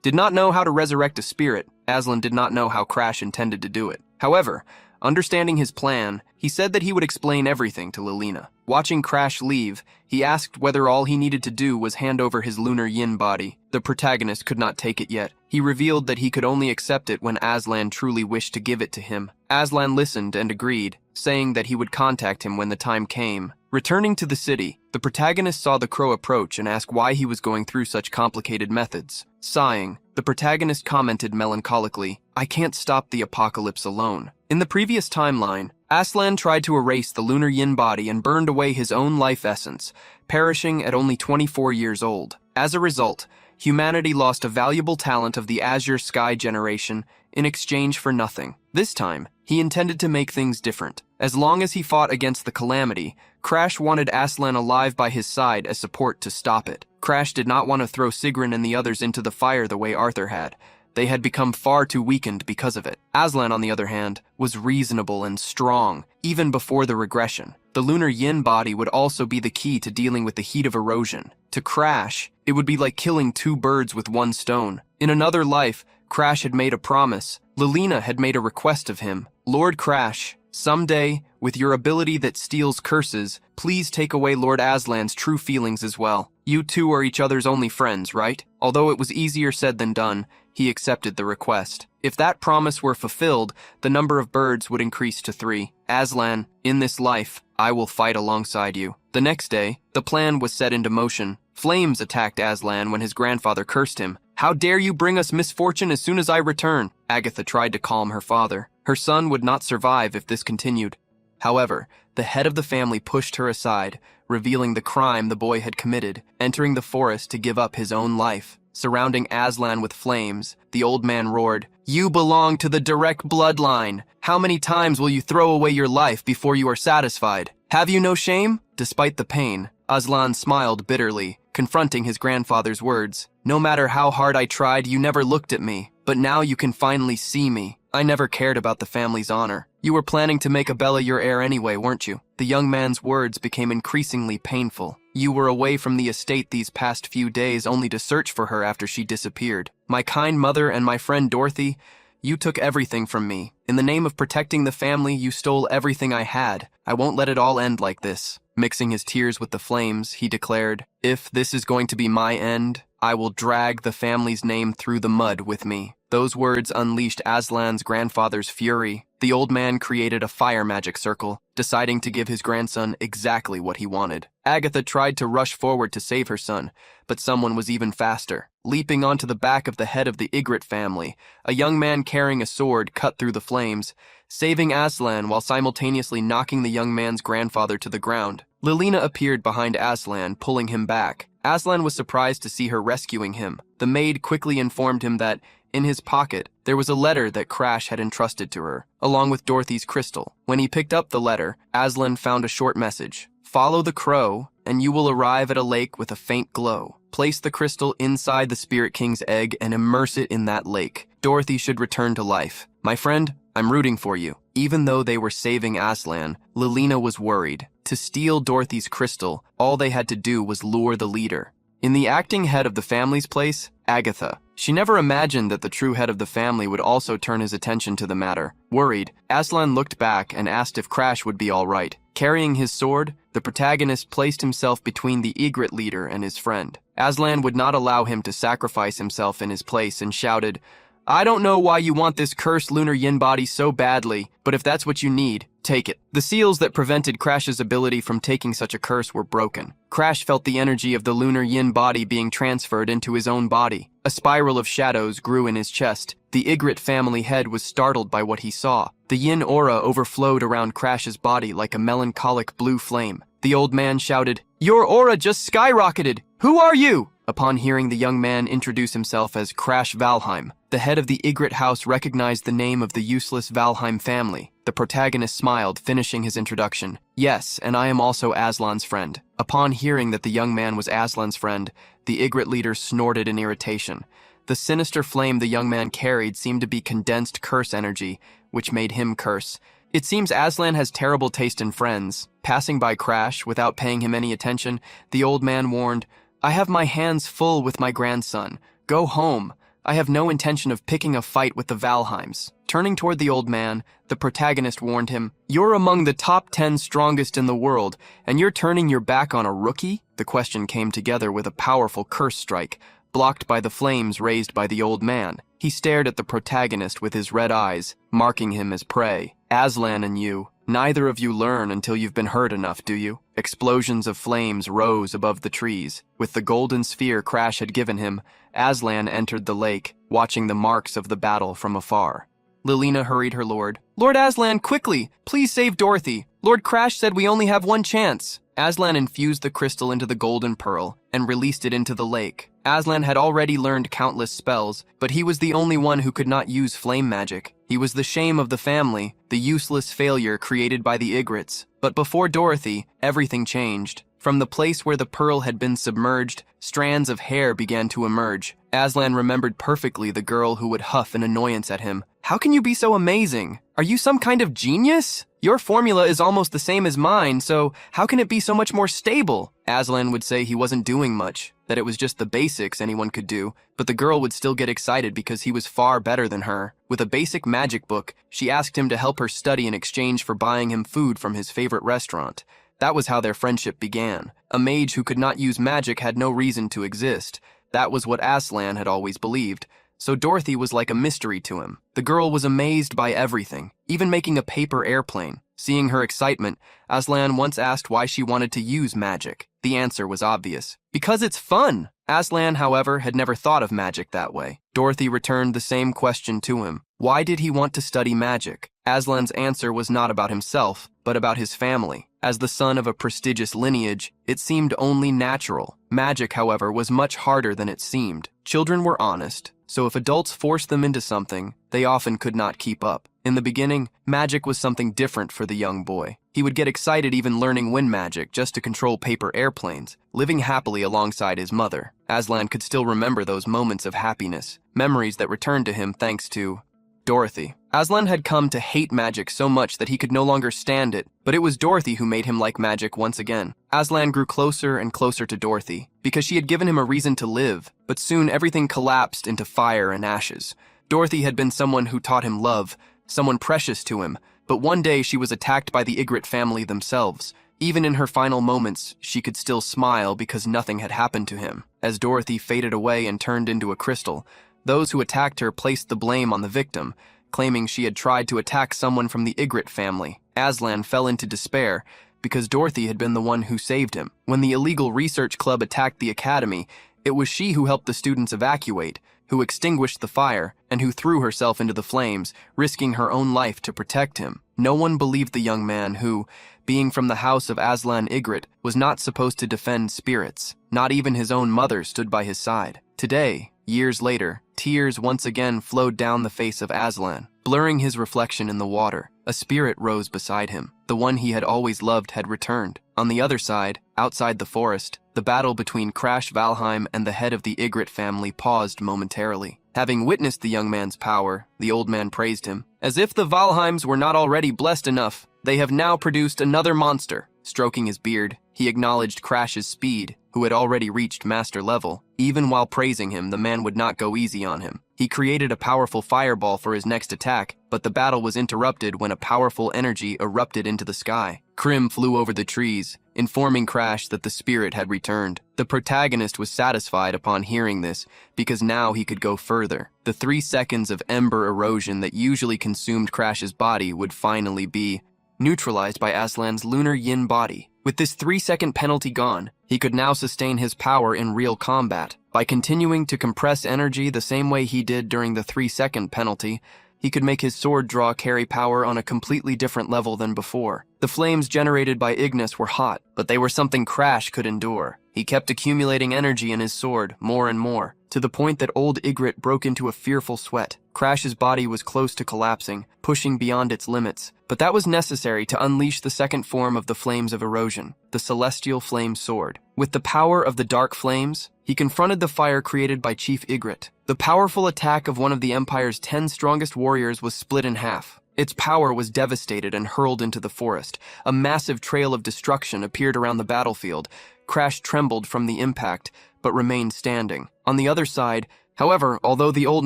C: did not know how to resurrect a spirit. Aslan did not know how Crash intended to do it. However,
B: Understanding his plan, he said that he would explain everything to Lilina. Watching Crash leave, he asked whether all he needed to do was hand over his lunar yin body. The protagonist could not take it yet. He revealed that he could only accept it when Aslan truly wished to give it to him. Aslan listened and agreed, saying that he would contact him when the time came. Returning to the city, the protagonist saw the crow approach and asked why he was going through such complicated methods. Sighing, the protagonist commented melancholically, "I can't stop the apocalypse alone." In the previous timeline, Aslan tried to erase the lunar yin body and burned away his own life essence, perishing at only 24 years old. As a result, humanity lost a valuable talent of the Azure Sky generation in exchange for nothing. This time, he intended to make things different. As long as he fought against the calamity, Crash wanted Aslan alive by his side as support to stop it. Crash did not want to throw Sigrun and the others into the fire the way Arthur had. They had become far too weakened because of it. Aslan, on the other hand, was reasonable and strong, even before the regression. The lunar yin body would also be the key to dealing with the heat of erosion. To Crash, it would be like killing two birds with one stone. In another life, Crash had made a promise. Lilina had made a request of him. "Lord Crash, someday, with your ability that steals curses, please take away Lord Aslan's true feelings as well. You two are each other's only friends, right?" Although it was easier said than done, he accepted the request. If that promise were fulfilled, the number of birds would increase to 3. "Aslan, in this life, I will fight alongside you." The next day, the plan was set into motion. Flames attacked Aslan when his grandfather cursed him. "How dare you bring us misfortune as soon as I return?" Agatha tried to calm her father. Her son would not survive if this continued. However, the head of the family pushed her aside, revealing the crime the boy had committed, entering the forest to give up his own life. Surrounding Aslan with flames, the old man roared, "You belong to the direct bloodline. How many times will you throw away your life before you are satisfied? Have you no shame?" Despite the pain, Aslan smiled bitterly, confronting his grandfather's words. "No matter how hard I tried, you never looked at me. But now you can finally see me. I never cared about the family's honor. You were planning to make Abella your heir anyway, weren't you?" The young man's words became increasingly painful. "You were away from the estate these past few days only to search for her after she disappeared. My kind mother and my friend Dorothy, you took everything from me. In the name of protecting the family, you stole everything I had. I won't let it all end like this." Mixing his tears with the flames, he declared, "If this is going to be my end, I will drag the family's name through the mud with me." Those words unleashed Aslan's grandfather's fury. The old man created a fire magic circle, deciding to give his grandson exactly what he wanted. Agatha tried to rush forward to save her son, but someone was even faster. Leaping onto the back of the head of the Ygritte family, a young man carrying a sword cut through the flames, saving Aslan while simultaneously knocking the young man's grandfather to the ground. Lilina appeared behind Aslan, pulling him back. Aslan was surprised to see her rescuing him. The maid quickly informed him that, in his pocket, there was a letter that Crash had entrusted to her, along with Dorothy's crystal. When he picked up the letter, Aslan found a short message. "Follow the crow, and you will arrive at a lake with a faint glow. Place the crystal inside the Spirit King's egg and immerse it in that lake. Dorothy should return to life. My friend, I'm rooting for you." Even though they were saving Aslan, Lilina was worried. To steal Dorothy's crystal, all they had to do was lure the leader. In the acting head of the family's place, Agatha. She never imagined that the true head of the family would also turn his attention to the matter. Worried, Aslan looked back and asked if Crash would be all right. Carrying his sword, the protagonist placed himself between the Ygritte leader and his friend. Aslan would not allow him to sacrifice himself in his place and shouted, "I don't know why you want this cursed lunar yin body so badly, but if that's what you need, take it." The seals that prevented Crash's ability from taking such a curse were broken. Crash felt the energy of the lunar yin body being transferred into his own body. A spiral of shadows grew in his chest. The Ygritte family head was startled by what he saw. The yin aura overflowed around Crash's body like a melancholic blue flame. The old man shouted, "Your aura just skyrocketed! Who are you?" Upon hearing the young man introduce himself as Crash Valheim, the head of the Ygritte house recognized the name of the useless Valheim family. The protagonist smiled, finishing his introduction. "Yes, and I am also Aslan's friend." Upon hearing that the young man was Aslan's friend, the Ygritte leader snorted in irritation. The sinister flame the young man carried seemed to be condensed curse energy, which made him curse. It seems Aslan has terrible taste in friends. Passing by Crash without paying him any attention, the old man warned, "I have my hands full with my grandson. Go home. I have no intention of picking a fight with the Valheims." Turning toward the old man, the protagonist warned him, "You're among the top 10 strongest in the world, and you're turning your back on a rookie?" The question came together with a powerful curse strike, blocked by the flames raised by the old man. He stared at the protagonist with his red eyes, marking him as prey. "Aslan and you, neither of you learn until you've been hurt enough, do you?" Explosions of flames rose above the trees. With the golden sphere Crash had given him, Aslan entered the lake, watching the marks of the battle from afar. Lilina hurried her lord. "Lord Aslan, quickly! Please save Dorothy! Lord Crash said we only have one chance!" Aslan infused the crystal into the golden pearl and released it into the lake. Aslan had already learned countless spells, but he was the only one who could not use flame magic. He was the shame of the family, the useless failure created by the Igrets. But before Dorothy, everything changed. From the place where the pearl had been submerged, strands of hair began to emerge. Aslan remembered perfectly the girl who would huff in annoyance at him. "How can you be so amazing? Are you some kind of genius? Your formula is almost the same as mine, so how can it be so much more stable?" Aslan would say he wasn't doing much, that it was just the basics anyone could do, but the girl would still get excited because he was far better than her. With a basic magic book, she asked him to help her study in exchange for buying him food from his favorite restaurant. That was how their friendship began. A mage who could not use magic had no reason to exist. That was what Aslan had always believed. So Dorothy was like a mystery to him. The girl was amazed by everything, even making a paper airplane. Seeing her excitement, Aslan once asked why she wanted to use magic. The answer was obvious. "Because it's fun!" Aslan, however, had never thought of magic that way. Dorothy returned the same question to him. Why did he want to study magic? Aslan's answer was not about himself, but about his family. As the son of a prestigious lineage, it seemed only natural. Magic, however, was much harder than it seemed. Children were honest, so if adults forced them into something, they often could not keep up. In the beginning, magic was something different for the young boy. He would get excited even learning wind magic just to control paper airplanes, living happily alongside his mother. Aslan could still remember those moments of happiness, memories that returned to him thanks to Dorothy. Aslan had come to hate magic so much that he could no longer stand it, but it was Dorothy who made him like magic once again. Aslan grew closer and closer to Dorothy, because she had given him a reason to live, but soon everything collapsed into fire and ashes. Dorothy had been someone who taught him love, someone precious to him, but one day she was attacked by the Ygritte family themselves. Even in her final moments, she could still smile because nothing had happened to him. As Dorothy faded away and turned into a crystal, those who attacked her placed the blame on the victim, claiming she had tried to attack someone from the Ygritte family. Aslan fell into despair because Dorothy had been the one who saved him. When the illegal research club attacked the academy, it was she who helped the students evacuate, who extinguished the fire, and who threw herself into the flames, risking her own life to protect him. No one believed the young man who, being from the house of Aslan Ygritte, was not supposed to defend spirits. Not even his own mother stood by his side. Today, years later, tears once again flowed down the face of Aslan, blurring his reflection in the water. A spirit rose beside him. The one he had always loved had returned. On the other side, outside the forest, the battle between Crash Valheim and the head of the Ygritte family paused momentarily. Having witnessed the young man's power, the old man praised him. "As if the Valheims were not already blessed enough, they have now produced another monster." Stroking his beard, he acknowledged Crash's speed, who had already reached master level. Even while praising him, the man would not go easy on him. He created a powerful fireball for his next attack, but the battle was interrupted when a powerful energy erupted into the sky. Krim flew over the trees, informing Crash that the spirit had returned. The protagonist was satisfied upon hearing this, because now he could go further. The 3 seconds of ember erosion that usually consumed Crash's body would finally be neutralized by Aslan's lunar yin body. With this 3-second penalty gone, he could now sustain his power in real combat. By continuing to compress energy the same way he did during the 3-second penalty, he could make his sword draw carry power on a completely different level than before. The flames generated by Ignis were hot, but they were something Crash could endure. He kept accumulating energy in his sword, more and more, to the point that old Ygritte broke into a fearful sweat. Crash's body was close to collapsing, pushing beyond its limits, but that was necessary to unleash the second form of the flames of erosion, the Celestial Flame Sword. With the power of the dark flames, he confronted the fire created by Chief Ygritte. The powerful attack of one of the Empire's 10 strongest warriors was split in half. Its power was devastated and hurled into the forest. A massive trail of destruction appeared around the battlefield. Crash trembled from the impact, but remained standing. On the other side, however, although the old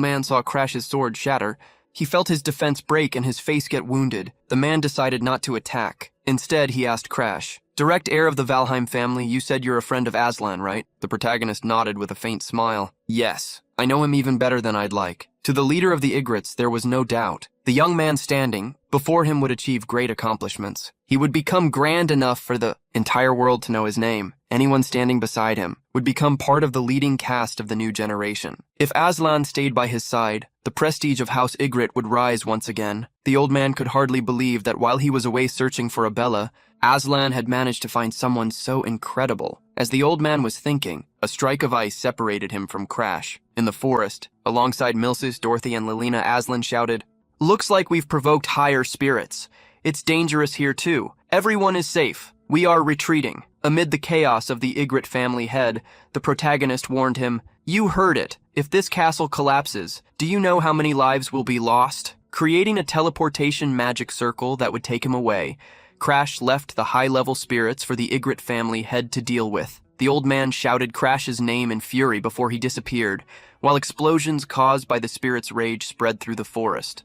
B: man saw Crash's sword shatter, He felt his defense break and his face get wounded. The man decided not to attack. Instead, he asked Crash, "Direct heir of the Valheim family, you said you're a friend of Aslan, right?" The protagonist nodded with a faint smile. "Yes, I know him even better than I'd like." To the leader of the Igrets, there was no doubt. The young man standing before him would achieve great accomplishments. He would become grand enough for the entire world to know his name. Anyone standing beside him would become part of the leading cast of the new generation. If Aslan stayed by his side, the prestige of House Ygritte would rise once again. The old man could hardly believe that while he was away searching for a Bella, Aslan had managed to find someone so incredible. As the old man was thinking, a strike of ice separated him from Crash. In the forest, alongside Milsus, Dorothy, and Lilina, Aslan shouted, "Looks like we've provoked higher spirits. It's dangerous here too. Everyone is safe. We are retreating." Amid the chaos of the Ygritte family head, the protagonist warned him, "You heard it. If this castle collapses, do you know how many lives will be lost?" Creating a teleportation magic circle that would take him away, Crash left the high-level spirits for the Ygritte family head to deal with. The old man shouted Crash's name in fury before he disappeared, while explosions caused by the spirit's rage spread through the forest.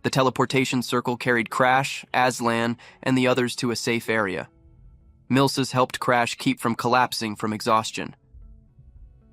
B: The teleportation circle carried Crash, Aslan, and the others to a safe area. Milsus helped Crash keep from collapsing from exhaustion.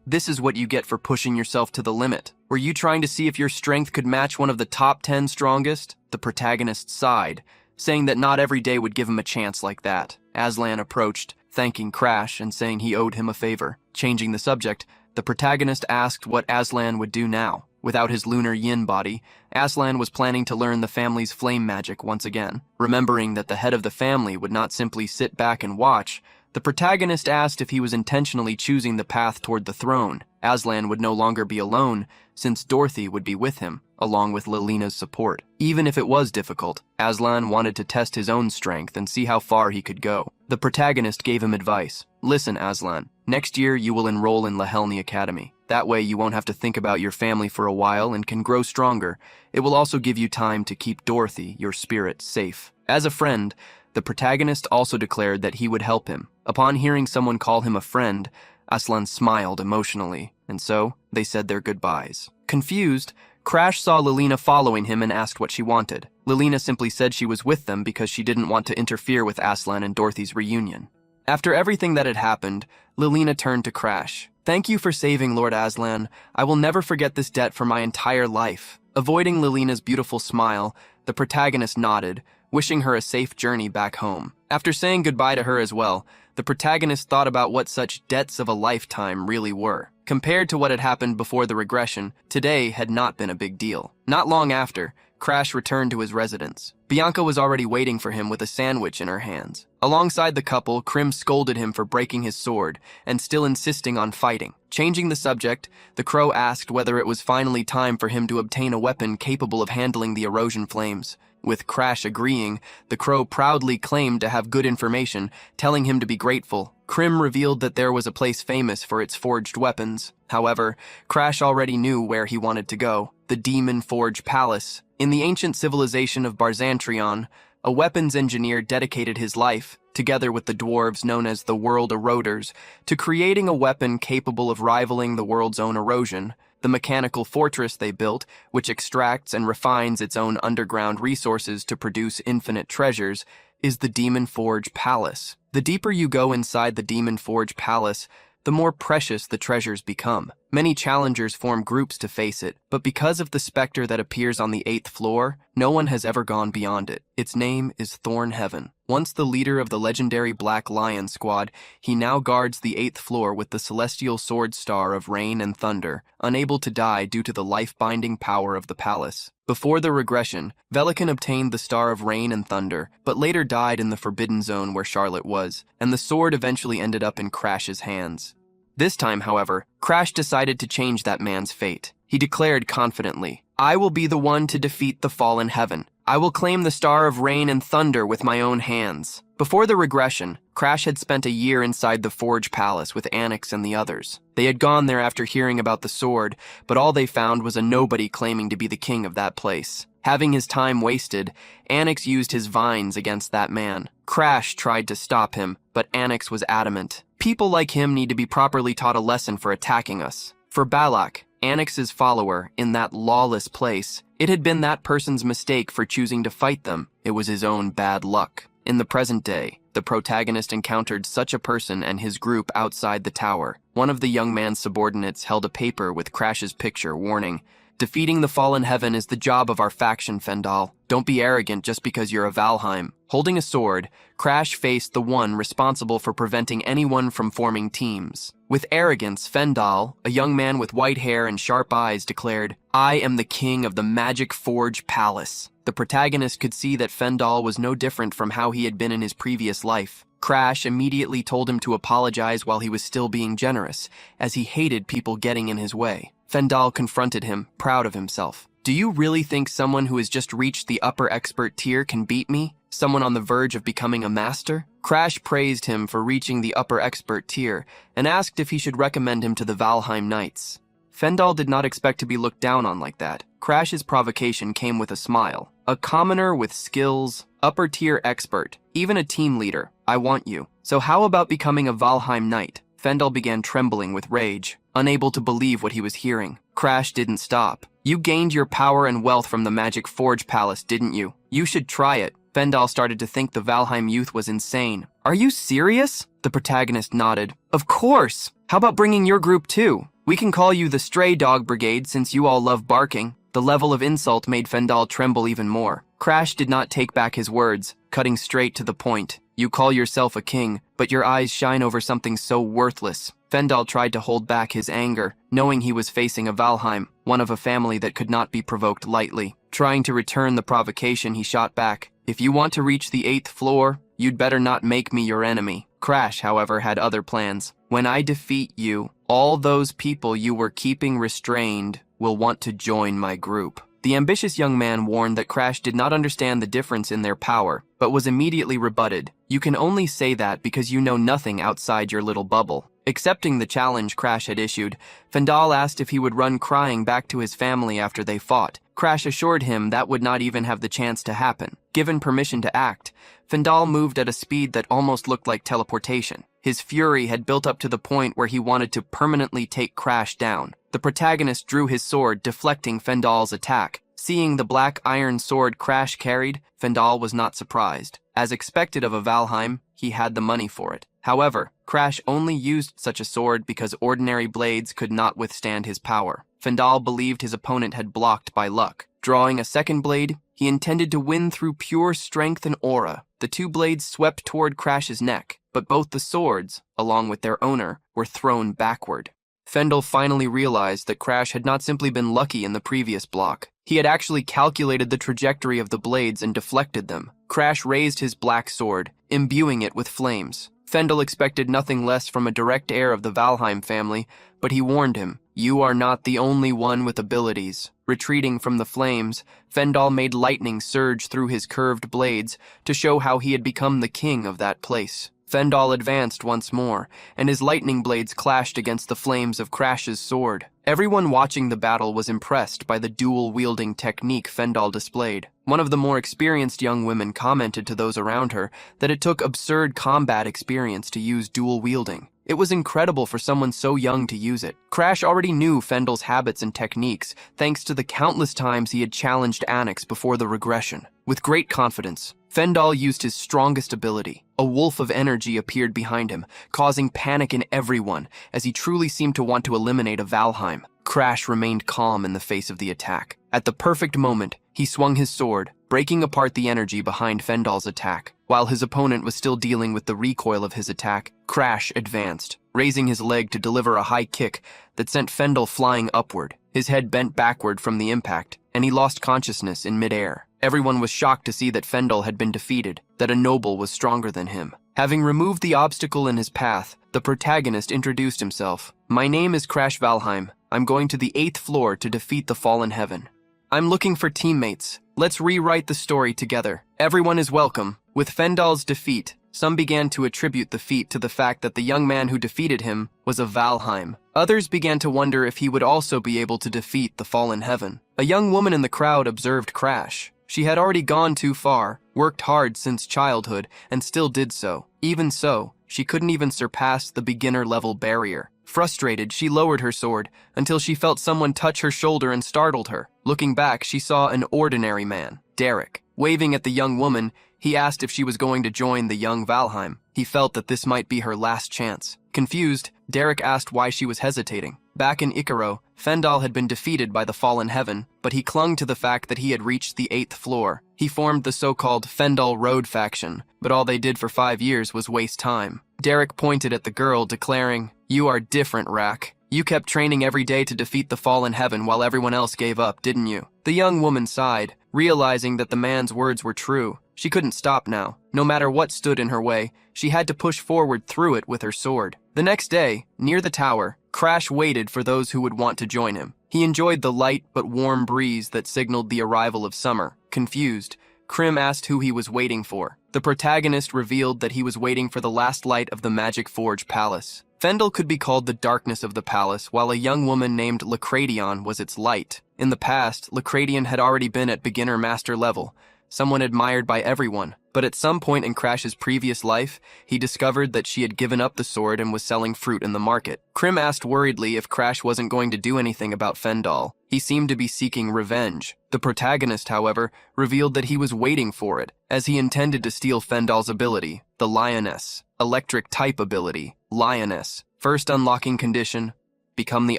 B: "This is what you get for pushing yourself to the limit. Were you trying to see if your strength could match one of the top 10 strongest?" The protagonist sighed, saying that not every day would give him a chance like that. Aslan approached, thanking Crash and saying he owed him a favor. Changing the subject, the protagonist asked what Aslan would do now. Without his lunar yin body, Aslan was planning to learn the family's flame magic once again. Remembering that the head of the family would not simply sit back and watch, the protagonist asked if he was intentionally choosing the path toward the throne. Aslan would no longer be alone, since Dorothy would be with him, along with Lilina's support. Even if it was difficult, Aslan wanted to test his own strength and see how far he could go. The protagonist gave him advice. "Listen, Aslan, next year you will enroll in Lahelni Academy. That way you won't have to think about your family for a while and can grow stronger. It will also give you time to keep Dorothy, your spirit, safe." As a friend, the protagonist also declared that he would help him. Upon hearing someone call him a friend, Aslan smiled emotionally, and so they said their goodbyes. Confused, Crash saw Lilina following him and asked what she wanted. Lilina simply said she was with them because she didn't want to interfere with Aslan and Dorothy's reunion. After everything that had happened, Lilina turned to Crash. "Thank you for saving Lord Aslan. I will never forget this debt for my entire life." Avoiding Lilina's beautiful smile, the protagonist nodded, wishing her a safe journey back home. After saying goodbye to her as well, the protagonist thought about what such debts of a lifetime really were. Compared to what had happened before the regression, today had not been a big deal. Not long after, Crash returned to his residence. Bianca was already waiting for him with a sandwich in her hands. Alongside the couple, Krim scolded him for breaking his sword and still insisting on fighting. Changing the subject, the crow asked whether it was finally time for him to obtain a weapon capable of handling the erosion flames. With Crash agreeing, the crow proudly claimed to have good information, telling him to be grateful. Krim revealed that there was a place famous for its forged weapons. However, Crash already knew where he wanted to go: the Demon Forge Palace. In the ancient civilization of Barzantrion, a weapons engineer dedicated his life, together with the dwarves known as the World Eroders, to creating a weapon capable of rivaling the world's own erosion. The mechanical fortress they built, which extracts and refines its own underground resources to produce infinite treasures, is the Demon Forge Palace. The deeper you go inside the Demon Forge Palace, the more precious the treasures become. Many challengers form groups to face it, but because of the specter that appears on the 8th floor, no one has ever gone beyond it. Its name is Thornheaven. Once the leader of the legendary Black Lion Squad, he now guards the 8th floor with the celestial sword star of rain and thunder, unable to die due to the life-binding power of the palace. Before the regression, Velikan obtained the Star of Rain and Thunder, but later died in the Forbidden Zone where Charlotte was, and the sword eventually ended up in Crash's hands. This time, however, Crash decided to change that man's fate. He declared confidently, "I will be the one to defeat the fallen heaven. I will claim the Star of Rain and Thunder with my own hands." Before the regression, Crash had spent a year inside the Forge Palace with Anix and the others. They had gone there after hearing about the sword, but all they found was a nobody claiming to be the king of that place. Having his time wasted, Anix used his vines against that man. Crash tried to stop him, but Anix was adamant. People like him need to be properly taught a lesson for attacking us. For Balak, Anix's follower, in that lawless place, It had been that person's mistake for choosing to fight them. It was his own bad luck. In the present day, the protagonist encountered such a person and his group outside the tower. One of the young man's subordinates held a paper with Crash's picture warning, "Defeating the fallen heaven is the job of our faction, Fendal. Don't be arrogant just because you're a Valheim." Holding a sword, Crash faced the one responsible for preventing anyone from forming teams. With arrogance, Fendal, a young man with white hair and sharp eyes, declared, "I am the king of the Magic Forge Palace." The protagonist could see that Fendal was no different from how he had been in his previous life. Crash immediately told him to apologize while he was still being generous, as he hated people getting in his way. Fendal confronted him, proud of himself. "Do you really think someone who has just reached the upper expert tier can beat me? Someone on the verge of becoming a master?" Crash praised him for reaching the upper expert tier and asked if he should recommend him to the Valheim Knights. Fendal did not expect to be looked down on like that. Crash's provocation came with a smile. "A commoner with skills, upper tier expert, even a team leader. I want you. So how about becoming a Valheim Knight?" Fendal began trembling with rage, unable to believe what he was hearing. Crash didn't stop. "You gained your power and wealth from the Magic Forge Palace, didn't you? You should try it." Fendal started to think the Valheim youth was insane. "Are you serious?" The protagonist nodded. "Of course! How about bringing your group too? We can call you the Stray Dog Brigade since you all love barking." The level of insult made Fendal tremble even more. Crash did not take back his words, cutting straight to the point. "You call yourself a king, but your eyes shine over something so worthless." Fendal tried to hold back his anger, knowing he was facing a Valheim, one of a family that could not be provoked lightly. Trying to return the provocation, he shot back, "If you want to reach the 8th floor, you'd better not make me your enemy." Crash, however, had other plans. "When I defeat you, all those people you were keeping restrained will want to join my group." The ambitious young man warned that Crash did not understand the difference in their power, but was immediately rebutted. "You can only say that because you know nothing outside your little bubble." Accepting the challenge Crash had issued, Fendal asked if he would run crying back to his family after they fought. Crash assured him that would not even have the chance to happen. Given permission to act, Fendal moved at a speed that almost looked like teleportation. His fury had built up to the point where he wanted to permanently take Crash down. The protagonist drew his sword, deflecting Fendal's attack. Seeing the black iron sword Crash carried, Fendal was not surprised. As expected of a Valheim, he had the money for it. However, Crash only used such a sword because ordinary blades could not withstand his power. Fendal believed his opponent had blocked by luck. Drawing a second blade, he intended to win through pure strength and aura. The two blades swept toward Crash's neck, but both the swords, along with their owner, were thrown backward. Fendal finally realized that Crash had not simply been lucky in the previous block. He had actually calculated the trajectory of the blades and deflected them. Crash raised his black sword, imbuing it with flames. Fendal expected nothing less from a direct heir of the Valheim family, but he warned him, "You are not the only one with abilities." Retreating from the flames, Fendal made lightning surge through his curved blades to show how he had become the king of that place. Fendal advanced once more, and his lightning blades clashed against the flames of Crash's sword. Everyone watching the battle was impressed by the dual-wielding technique Fendal displayed. One of the more experienced young women commented to those around her that it took absurd combat experience to use dual-wielding. It was incredible for someone so young to use it. Crash already knew Fendal's habits and techniques, thanks to the countless times he had challenged Anix before the regression. With great confidence, Fendal used his strongest ability. A wolf of energy appeared behind him, causing panic in everyone, as he truly seemed to want to eliminate a Valheim. Crash remained calm in the face of the attack. At the perfect moment, he swung his sword, breaking apart the energy behind Fendal's attack. While his opponent was still dealing with the recoil of his attack, Crash advanced, raising his leg to deliver a high kick that sent Fendal flying upward. His head bent backward from the impact, and he lost consciousness in midair. Everyone was shocked to see that Fendal had been defeated, that a noble was stronger than him. Having removed the obstacle in his path, the protagonist introduced himself. "My name is Crash Valheim. I'm going to the 8th floor to defeat the fallen heaven. I'm looking for teammates. Let's rewrite the story together. Everyone is welcome." With Fendal's defeat, some began to attribute the feat to the fact that the young man who defeated him was a Valheim. Others began to wonder if he would also be able to defeat the fallen heaven. A young woman in the crowd observed Crash. She had already gone too far, worked hard since childhood, and still did so. Even so, she couldn't even surpass the beginner-level barrier. Frustrated, she lowered her sword until she felt someone touch her shoulder and startled her. Looking back, she saw an ordinary man, Derek. Waving at the young woman, he asked if she was going to join the young Valheim. He felt that this might be her last chance. Confused, Derek asked why she was hesitating. Back in Icaro, Fendal had been defeated by the fallen heaven, but he clung to the fact that he had reached the 8th floor. He formed the so-called Fendal Road faction, but all they did for 5 years was waste time. Derek pointed at the girl, declaring, "You are different, Rack. You kept training every day to defeat the fallen heaven while everyone else gave up, didn't you?" The young woman sighed, realizing that the man's words were true. She couldn't stop now. No matter what stood in her way, she had to push forward through it with her sword. The next day, near the tower, Crash waited for those who would want to join him. He enjoyed the light but warm breeze that signaled the arrival of summer. Confused, Krim asked who he was waiting for. The protagonist revealed that he was waiting for the last light of the Magic Forge Palace. Fendel could be called the darkness of the palace, while a young woman named Lacradion was its light. In the past, Lacradion had already been at beginner master level, someone admired by everyone. But at some point in Crash's previous life, he discovered that she had given up the sword and was selling fruit in the market. Krim asked worriedly if Crash wasn't going to do anything about Fendal. He seemed to be seeking revenge. The protagonist, however, revealed that he was waiting for it, as he intended to steal Fendal's ability, the Lioness. Electric type ability, Lioness. First unlocking condition, become the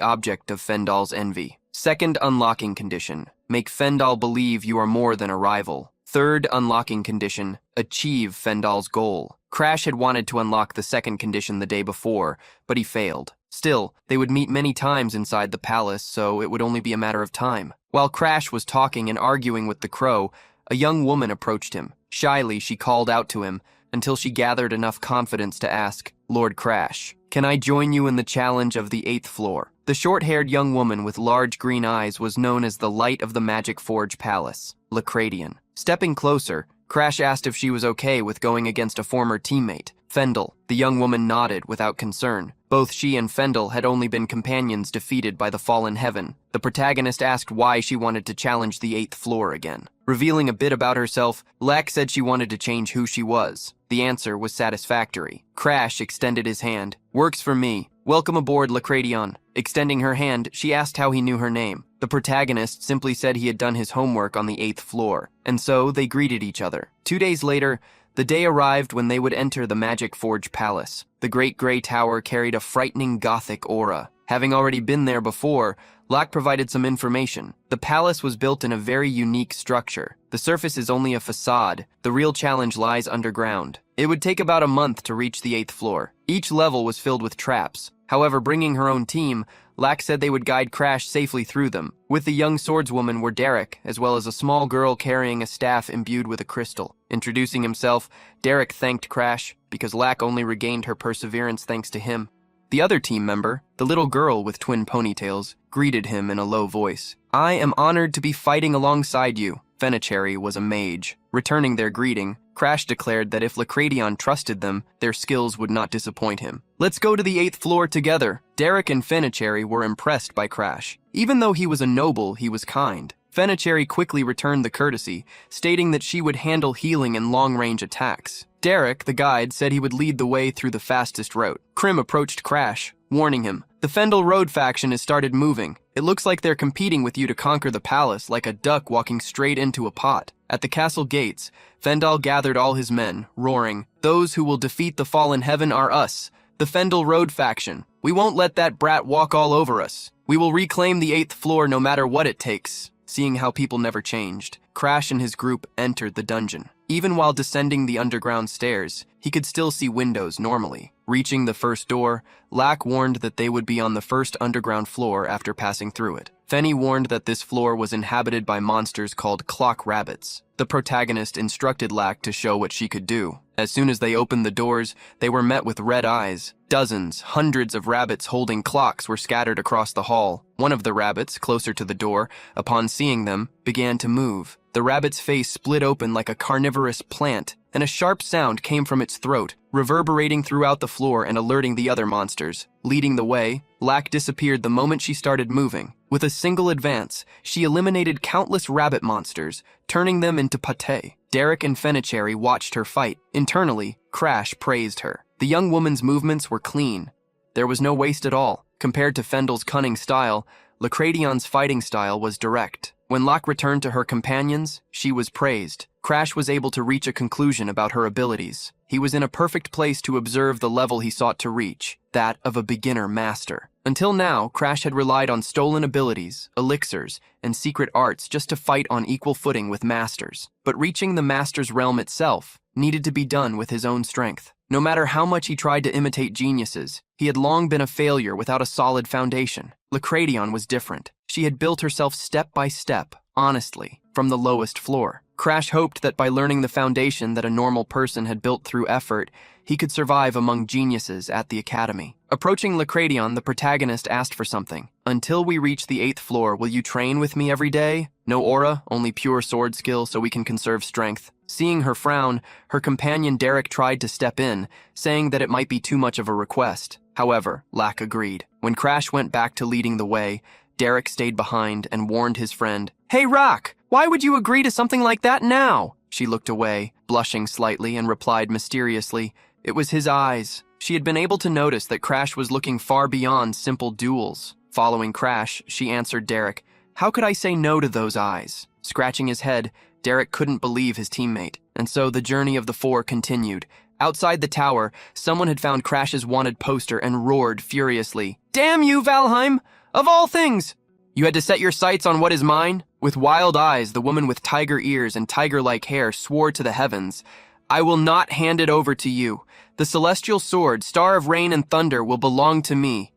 B: object of Fendal's envy. Second unlocking condition, make Fendal believe you are more than a rival. Third unlocking condition, achieve Fendal's goal. Crash had wanted to unlock the second condition the day before, but he failed. Still, they would meet many times inside the palace, so it would only be a matter of time. While Crash was talking and arguing with the crow, a young woman approached him. Shyly, she called out to him until she gathered enough confidence to ask, "Lord Crash, can I join you in the challenge of the 8th floor?" The short-haired young woman with large green eyes was known as the Light of the Magic Forge Palace, Lacradion. Stepping closer, Crash asked if she was okay with going against a former teammate, Fendel. The young woman nodded without concern. Both she and Fendel had only been companions defeated by the fallen heaven. The protagonist asked why she wanted to challenge the 8th floor again. Revealing a bit about herself, Lack said she wanted to change who she was. The answer was satisfactory. Crash extended his hand. "Works for me. Welcome aboard, Lacradion." Extending her hand, she asked how he knew her name. The protagonist simply said he had done his homework on the 8th floor, and so they greeted each other. 2 days later, the day arrived when they would enter the Magic Forge Palace. The Great Grey Tower carried a frightening Gothic aura. Having already been there before, Locke provided some information. The palace was built in a very unique structure. The surface is only a facade. The real challenge lies underground. It would take about a month to reach the 8th floor. Each level was filled with traps. However, bringing her own team, Lack said they would guide Crash safely through them. With the young swordswoman were Derek, as well as a small girl carrying a staff imbued with a crystal. Introducing himself, Derek thanked Crash, because Lack only regained her perseverance thanks to him. The other team member, the little girl with twin ponytails, greeted him in a low voice. "I am honored to be fighting alongside you." Fenicherry was a mage. Returning their greeting, Crash declared that if Lacradion trusted them, their skills would not disappoint him. "Let's go to the 8th floor together." Derek and Fenicherry were impressed by Crash. Even though he was a noble, he was kind. Fenicherry quickly returned the courtesy, stating that she would handle healing and long-range attacks. Derek, the guide, said he would lead the way through the fastest route. Krim approached Crash, warning him, "The Fendel Road faction has started moving. It looks like they're competing with you to conquer the palace like a duck walking straight into a pot." At the castle gates, Fendel gathered all his men, roaring, "Those who will defeat the fallen heaven are us, the Fendel Road faction. We won't let that brat walk all over us. We will reclaim the 8th floor no matter what it takes." Seeing how people never changed, Crash and his group entered the dungeon. Even while descending the underground stairs, he could still see windows normally. Reaching the first door, Lack warned that they would be on the first underground floor after passing through it. Fenny warned that this floor was inhabited by monsters called clock rabbits. The protagonist instructed Lack to show what she could do. As soon as they opened the doors, they were met with red eyes. Dozens, hundreds of rabbits holding clocks were scattered across the hall. One of the rabbits, closer to the door, upon seeing them, began to move. The rabbit's face split open like a carnivorous plant, and a sharp sound came from its throat, reverberating throughout the floor and alerting the other monsters. Leading the way, Lack disappeared the moment she started moving. With a single advance, she eliminated countless rabbit monsters, turning them into pate. Derek and Fenicherry watched her fight. Internally, Crash praised her. The young woman's movements were clean, There was no waste at all. Compared to Fendel's cunning style, Lacradion's fighting style was direct. When Locke returned to her companions, she was praised. Crash was able to reach a conclusion about her abilities. He was in a perfect place to observe the level he sought to reach, that of a beginner master. Until now, Crash had relied on stolen abilities, elixirs, and secret arts just to fight on equal footing with masters. But reaching the master's realm itself needed to be done with his own strength. No matter how much he tried to imitate geniuses, he had long been a failure without a solid foundation. Lacradion was different. She had built herself step by step, honestly, from the lowest floor. Crash hoped that by learning the foundation that a normal person had built through effort, he could survive among geniuses at the academy. Approaching Lacradion, the protagonist asked for something. "Until we reach the 8th floor, will you train with me every day? No aura, only pure sword skill so we can conserve strength." Seeing her frown, her companion Derek tried to step in, saying that it might be too much of a request. However, Lack agreed. When Crash went back to leading the way, Derek stayed behind and warned his friend, "Hey Rock, why would you agree to something like that now?" She looked away, blushing slightly, and replied mysteriously, "It was his eyes." She had been able to notice that Crash was looking far beyond simple duels. Following Crash, she answered Derek, "How could I say no to those eyes?" Scratching his head, Derek couldn't believe his teammate. And so the journey of the four continued. Outside the tower, someone had found Crash's wanted poster and roared furiously, "Damn you, Valheim! Of all things! You had to set your sights on what is mine?" With wild eyes, the woman with tiger ears and tiger-like hair swore to the heavens, "I will not hand it over to you. The celestial sword, star of rain and thunder, will belong to me.